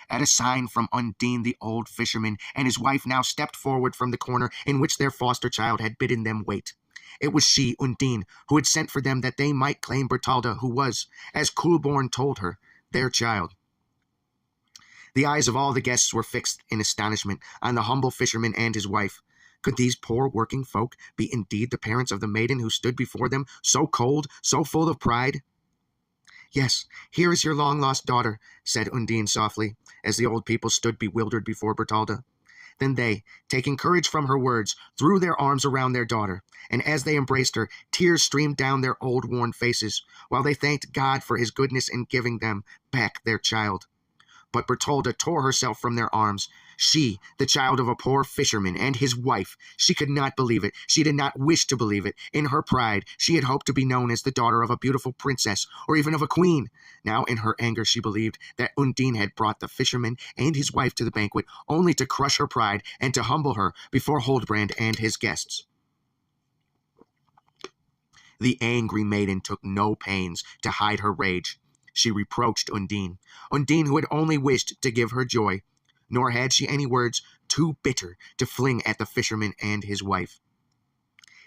At a sign from Undine, the old fisherman and his wife now stepped forward from the corner in which their foster child had bidden them wait. It was she, Undine, who had sent for them that they might claim Bertalda, who was, as Huldbrand told her, their child. The eyes of all the guests were fixed in astonishment on the humble fisherman and his wife. Could these poor working folk be indeed the parents of the maiden who stood before them, so cold, so full of pride? "Yes, here is your long-lost daughter," said Undine softly, as the old people stood bewildered before Bertalda. Then they, taking courage from her words, threw their arms around their daughter, and as they embraced her, tears streamed down their old worn faces, while they thanked God for his goodness in giving them back their child. But Bertalda tore herself from their arms. She, the child of a poor fisherman and his wife, she could not believe it. She did not wish to believe it. In her pride, she had hoped to be known as the daughter of a beautiful princess, or even of a queen. Now, in her anger, she believed that Undine had brought the fisherman and his wife to the banquet, only to crush her pride and to humble her before Huldbrand and his guests. The angry maiden took no pains to hide her rage. She reproached Undine, who had only wished to give her joy, nor had she any words too bitter to fling at the fisherman and his wife.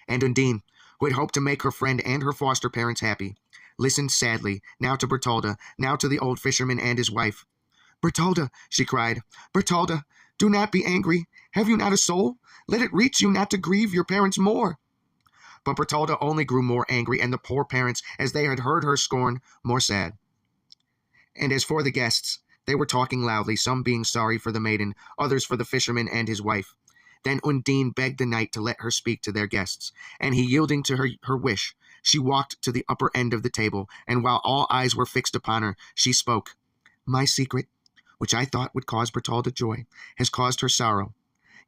And Undine, who had hoped to make her friend and her foster parents happy, listened sadly, now to Bertalda, now to the old fisherman and his wife. "Bertalda," she cried, "Bertalda, do not be angry. Have you not a soul? Let it reach you not to grieve your parents more." But Bertalda only grew more angry, and the poor parents, as they had heard her scorn, more sad. And as for the guests, they were talking loudly, some being sorry for the maiden, others for the fisherman and his wife. Then Undine begged the knight to let her speak to their guests, and he, yielding to her wish, she walked to the upper end of the table, and while all eyes were fixed upon her, she spoke. "My secret, which I thought would cause Bertalda joy, has caused her sorrow.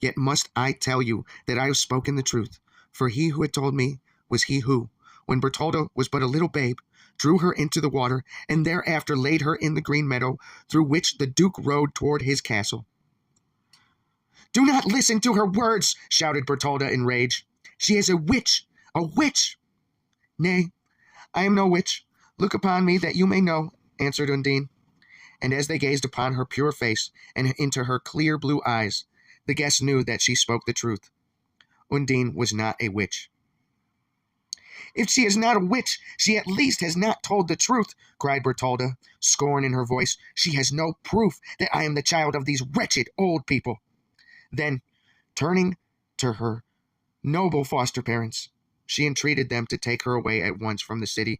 Yet must I tell you that I have spoken the truth, for he who had told me was he who, when Bertalda was but a little babe, drew her into the water, and thereafter laid her in the green meadow through which the Duke rode toward his castle. "Do not listen to her words!" shouted Bertalda in rage. "She is a witch! A witch!" "Nay, I am no witch. Look upon me that you may know," answered Undine. And as they gazed upon her pure face and into her clear blue eyes, the guests knew that she spoke the truth. Undine was not a witch. "If she is not a witch, she at least has not told the truth," cried Bertalda, scorn in her voice. "She has no proof that I am the child of these wretched old people." Then, turning to her noble foster parents, she entreated them to take her away at once from the city,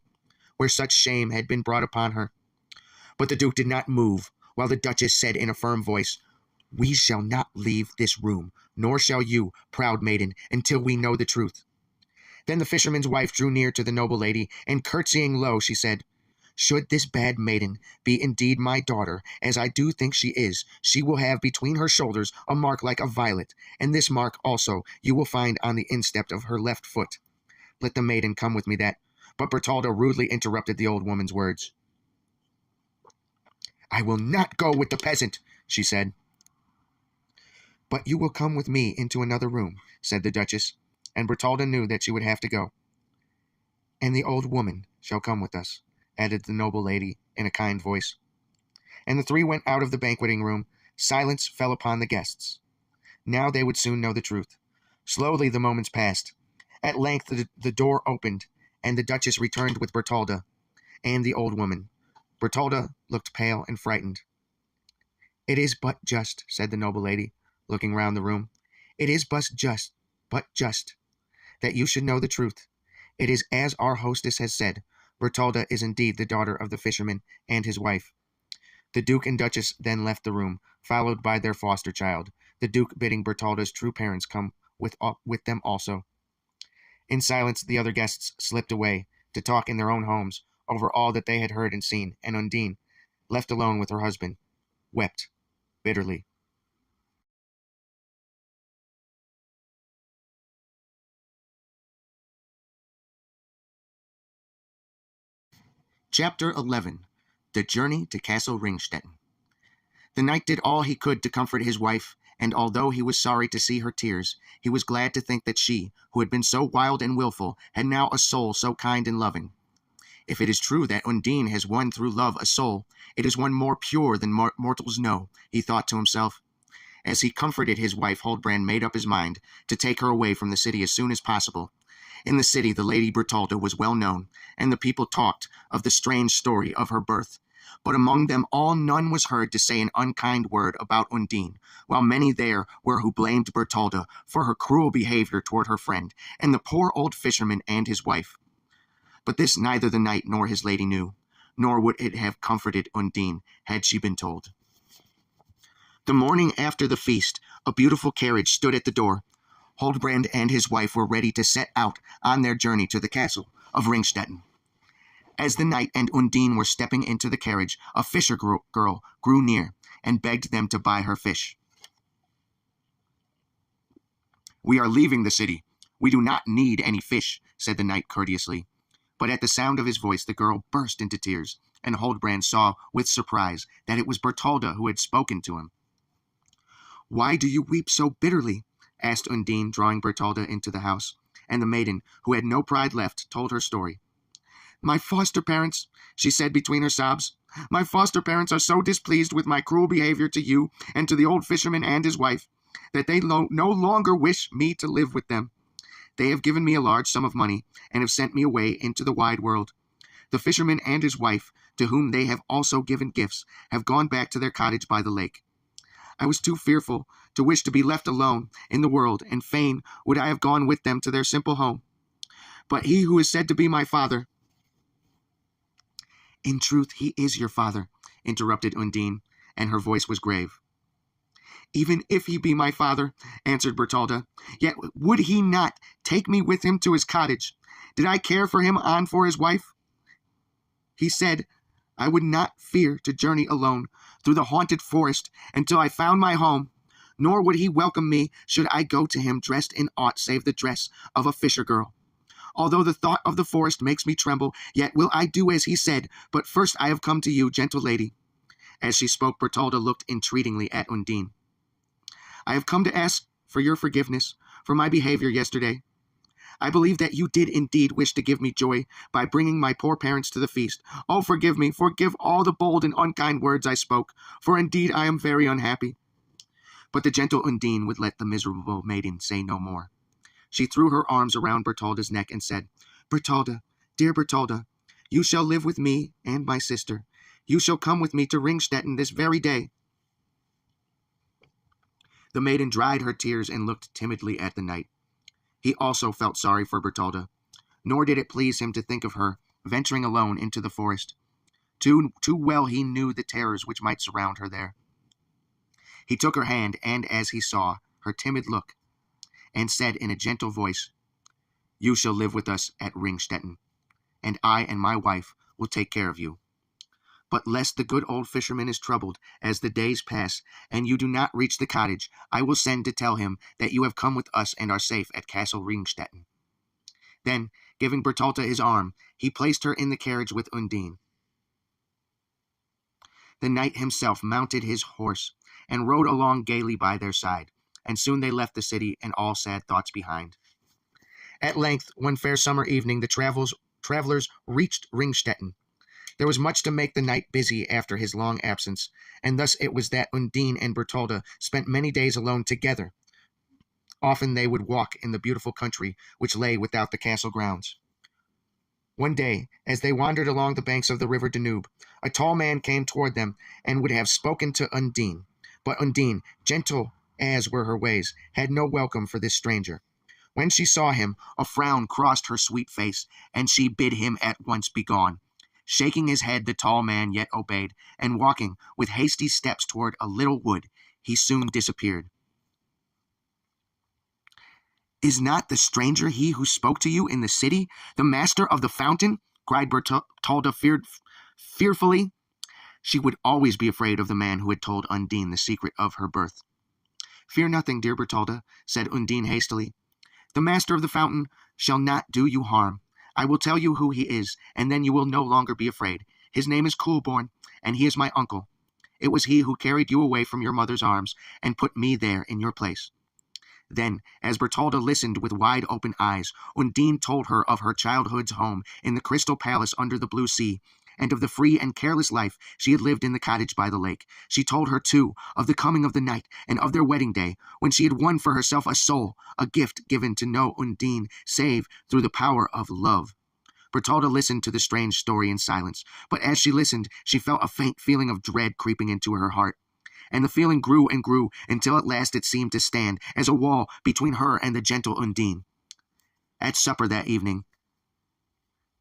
where such shame had been brought upon her. But the Duke did not move, while the Duchess said in a firm voice, "We shall not leave this room, nor shall you, proud maiden, until we know the truth." Then the fisherman's wife drew near to the noble lady, and curtsying low, she said, "Should this bad maiden be indeed my daughter, as I do think she is, she will have between her shoulders a mark like a violet, and this mark also you will find on the instep of her left foot. Let the maiden come with me that—" But Bertalda rudely interrupted the old woman's words. "I will not go with the peasant," she said. "But you will come with me into another room," said the Duchess, and Bertalda knew that she would have to go. "And the old woman shall come with us," added the noble lady in a kind voice. And the three went out of the banqueting room. Silence fell upon the guests. Now they would soon know the truth. Slowly the moments passed. At length the door opened, and the Duchess returned with Bertalda and the old woman. Bertalda looked pale and frightened. "It is but just," said the noble lady, looking round the room. "It is but just, that you should know the truth. It is as our hostess has said. Bertalda is indeed the daughter of the fisherman and his wife." The Duke and Duchess then left the room, followed by their foster child, the Duke bidding Bertalda's true parents come with them also. In silence the other guests slipped away, to talk in their own homes over all that they had heard and seen, and Undine, left alone with her husband, wept bitterly. Chapter 11. The Journey to Castle Ringstetten. The knight did all he could to comfort his wife, and although he was sorry to see her tears, he was glad to think that she, who had been so wild and wilful, had now a soul so kind and loving. If it is true that Undine has won through love a soul, it is one more pure than mortals know, he thought to himself. As he comforted his wife, Huldbrand made up his mind to take her away from the city as soon as possible. In the city the Lady Bertalda was well known, and the people talked of the strange story of her birth. But among them all none was heard to say an unkind word about Undine, while many there were who blamed Bertalda for her cruel behavior toward her friend, and the poor old fisherman and his wife. But this neither the knight nor his lady knew, nor would it have comforted Undine had she been told. The morning after the feast, a beautiful carriage stood at the door. Huldbrand and his wife were ready to set out on their journey to the castle of Ringstetten. As the knight and Undine were stepping into the carriage, a fisher girl grew near and begged them to buy her fish. "We are leaving the city. We do not need any fish," said the knight courteously. But at the sound of his voice the girl burst into tears, and Huldbrand saw with surprise that it was Bertalda who had spoken to him. "Why do you weep so bitterly?" asked Undine, drawing Bertalda into the house, and the maiden, who had no pride left, told her story. "My foster parents," she said between her sobs, "my foster parents are so displeased with my cruel behavior to you and to the old fisherman and his wife, that they no longer wish me to live with them. They have given me a large sum of money, and have sent me away into the wide world. The fisherman and his wife, to whom they have also given gifts, have gone back to their cottage by the lake. I was too fearful to wish to be left alone in the world, and fain would I have gone with them to their simple home. But he who is said to be my father—" "In truth, he is your father," interrupted Undine, and her voice was grave. "Even if he be my father," answered Bertalda, "yet would he not take me with him to his cottage, did I care for him and for his wife? He said I would not fear to journey alone through the haunted forest until I found my home, nor would he welcome me should I go to him dressed in aught save the dress of a fisher girl. Although the thought of the forest makes me tremble, yet will I do as he said. But first I have come to you, gentle lady." As she spoke, Bertalda looked entreatingly at Undine. "I have come to ask for your forgiveness for my behavior yesterday. I believe that you did indeed wish to give me joy by bringing my poor parents to the feast. Oh, forgive me, forgive all the bold and unkind words I spoke, for indeed I am very unhappy." But the gentle Undine would let the miserable maiden say no more. She threw her arms around Bertalda's neck and said, "Bertalda, dear Bertalda, you shall live with me and my sister. You shall come with me to Ringstetten this very day." The maiden dried her tears and looked timidly at the knight. He also felt sorry for Bertalda, nor did it please him to think of her venturing alone into the forest. Too well he knew the terrors which might surround her there. He took her hand, and as he saw her timid look, and said in a gentle voice, "You shall live with us at Ringstetten, and I and my wife will take care of you. But lest the good old fisherman is troubled as the days pass, and you do not reach the cottage, I will send to tell him that you have come with us and are safe at Castle Ringstetten." Then, giving Bertalda his arm, he placed her in the carriage with Undine. The knight himself mounted his horse and rode along gaily by their side, and soon they left the city and all sad thoughts behind. At length, one fair summer evening, the travelers reached Ringstetten. There was much to make the knight busy after his long absence, and thus it was that Undine and Bertalda spent many days alone together. Often they would walk in the beautiful country which lay without the castle grounds. One day, as they wandered along the banks of the river Danube, a tall man came toward them and would have spoken to Undine. But Undine, gentle as were her ways, had no welcome for this stranger. When she saw him, a frown crossed her sweet face, and she bid him at once begone. Shaking his head, the tall man yet obeyed, and walking with hasty steps toward a little wood, he soon disappeared. "Is not the stranger he who spoke to you in the city, the master of the fountain?" cried Bertalda fearfully. She would always be afraid of the man who had told Undine the secret of her birth. "Fear nothing, dear Bertalda," said Undine hastily. "The master of the fountain shall not do you harm. I will tell you who he is, and then you will no longer be afraid. His name is Huldbrand, and he is my uncle. It was he who carried you away from your mother's arms and put me there in your place." Then, as Bertalda listened with wide-open eyes, Undine told her of her childhood's home in the crystal palace under the blue sea, and of the free and careless life she had lived in the cottage by the lake. She told her, too, of the coming of the night and of their wedding day, when she had won for herself a soul, a gift given to no Undine save through the power of love. Bertalda listened to the strange story in silence, but as she listened, she felt a faint feeling of dread creeping into her heart. And the feeling grew and grew, until at last it seemed to stand as a wall between her and the gentle Undine. At supper that evening,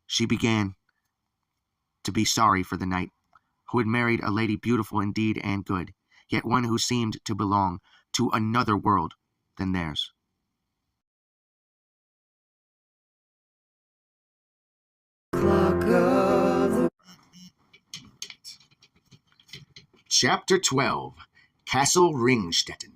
she began to be sorry for the knight, who had married a lady beautiful indeed and good, yet one who seemed to belong to another world than theirs. Chapter 12. Castle Ringstetten.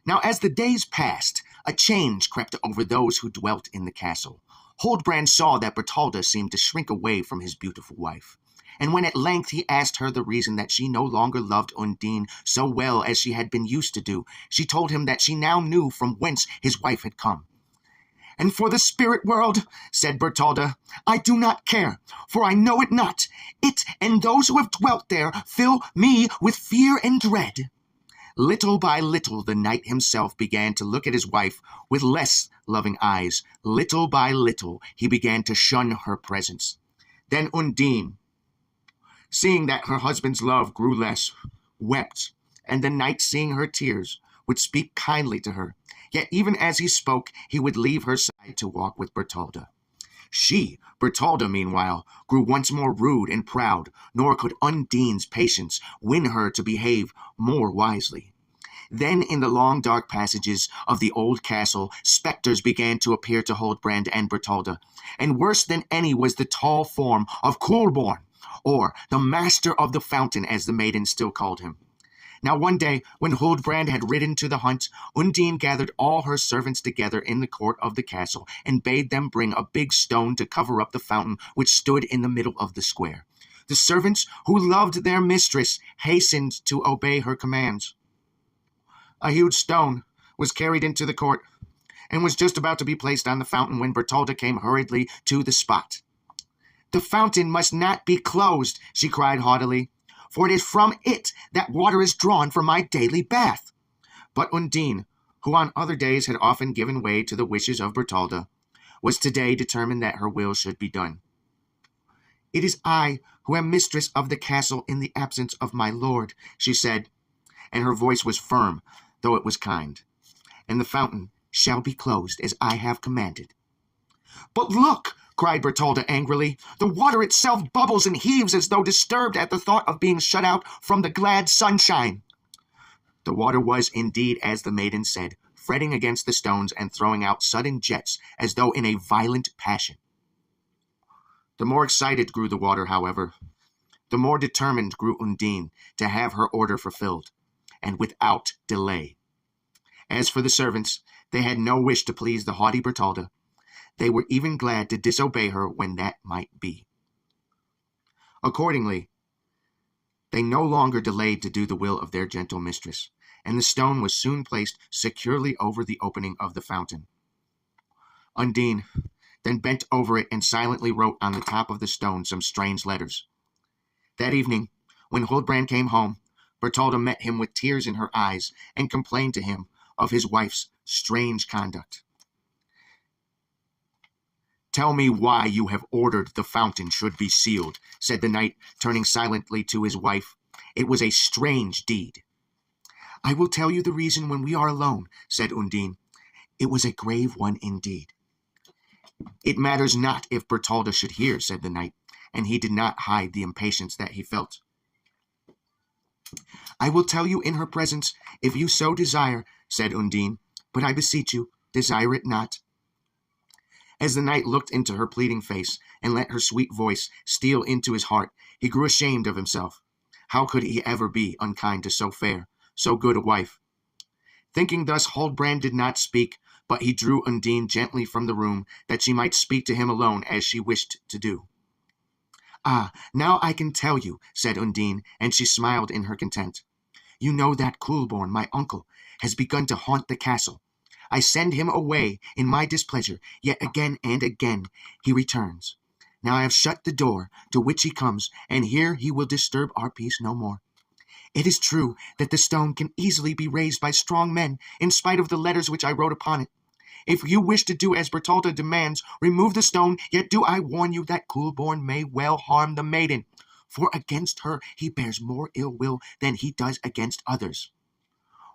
Now as the days passed, a change crept over those who dwelt in the castle. Huldbrand saw that Bertalda seemed to shrink away from his beautiful wife, and when at length he asked her the reason that she no longer loved Undine so well as she had been used to do, she told him that she now knew from whence his wife had come. "And for the spirit world," said Bertalda, "I do not care, for I know it not. It and those who have dwelt there fill me with fear and dread." Little by little, the knight himself began to look at his wife with less loving eyes. Little by little, he began to shun her presence. Then Undine, seeing that her husband's love grew less, wept, and the knight, seeing her tears, would speak kindly to her. Yet even as he spoke, he would leave her side to walk with Bertalda. She, Bertalda, meanwhile, grew once more rude and proud, nor could Undine's patience win her to behave more wisely. Then in the long dark passages of the old castle, spectres began to appear to Huldbrand and Bertalda, and worse than any was the tall form of Huldbrand, or the master of the fountain, as the maiden still called him. Now one day, when Huldbrand had ridden to the hunt, Undine gathered all her servants together in the court of the castle, and bade them bring a big stone to cover up the fountain which stood in the middle of the square. The servants, who loved their mistress, hastened to obey her commands. A huge stone was carried into the court, and was just about to be placed on the fountain when Bertalda came hurriedly to the spot. "The fountain must not be closed," she cried haughtily, "for it is from it that water is drawn for my daily bath." But Undine, who on other days had often given way to the wishes of Bertalda, was today determined that her will should be done. "It is I who am mistress of the castle in the absence of my lord," she said, and her voice was firm, though it was kind. "And the fountain shall be closed as I have commanded." "But look!" cried Bertalda angrily. "The water itself bubbles and heaves as though disturbed at the thought of being shut out from the glad sunshine." The water was indeed, as the maiden said, fretting against the stones and throwing out sudden jets as though in a violent passion. The more excited grew the water, however, the more determined grew Undine to have her order fulfilled, and without delay. As for the servants, they had no wish to please the haughty Bertalda. They were even glad to disobey her when that might be. Accordingly, they no longer delayed to do the will of their gentle mistress, and the stone was soon placed securely over the opening of the fountain. Undine then bent over it and silently wrote on the top of the stone some strange letters. That evening, when Huldbrand came home, Bertalda met him with tears in her eyes and complained to him of his wife's strange conduct. "Tell me why you have ordered the fountain should be sealed," said the knight, turning silently to his wife. "It was a strange deed." "I will tell you the reason when we are alone," said Undine. "It was a grave one indeed." "It matters not if Bertalda should hear," said the knight, and he did not hide the impatience that he felt. "I will tell you in her presence, if you so desire," said Undine, "but I beseech you, desire it not." As the knight looked into her pleading face, and let her sweet voice steal into his heart, he grew ashamed of himself. How could he ever be unkind to so fair, so good a wife? Thinking thus, Huldbrand did not speak, but he drew Undine gently from the room, that she might speak to him alone as she wished to do. "Ah, now I can tell you," said Undine, and she smiled in her content. "You know that Huldbrand, my uncle, has begun to haunt the castle. I send him away in my displeasure, yet again and again he returns. Now I have shut the door to which he comes, and here he will disturb our peace no more. It is true that the stone can easily be raised by strong men, in spite of the letters which I wrote upon it. If you wish to do as Bertalda demands, remove the stone, yet do I warn you that Huldbrand may well harm the maiden, for against her he bears more ill will than he does against others."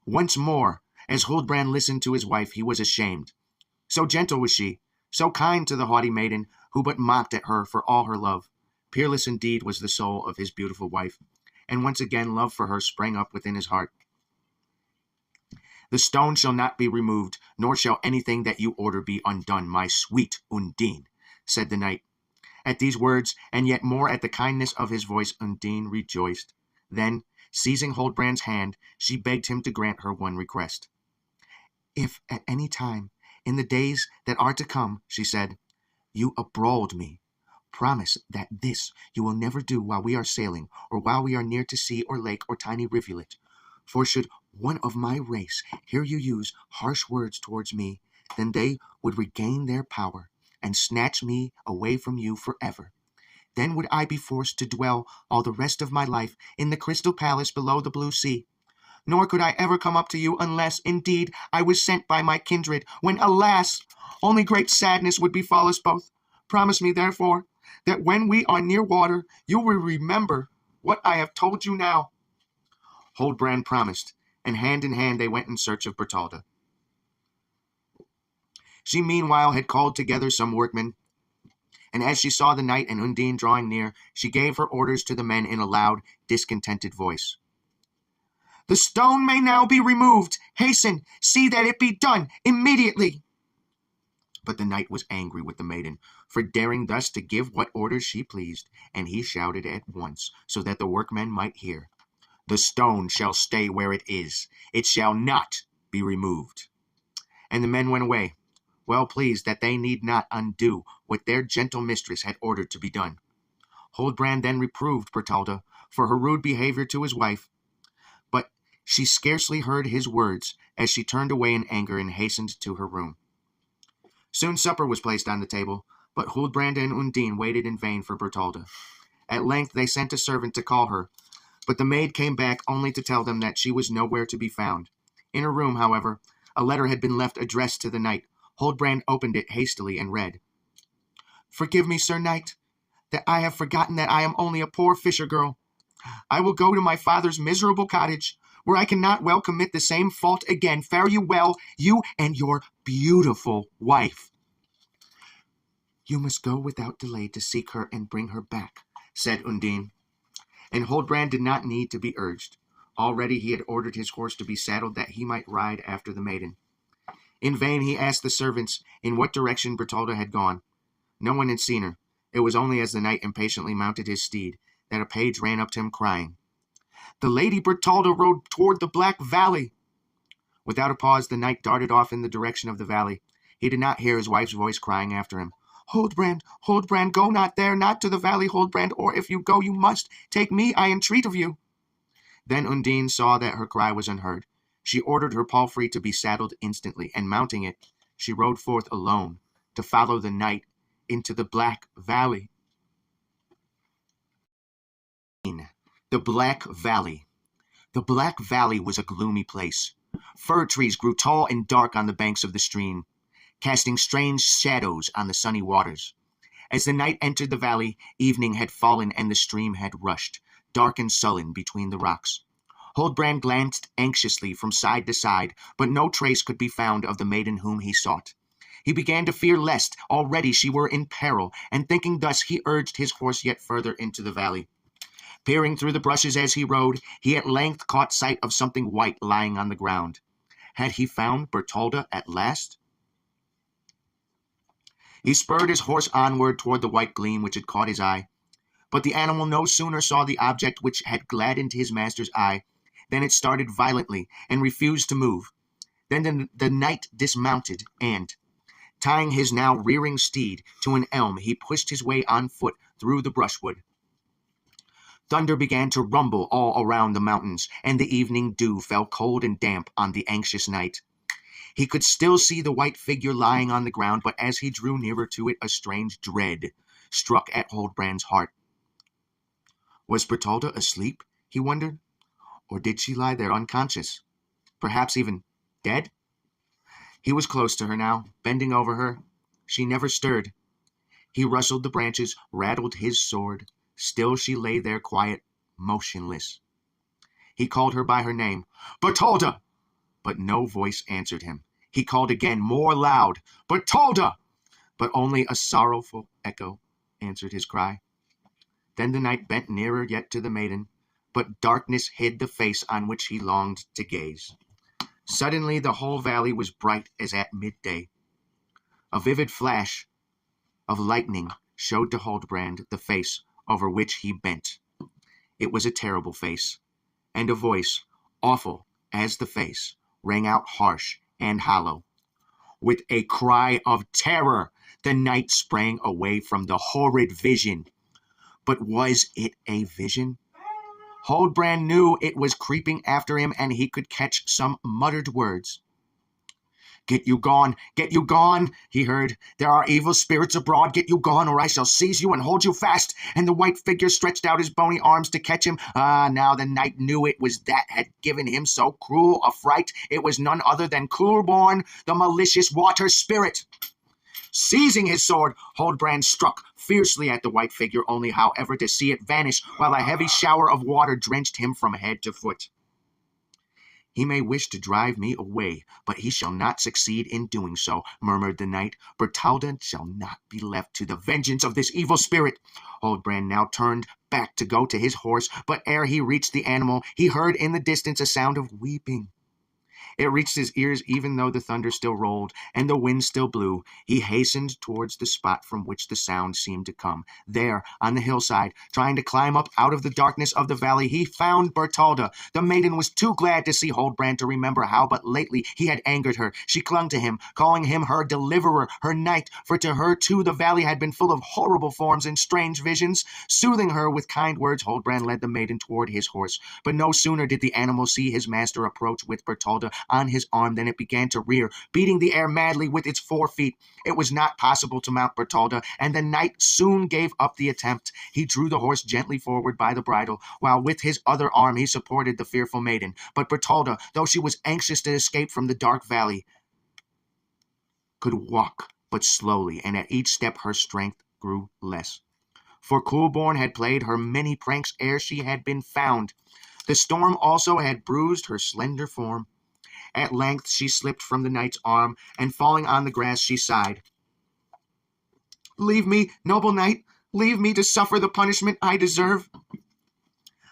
Once more, as Huldbrand listened to his wife, he was ashamed. So gentle was she, so kind to the haughty maiden, who but mocked at her for all her love. Peerless indeed was the soul of his beautiful wife, and once again love for her sprang up within his heart. "The stone shall not be removed, nor shall anything that you order be undone, my sweet Undine," said the knight. At these words, and yet more at the kindness of his voice, Undine rejoiced. Then, seizing Huldbrand's hand, she begged him to grant her one request. "If at any time, in the days that are to come," she said, "you abroad me, promise that this you will never do while we are sailing, or while we are near to sea or lake or tiny rivulet. For should one of my race hear you use harsh words towards me, then they would regain their power and snatch me away from you forever. Then would I be forced to dwell all the rest of my life in the crystal palace below the blue sea. Nor could I ever come up to you unless, indeed, I was sent by my kindred, when, alas, only great sadness would befall us both. Promise me, therefore, that when we are near water, you will remember what I have told you now." Huldbrand promised, and hand in hand they went in search of Bertalda. She meanwhile had called together some workmen, and as she saw the knight and Undine drawing near, she gave her orders to the men in a loud, discontented voice. "The stone may now be removed. Hasten, see that it be done immediately." But the knight was angry with the maiden for daring thus to give what orders she pleased, and he shouted at once, so that the workmen might hear. The stone shall stay where it is. It shall not be removed. And the men went away, well pleased that they need not undo what their gentle mistress had ordered to be done. Huldbrand then reproved Bertalda for her rude behavior to his wife, but she scarcely heard his words as she turned away in anger and hastened to her room. Soon supper was placed on the table, but Huldbrand and Undine waited in vain for Bertalda. At length they sent a servant to call her, but the maid came back only to tell them that she was nowhere to be found. In her room, however, a letter had been left addressed to the knight. Huldbrand opened it hastily and read, "Forgive me, Sir Knight, that I have forgotten that I am only a poor fisher girl. I will go to my father's miserable cottage, where I cannot well commit the same fault again. Fare you well, you and your beautiful wife." "You must go without delay to seek her and bring her back," said Undine. And Huldbrand did not need to be urged. Already he had ordered his horse to be saddled that he might ride after the maiden. In vain he asked the servants in what direction Bertalda had gone. No one had seen her. It was only as the knight impatiently mounted his steed that a page ran up to him crying, "The Lady Bertalda rode toward the Black Valley." Without a pause the knight darted off in the direction of the valley. He did not hear his wife's voice crying after him, "Huldbrand, Huldbrand, go not there, not to the valley, Huldbrand, or if you go you must take me, I entreat of you." Then Undine saw that her cry was unheard. She ordered her palfrey to be saddled instantly, and mounting it, she rode forth alone to follow the knight into the Black Valley. The Black Valley. The Black Valley was a gloomy place. Fir trees grew tall and dark on the banks of the stream, casting strange shadows on the sunny waters. As the knight entered the valley, evening had fallen and the stream had rushed, dark and sullen, between the rocks. Huldbrand glanced anxiously from side to side, but no trace could be found of the maiden whom he sought. He began to fear lest already she were in peril, and thinking thus he urged his horse yet further into the valley. Peering through the brushes as he rode, he at length caught sight of something white lying on the ground. Had he found Bertalda at last? He spurred his horse onward toward the white gleam which had caught his eye, but the animal no sooner saw the object which had gladdened his master's eye than it started violently and refused to move. Then the knight dismounted, and, tying his now rearing steed to an elm, he pushed his way on foot through the brushwood. Thunder began to rumble all around the mountains, and the evening dew fell cold and damp on the anxious night. He could still see the white figure lying on the ground, but as he drew nearer to it, a strange dread struck at Huldbrand's heart. Was Bertalda asleep, he wondered, or did she lie there unconscious, perhaps even dead? He was close to her now, bending over her. She never stirred. He rustled the branches, rattled his sword. Still she lay there quiet, motionless. He called her by her name, "Bertalda!" But no voice answered him. He called again, more loud, "Bertalda!" But only a sorrowful echo answered his cry. Then the knight bent nearer yet to the maiden, but darkness hid the face on which he longed to gaze. Suddenly the whole valley was bright as at midday. A vivid flash of lightning showed to Huldbrand the face over which he bent. It was a terrible face, and a voice, awful as the face, rang out harsh and hollow. With a cry of terror, the knight sprang away from the horrid vision. But was it a vision? Huldbrand knew it was creeping after him, and he could catch some muttered words. Get you gone, he heard. There are evil spirits abroad. Get you gone, or I shall seize you and hold you fast. And the white figure stretched out his bony arms to catch him. Now the knight knew it was that had given him so cruel a fright. It was none other than Coolborn, the malicious water spirit. Seizing his sword, Huldbrand struck fiercely at the white figure, only, however, to see it vanish, while a heavy shower of water drenched him from head to foot. He may wish to drive me away, but he shall not succeed in doing so, murmured the knight. Bertalda shall not be left to the vengeance of this evil spirit. Huldbrand now turned back to go to his horse, but ere he reached the animal, he heard in the distance a sound of weeping. It reached his ears even though the thunder still rolled and the wind still blew. He hastened towards the spot from which the sound seemed to come. There, on the hillside, trying to climb up out of the darkness of the valley, he found Bertalda. The maiden was too glad to see Huldbrand to remember how but lately he had angered her. She clung to him, calling him her deliverer, her knight, for to her too the valley had been full of horrible forms and strange visions. Soothing her with kind words, Huldbrand led the maiden toward his horse. But no sooner did the animal see his master approach with Bertalda on his arm than it began to rear, beating the air madly with its 4 feet. It was not possible to mount Bertalda, and the knight soon gave up the attempt. He drew the horse gently forward by the bridle, while with his other arm he supported the fearful maiden. But Bertalda, though she was anxious to escape from the dark valley, could walk but slowly, and at each step her strength grew less. For Coolborn had played her many pranks ere she had been found. The storm also had bruised her slender form. At length she slipped from the knight's arm, and falling on the grass she sighed. "Leave me, noble knight, leave me to suffer the punishment I deserve."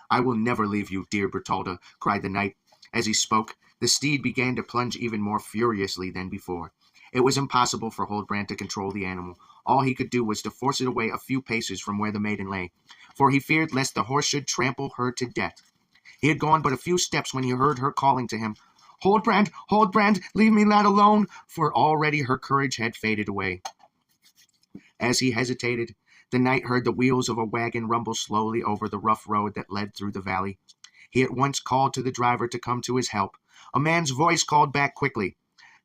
"I will never leave you, dear Bertalda," cried the knight. As he spoke, the steed began to plunge even more furiously than before. It was impossible for Huldbrand to control the animal. All he could do was to force it away a few paces from where the maiden lay, for he feared lest the horse should trample her to death. He had gone but a few steps when he heard her calling to him, "Huldbrand, Huldbrand, leave me not alone," for already her courage had faded away. As he hesitated, the knight heard the wheels of a wagon rumble slowly over the rough road that led through the valley. He at once called to the driver to come to his help. A man's voice called back quickly,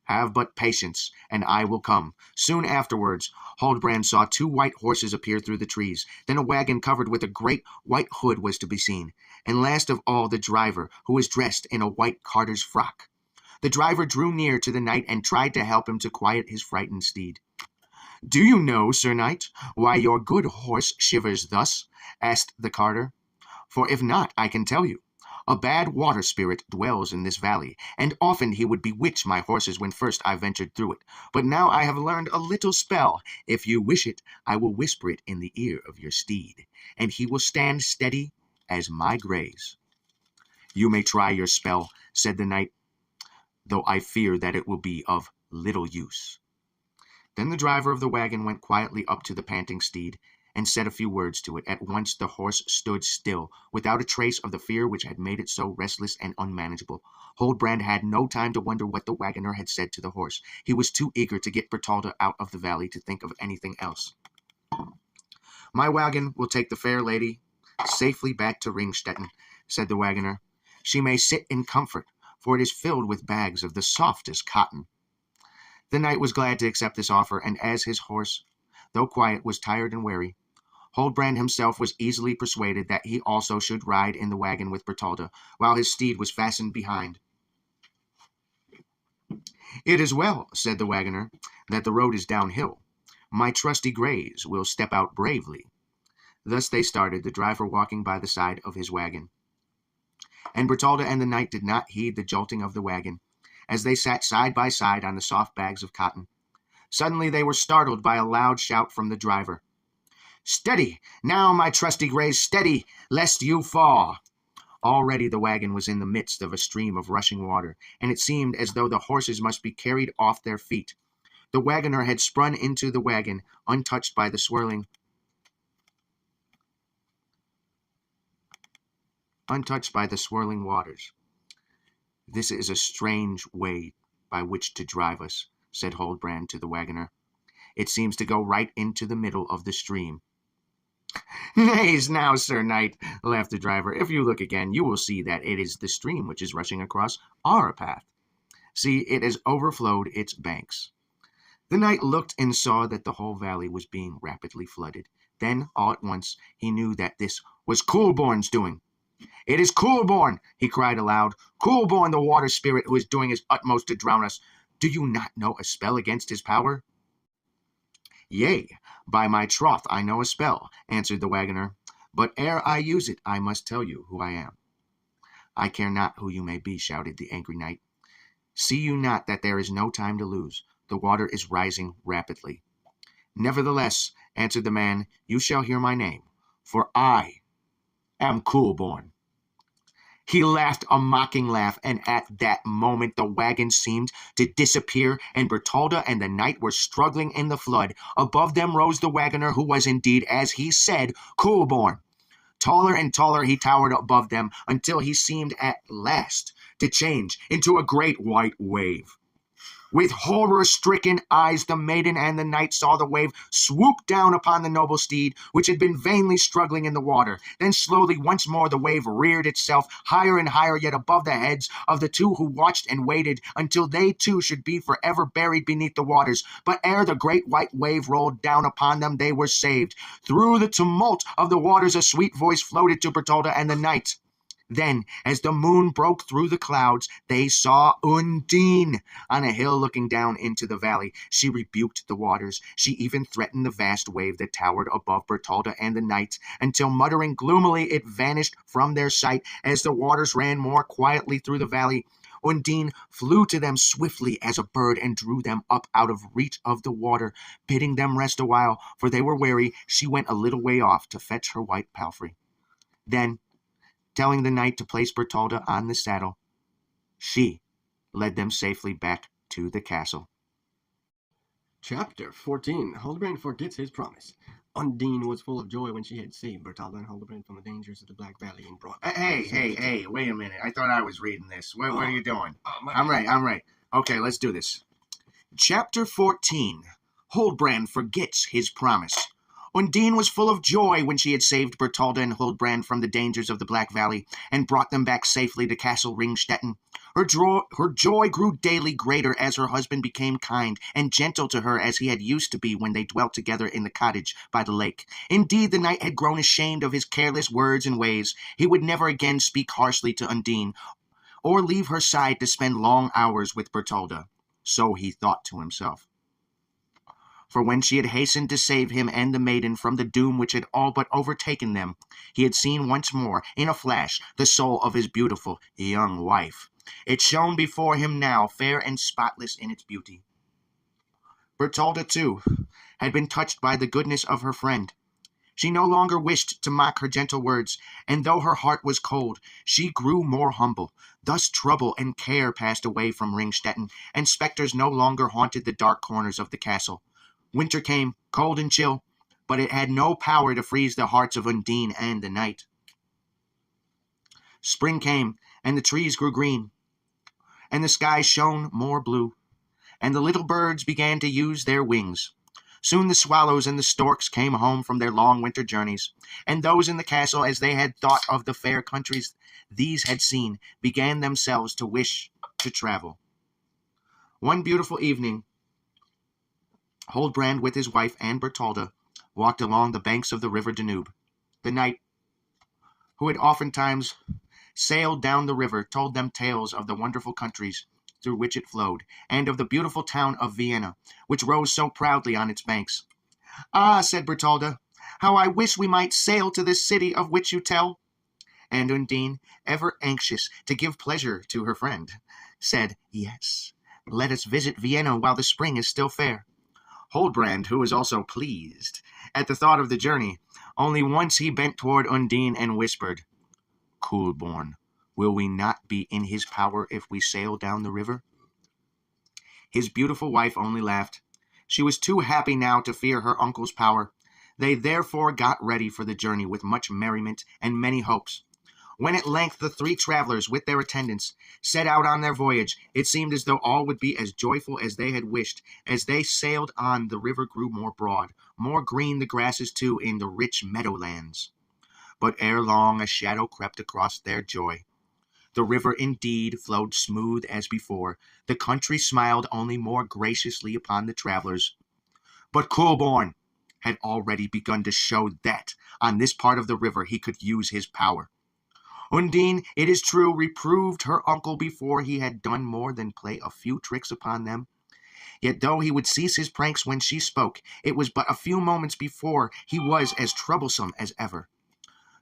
"Have but patience, and I will come." Soon afterwards, Huldbrand saw 2 white horses appear through the trees. Then a wagon covered with a great white hood was to be seen, and last of all the driver, who was dressed in a white carter's frock. The driver drew near to the knight and tried to help him to quiet his frightened steed. "Do you know, Sir Knight, why your good horse shivers thus?" asked the carter. "For if not, I can tell you. A bad water spirit dwells in this valley, and often he would bewitch my horses when first I ventured through it. But now I have learned a little spell. If you wish it, I will whisper it in the ear of your steed, and he will stand steady as my graze." "You may try your spell," said the knight, "though I fear that it will be of little use." Then the driver of the wagon went quietly up to the panting steed, and said a few words to it. At once the horse stood still, without a trace of the fear which had made it so restless and unmanageable. Huldbrand had no time to wonder what the wagoner had said to the horse. He was too eager to get Bertalda out of the valley to think of anything else. "My wagon will take the fair lady safely back to Ringstetten," said the wagoner. "She may sit in comfort, for it is filled with bags of the softest cotton." The knight was glad to accept this offer, and as his horse, though quiet, was tired and weary, Huldbrand himself was easily persuaded that he also should ride in the wagon with Bertalda, while his steed was fastened behind. "It is well," said the wagoner, "that the road is downhill. My trusty greys will step out bravely." Thus they started, the driver walking by the side of his wagon. And Bertalda and the knight did not heed the jolting of the wagon, as they sat side by side on the soft bags of cotton. Suddenly they were startled by a loud shout from the driver. "Steady! Now, my trusty greys, steady, lest you fall!" Already the wagon was in the midst of a stream of rushing water, and it seemed as though the horses must be carried off their feet. The wagoner had sprung into the wagon, untouched by the swirling waters. "This is a strange way by which to drive us," said Huldbrand to the wagoner. "It seems to go right into the middle of the stream." "Nays now, Sir Knight," laughed the driver. "If you look again, you will see that it is the stream which is rushing across our path. See, it has overflowed its banks." The knight looked and saw that the whole valley was being rapidly flooded. Then, all at once, he knew that this was Coolborn's doing. "It is Coolborn!" he cried aloud. "Coolborn, the water spirit, who is doing his utmost to drown us. Do you not know a spell against his power?" "Yea, by my troth I know a spell," answered the wagoner. "But ere I use it, I must tell you who I am." "I care not who you may be," shouted the angry knight. "See you not that there is no time to lose? The water is rising rapidly." "Nevertheless," answered the man, "you shall hear my name, for I am Coolborn." He laughed a mocking laugh, and at that moment the wagon seemed to disappear, and Bertalda and the knight were struggling in the flood. Above them rose the wagoner, who was indeed, as he said, Coolborn. Taller and taller he towered above them, until he seemed at last to change into a great white wave. With horror-stricken eyes, the maiden and the knight saw the wave swoop down upon the noble steed, which had been vainly struggling in the water. Then slowly once more the wave reared itself higher and higher, yet above the heads of the two who watched and waited, until they too should be forever buried beneath the waters. But ere the great white wave rolled down upon them, they were saved. Through the tumult of the waters a sweet voice floated to Bertalda and the knight. Then, as the moon broke through the clouds, they saw Undine on a hill looking down into the valley. She rebuked the waters. She even threatened the vast wave that towered above Bertalda and the knight, until, muttering gloomily, it vanished from their sight as the waters ran more quietly through the valley. Undine flew to them swiftly as a bird and drew them up out of reach of the water. Bidding them rest a while, for they were weary, she went a little way off to fetch her white palfrey. Then, telling the knight to place Bertalda on the saddle, she led them safely back to the castle. Chapter 14. Huldbrand forgets his promise. Undine was full of joy when she had saved Bertalda and Huldbrand from the dangers of the Black Valley and brought... Hey, wait a minute. I thought I was reading this. What are you doing? I'm right. Okay, let's do this. Chapter 14. Huldbrand forgets his promise. Undine was full of joy when she had saved Bertalda and Huldbrand from the dangers of the Black Valley and brought them back safely to Castle Ringstetten. Her joy grew daily greater as her husband became kind and gentle to her as he had used to be when they dwelt together in the cottage by the lake. Indeed, the knight had grown ashamed of his careless words and ways. He would never again speak harshly to Undine or leave her side to spend long hours with Bertalda. So he thought to himself. For when she had hastened to save him and the maiden from the doom which had all but overtaken them, he had seen once more, in a flash, the soul of his beautiful young wife. It shone before him now, fair and spotless in its beauty. Bertalda, too, had been touched by the goodness of her friend. She no longer wished to mock her gentle words, and though her heart was cold, she grew more humble. Thus trouble and care passed away from Ringstetten, and spectres no longer haunted the dark corners of the castle. Winter came, cold and chill, but it had no power to freeze the hearts of Undine and the knight. Spring came, and the trees grew green, and the sky shone more blue, and the little birds began to use their wings. Soon the swallows and the storks came home from their long winter journeys, and those in the castle, as they had thought of the fair countries these had seen, began themselves to wish to travel. One beautiful evening, Huldbrand with his wife and Bertalda walked along the banks of the river Danube. The knight, who had oftentimes sailed down the river, told them tales of the wonderful countries through which it flowed, and of the beautiful town of Vienna, which rose so proudly on its banks. "Ah," said Bertalda, "how I wish we might sail to this city of which you tell." And Undine, ever anxious to give pleasure to her friend, said, "Yes, let us visit Vienna while the spring is still fair." Huldbrand, who was also pleased at the thought of the journey, only once he bent toward Undine and whispered, "Coolborn, will we not be in his power if we sail down the river?" His beautiful wife only laughed. She was too happy now to fear her uncle's power. They therefore got ready for the journey with much merriment and many hopes. When at length the three travelers, with their attendants, set out on their voyage, it seemed as though all would be as joyful as they had wished. As they sailed on, the river grew more broad, more green the grasses too in the rich meadowlands. But ere long a shadow crept across their joy. The river indeed flowed smooth as before. The country smiled only more graciously upon the travelers. But Coolborn had already begun to show that on this part of the river he could use his power. Undine, it is true, reproved her uncle before he had done more than play a few tricks upon them. Yet though he would cease his pranks when she spoke, it was but a few moments before he was as troublesome as ever.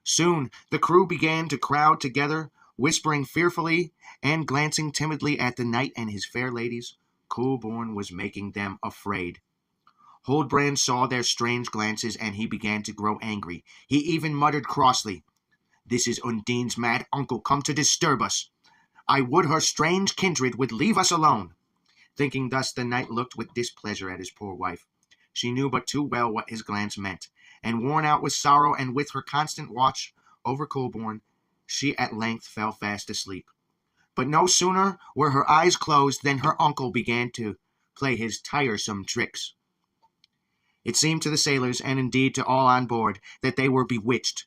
Soon the crew began to crowd together, whispering fearfully and glancing timidly at the knight and his fair ladies. Coolborn was making them afraid. Huldbrand saw their strange glances, and he began to grow angry. He even muttered crossly, This is Undine's mad uncle come to disturb us. I would her strange kindred would leave us alone." Thinking thus, the knight looked with displeasure at his poor wife. She knew but too well what his glance meant, and worn out with sorrow and with her constant watch over Colborne, she at length fell fast asleep. But no sooner were her eyes closed than her uncle began to play his tiresome tricks. It seemed to the sailors, and indeed to all on board, that they were bewitched.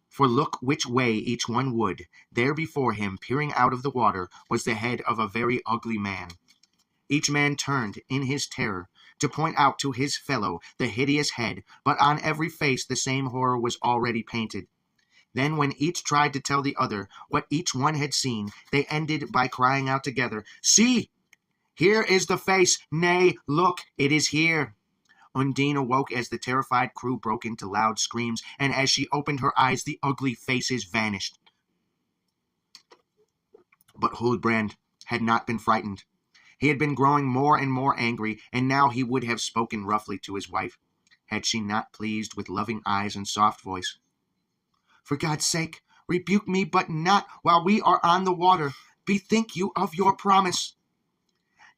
For look which way each one would, there before him, peering out of the water, was the head of a very ugly man. Each man turned, in his terror, to point out to his fellow the hideous head, but on every face the same horror was already painted. Then, when each tried to tell the other what each one had seen, they ended by crying out together, "See! Here is the face! Nay, look, it is here!" Undine awoke as the terrified crew broke into loud screams, and as she opened her eyes the ugly faces vanished. But Huldbrand had not been frightened. He had been growing more and more angry, and now he would have spoken roughly to his wife, had she not pleased with loving eyes and soft voice. "For God's sake, rebuke me, but not while we are on the water. Bethink you of your promise."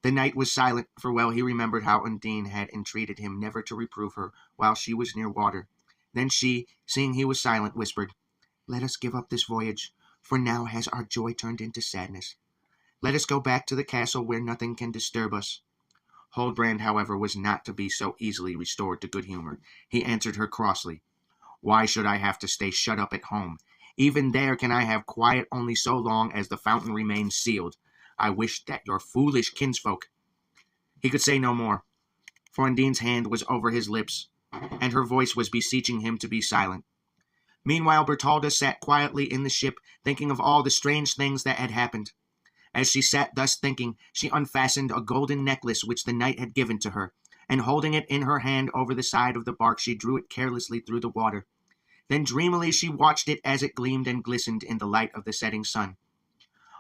The knight was silent, for well he remembered how Undine had entreated him never to reprove her while she was near water. Then she, seeing he was silent, whispered, "Let us give up this voyage, for now has our joy turned into sadness. Let us go back to the castle where nothing can disturb us." Huldbrand, however, was not to be so easily restored to good humor. He answered her crossly, "Why should I have to stay shut up at home? Even there can I have quiet only so long as the fountain remains sealed. I wish that your foolish kinsfolk—" He could say no more, for Undine's hand was over his lips, and her voice was beseeching him to be silent. Meanwhile, Bertalda sat quietly in the ship, thinking of all the strange things that had happened. As she sat thus thinking, she unfastened a golden necklace which the knight had given to her, and holding it in her hand over the side of the bark, she drew it carelessly through the water. Then dreamily she watched it as it gleamed and glistened in the light of the setting sun.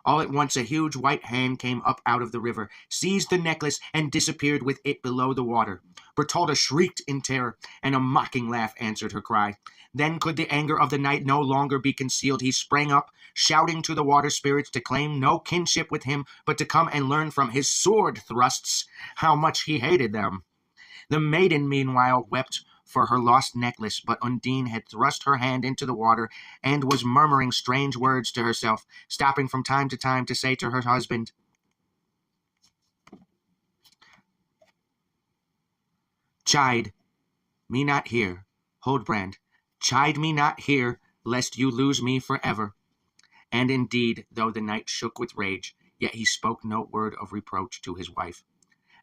All at once a huge white hand came up out of the river, seized the necklace, and disappeared with it below the water. Bertalda shrieked in terror, and a mocking laugh answered her cry. Then could the anger of the knight no longer be concealed. He sprang up, shouting to the water spirits to claim no kinship with him, but to come and learn from his sword thrusts how much he hated them. The maiden, meanwhile, wept for her lost necklace, but Undine had thrust her hand into the water and was murmuring strange words to herself, stopping from time to time to say to her husband, "Chide me not here, Huldbrand, chide me not here, lest you lose me forever." And indeed, though the knight shook with rage, yet he spoke no word of reproach to his wife.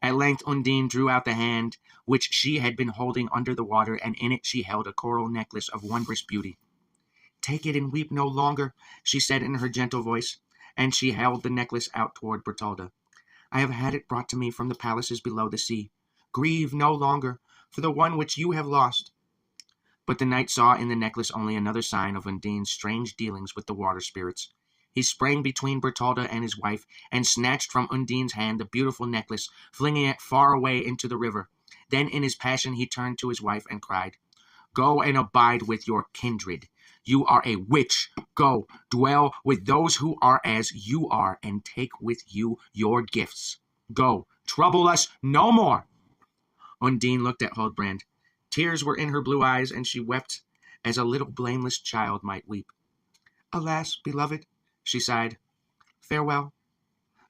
At length Undine drew out the hand which she had been holding under the water, and in it she held a coral necklace of wondrous beauty. "Take it and weep no longer," she said in her gentle voice, and she held the necklace out toward Bertalda. "I have had it brought to me from the palaces below the sea. Grieve no longer for the one which you have lost." But the knight saw in the necklace only another sign of Undine's strange dealings with the water spirits. He sprang between Bertalda and his wife, and snatched from Undine's hand the beautiful necklace, flinging it far away into the river. Then in his passion he turned to his wife and cried, "Go and abide with your kindred. You are a witch. Go, dwell with those who are as you are, and take with you your gifts. Go, trouble us no more." Undine looked at Huldbrand. Tears were in her blue eyes, and she wept as a little blameless child might weep. "Alas, beloved," she sighed, "farewell.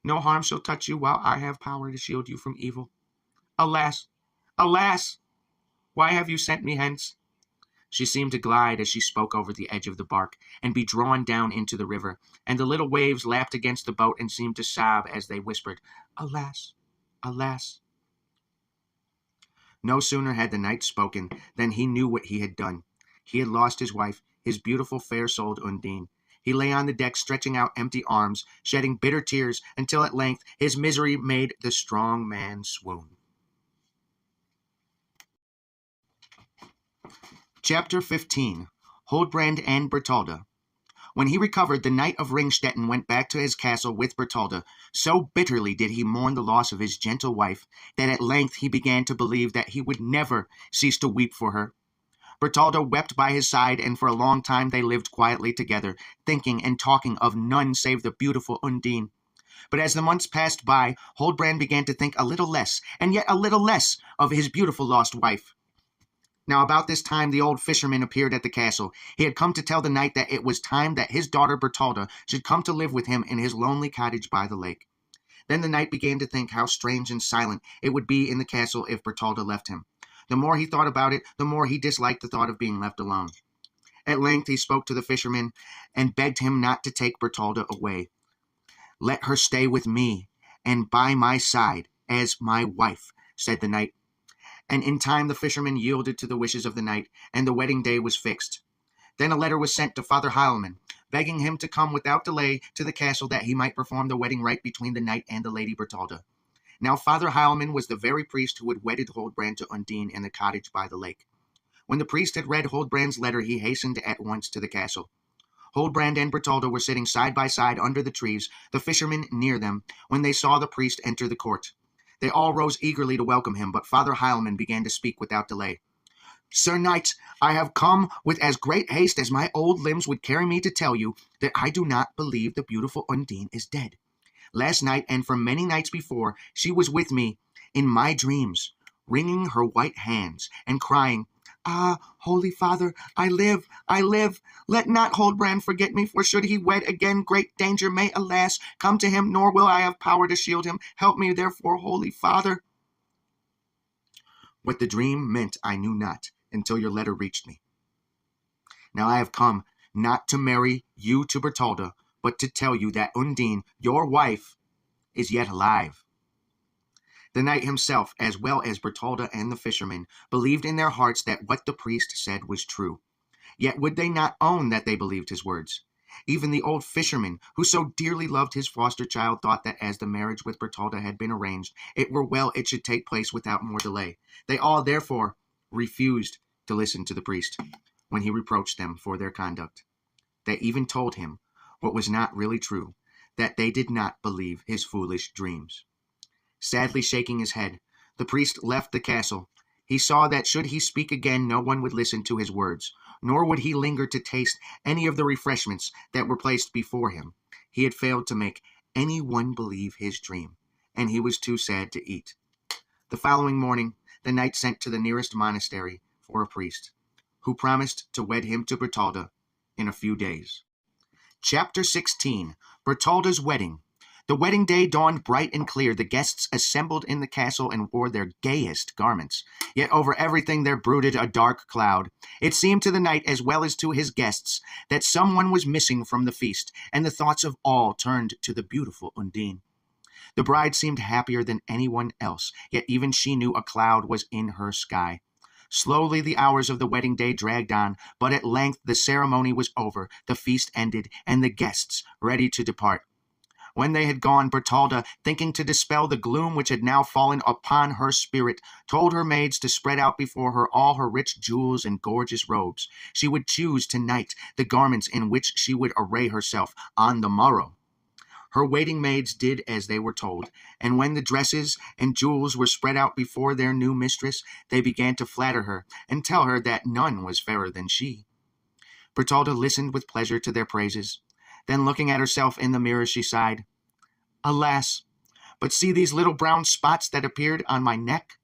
No harm shall touch you while I have power to shield you from evil. Alas, alas! Why have you sent me hence?" She seemed to glide as she spoke over the edge of the bark, and be drawn down into the river, and the little waves lapped against the boat and seemed to sob as they whispered, "Alas, alas!" No sooner had the knight spoken than he knew what he had done. He had lost his wife, his beautiful fair-souled Undine. He lay on the deck, stretching out empty arms, shedding bitter tears, until at length his misery made the strong man swoon. Chapter 15. Huldbrand and Bertalda. When he recovered, the Knight of Ringstetten went back to his castle with Bertalda. So bitterly did he mourn the loss of his gentle wife, that at length he began to believe that he would never cease to weep for her. Bertalda wept by his side, and for a long time they lived quietly together, thinking and talking of none save the beautiful Undine. But as the months passed by, Huldbrand began to think a little less, and yet a little less, of his beautiful lost wife. Now about this time the old fisherman appeared at the castle. He had come to tell the knight that it was time that his daughter Bertalda should come to live with him in his lonely cottage by the lake. Then the knight began to think how strange and silent it would be in the castle if Bertalda left him. The more he thought about it, the more he disliked the thought of being left alone. At length he spoke to the fisherman and begged him not to take Bertalda away. "Let her stay with me, and by my side, as my wife," said the knight. And in time the fisherman yielded to the wishes of the knight, and the wedding day was fixed. Then a letter was sent to Father Heilmann, begging him to come without delay to the castle that he might perform the wedding rite between the knight and the Lady Bertalda. Now Father Heilmann was the very priest who had wedded Huldbrand to Undine in the cottage by the lake. When the priest had read Huldbrand's letter, he hastened at once to the castle. Huldbrand and Bertalda were sitting side by side under the trees, the fishermen near them, when they saw the priest enter the court. They all rose eagerly to welcome him, but Father Heilmann began to speak without delay. "Sir Knight, I have come with as great haste as my old limbs would carry me to tell you that I do not believe the beautiful Undine is dead. Last night, and for many nights before, she was with me in my dreams, wringing her white hands and crying, 'Ah, Holy Father, I live, I live. Let not Huldbrand forget me, for should he wed again, great danger may, alas, come to him, nor will I have power to shield him. Help me, therefore, Holy Father.' What the dream meant I knew not, until your letter reached me. Now I have come, not to marry you to Bertalda, but to tell you that Undine, your wife, is yet alive." The knight himself, as well as Bertalda and the fisherman, believed in their hearts that what the priest said was true. Yet would they not own that they believed his words. Even the old fisherman, who so dearly loved his foster child, thought that as the marriage with Bertalda had been arranged, it were well it should take place without more delay. They all, therefore, refused to listen to the priest when he reproached them for their conduct. They even told him, what was not really true, that they did not believe his foolish dreams. Sadly shaking his head, the priest left the castle. He saw that should he speak again, no one would listen to his words, nor would he linger to taste any of the refreshments that were placed before him. He had failed to make any one believe his dream, and he was too sad to eat. The following morning, the knight sent to the nearest monastery for a priest, who promised to wed him to Bertalda in a few days. Chapter 16. Bertalda's Wedding. The wedding day dawned bright and clear. The guests assembled in the castle and wore their gayest garments. Yet over everything there brooded a dark cloud. It seemed to the knight, as well as to his guests, that someone was missing from the feast, and the thoughts of all turned to the beautiful Undine. The bride seemed happier than anyone else, yet even she knew a cloud was in her sky. Slowly the hours of the wedding day dragged on, but at length the ceremony was over, the feast ended, and the guests ready to depart. When they had gone, Bertalda, thinking to dispel the gloom which had now fallen upon her spirit, told her maids to spread out before her all her rich jewels and gorgeous robes. She would choose tonight the garments in which she would array herself on the morrow. Her waiting maids did as they were told, and when the dresses and jewels were spread out before their new mistress, they began to flatter her and tell her that none was fairer than she. Bertalda listened with pleasure to their praises. Then, looking at herself in the mirror, she sighed, "Alas, but see these little brown spots that appeared on my neck."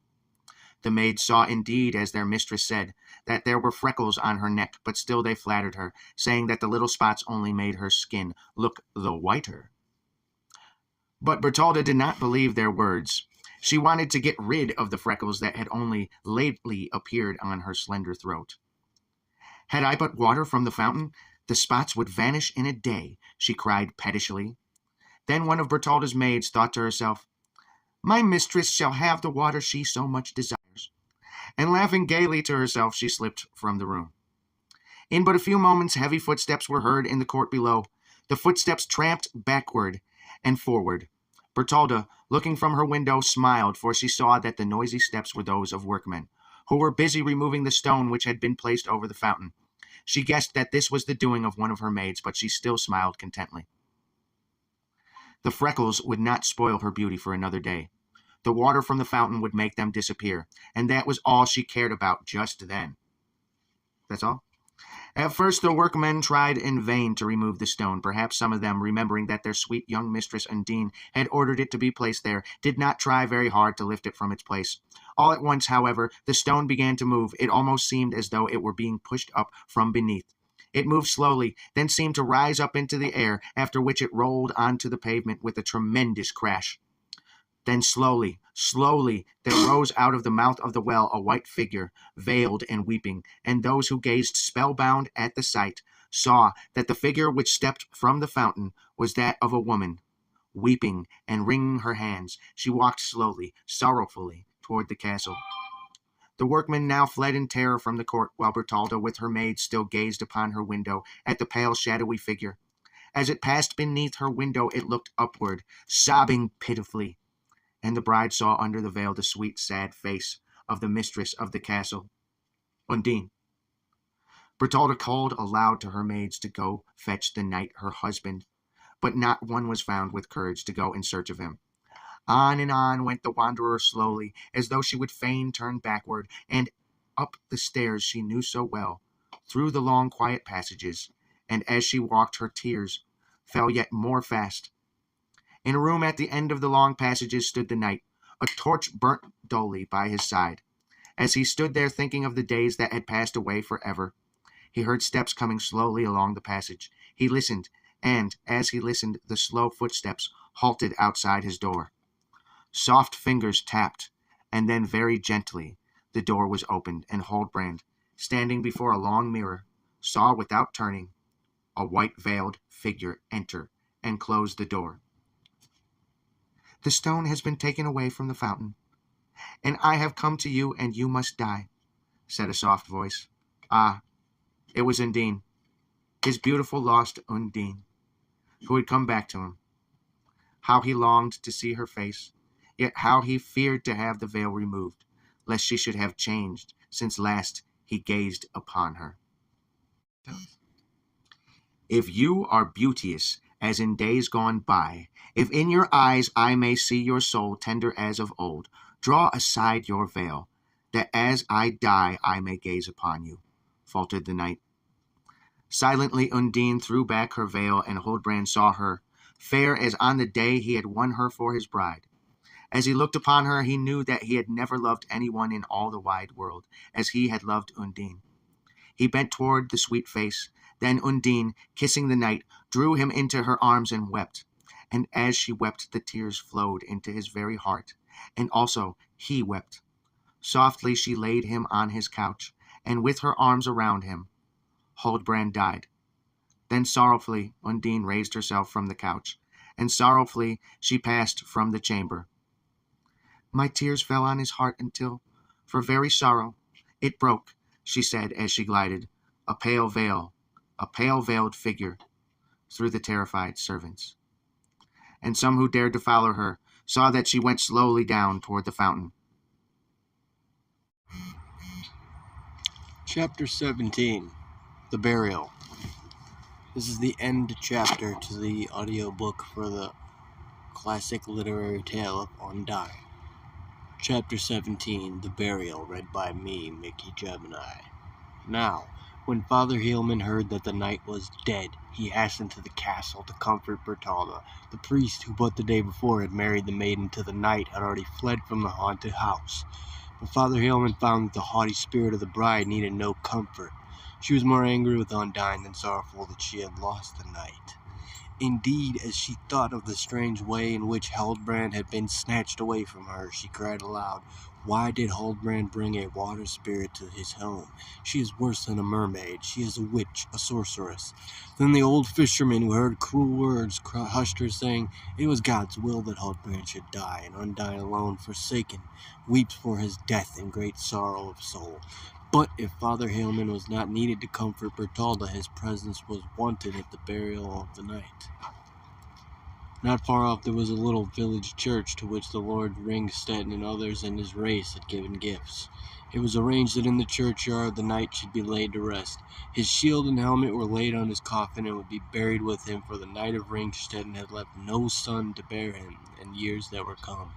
The maids saw indeed, as their mistress said, that there were freckles on her neck, but still they flattered her, saying that the little spots only made her skin look the whiter. But Bertalda did not believe their words. She wanted to get rid of the freckles that had only lately appeared on her slender throat. "Had I but water from the fountain, the spots would vanish in a day," she cried pettishly. Then one of Bertalda's maids thought to herself, "My mistress shall have the water she so much desires," and laughing gaily to herself, she slipped from the room. In but a few moments, heavy footsteps were heard in the court below. The footsteps tramped backward and forward. Bertalda, looking from her window, smiled, for she saw that the noisy steps were those of workmen, who were busy removing the stone which had been placed over the fountain. She guessed that this was the doing of one of her maids, but she still smiled contently. The freckles would not spoil her beauty for another day. The water from the fountain would make them disappear, and that was all she cared about just then. That's all? At first the workmen tried in vain to remove the stone. Perhaps some of them, remembering that their sweet young mistress Undine had ordered it to be placed there, did not try very hard to lift it from its place. All at once, however, the stone began to move. It almost seemed as though it were being pushed up from beneath. It moved slowly, then seemed to rise up into the air, after which it rolled onto the pavement with a tremendous crash. Then slowly, slowly, there rose out of the mouth of the well a white figure, veiled and weeping, and those who gazed spellbound at the sight saw that the figure which stepped from the fountain was that of a woman. Weeping and wringing her hands, she walked slowly, sorrowfully, toward the castle. The workmen now fled in terror from the court, while Bertalda with her maids still gazed upon her window at the pale shadowy figure. As it passed beneath her window it looked upward, sobbing pitifully, and the bride saw under the veil the sweet, sad face of the mistress of the castle, Undine. Bertalda called aloud to her maids to go fetch the knight her husband, but not one was found with courage to go in search of him. On and on went the wanderer slowly, as though she would fain turn backward, and up the stairs she knew so well, through the long quiet passages, and as she walked her tears fell yet more fast. In a room at the end of the long passages stood the knight, a torch burnt dully by his side. As he stood there thinking of the days that had passed away forever, he heard steps coming slowly along the passage. He listened, and as he listened, the slow footsteps halted outside his door. Soft fingers tapped, and then very gently the door was opened, and Huldbrand, standing before a long mirror, saw without turning a white-veiled figure enter and close the door. "The stone has been taken away from the fountain, and I have come to you, and you must die," said a soft voice. Ah, it was Undine, his beautiful lost Undine, who had come back to him. How he longed to see her face, yet how he feared to have the veil removed, lest she should have changed since last he gazed upon her. If you are beauteous as in days gone by, if in your eyes I may see your soul tender as of old, draw aside your veil, that as I die I may gaze upon you," faltered the knight. Silently Undine threw back her veil, and Huldbrand saw her, fair as on the day he had won her for his bride. As he looked upon her, he knew that he had never loved anyone in all the wide world as he had loved Undine. He bent toward the sweet face. Then Undine, kissing the knight, drew him into her arms and wept. And as she wept, the tears flowed into his very heart, and also he wept. Softly she laid him on his couch, and with her arms around him, Huldbrand died. Then sorrowfully Undine raised herself from the couch, and sorrowfully she passed from the chamber. My tears fell on his heart until, for very sorrow, it broke, she said as she glided, a pale-veiled figure, through the terrified servants. And some who dared to follow her saw that she went slowly down toward the fountain. Chapter 17, The Burial. This is the end chapter to the audiobook for the classic literary tale of Undine. Chapter 17, The Burial, read by me, Mickey Gemini. Now, when Father Heilman heard that the knight was dead, he hastened to the castle to comfort Bertalda. The priest, who but the day before had married the maiden to the knight, had already fled from the haunted house. But Father Heilman found that the haughty spirit of the bride needed no comfort. She was more angry with Undine than sorrowful that she had lost the knight. Indeed, as she thought of the strange way in which Huldbrand had been snatched away from her, she cried aloud, "Why did Huldbrand bring a water spirit to his home? She is worse than a mermaid. She is a witch, a sorceress." Then the old fisherman, who heard cruel words, hushed her, saying, "It was God's will that Huldbrand should die, and Undine alone, forsaken, weeps for his death in great sorrow of soul." But if Father Heilman was not needed to comfort Bertalda, his presence was wanted at the burial of the knight. Not far off there was a little village church to which the Lord Ringstetten and others in his race had given gifts. It was arranged that in the churchyard the knight should be laid to rest. His shield and helmet were laid on his coffin and would be buried with him, for the knight of Ringstetten had left no son to bear him in years that were come.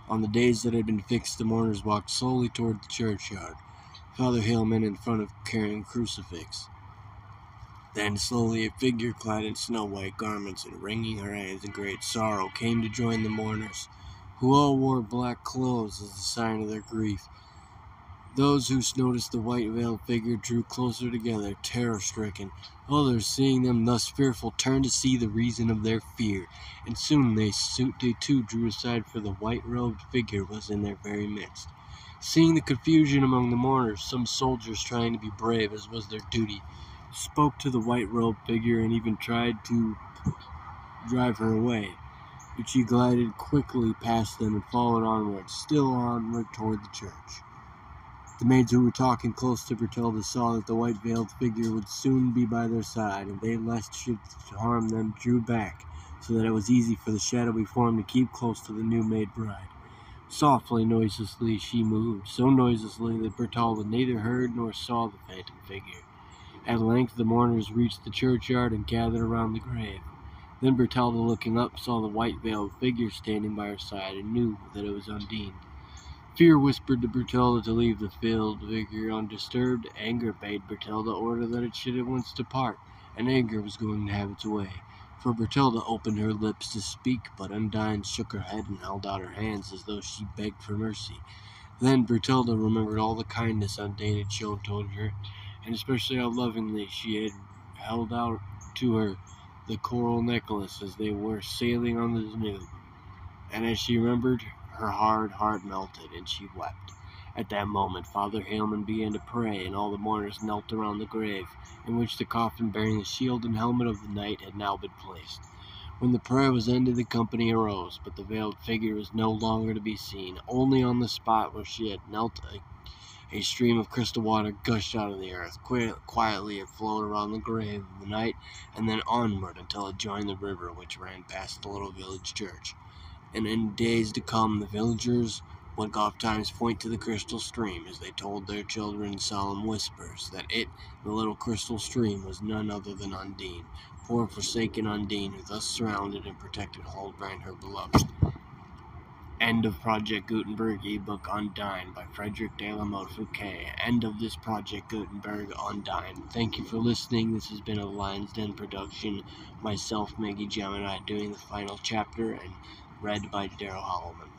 On the days that had been fixed, the mourners walked slowly toward the churchyard. Father Hillman in front of carrying a crucifix. Then slowly a figure clad in snow-white garments and wringing her hands in great sorrow came to join the mourners, who all wore black clothes as a sign of their grief. Those who noticed the white-veiled figure drew closer together, terror-stricken. Others, seeing them thus fearful, turned to see the reason of their fear, and soon they too drew aside, for the white-robed figure was in their very midst. Seeing the confusion among the mourners, some soldiers, trying to be brave as was their duty, spoke to the white-robed figure and even tried to drive her away, but she glided quickly past them and followed onward, still onward toward the church. The maids who were talking close to Bertilda saw that the white-veiled figure would soon be by their side, and they, lest should harm them, drew back, so that it was easy for the shadowy form to keep close to the new-made bride. Softly, noiselessly, she moved, so noiselessly that Bertalda neither heard nor saw the phantom figure. At length the mourners reached the churchyard and gathered around the grave. Then Bertalda, looking up, saw the white-veiled figure standing by her side, and knew that it was Undine. Fear whispered to Bertilda to leave the veiled figure undisturbed. Anger bade Bertilda order that it should at once depart, and anger was going to have its way. For Bertilda opened her lips to speak, but Undine shook her head and held out her hands as though she begged for mercy. Then Bertilda remembered all the kindness Undine had shown toward her, and especially how lovingly she had held out to her the coral necklace as they were sailing on the Danube. And as she remembered, her hard heart melted, and she wept. At that moment Father Hillman began to pray, and all the mourners knelt around the grave, in which the coffin bearing the shield and helmet of the knight had now been placed. When the prayer was ended, the company arose, but the veiled figure was no longer to be seen. Only on the spot where she had knelt a stream of crystal water gushed out of the earth. Quietly it flowed around the grave of the knight, and then onward until it joined the river which ran past the little village church. And in days to come the villagers would oftentimes point to the crystal stream as they told their children in solemn whispers that it, the little crystal stream, was none other than Undine, poor forsaken Undine, who thus surrounded and protected Huldbrand, her beloved. End of Project Gutenberg ebook Undine by Friedrich de la Motte Fouqué. End of this Project Gutenberg Undine. Thank you for listening. This has been a Lion's Den production. Myself, Maggie Gemini, doing the final chapter, and read by Daryl Holloman.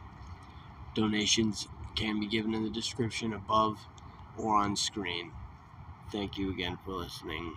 Donations can be given in the description above or on screen. Thank you again for listening.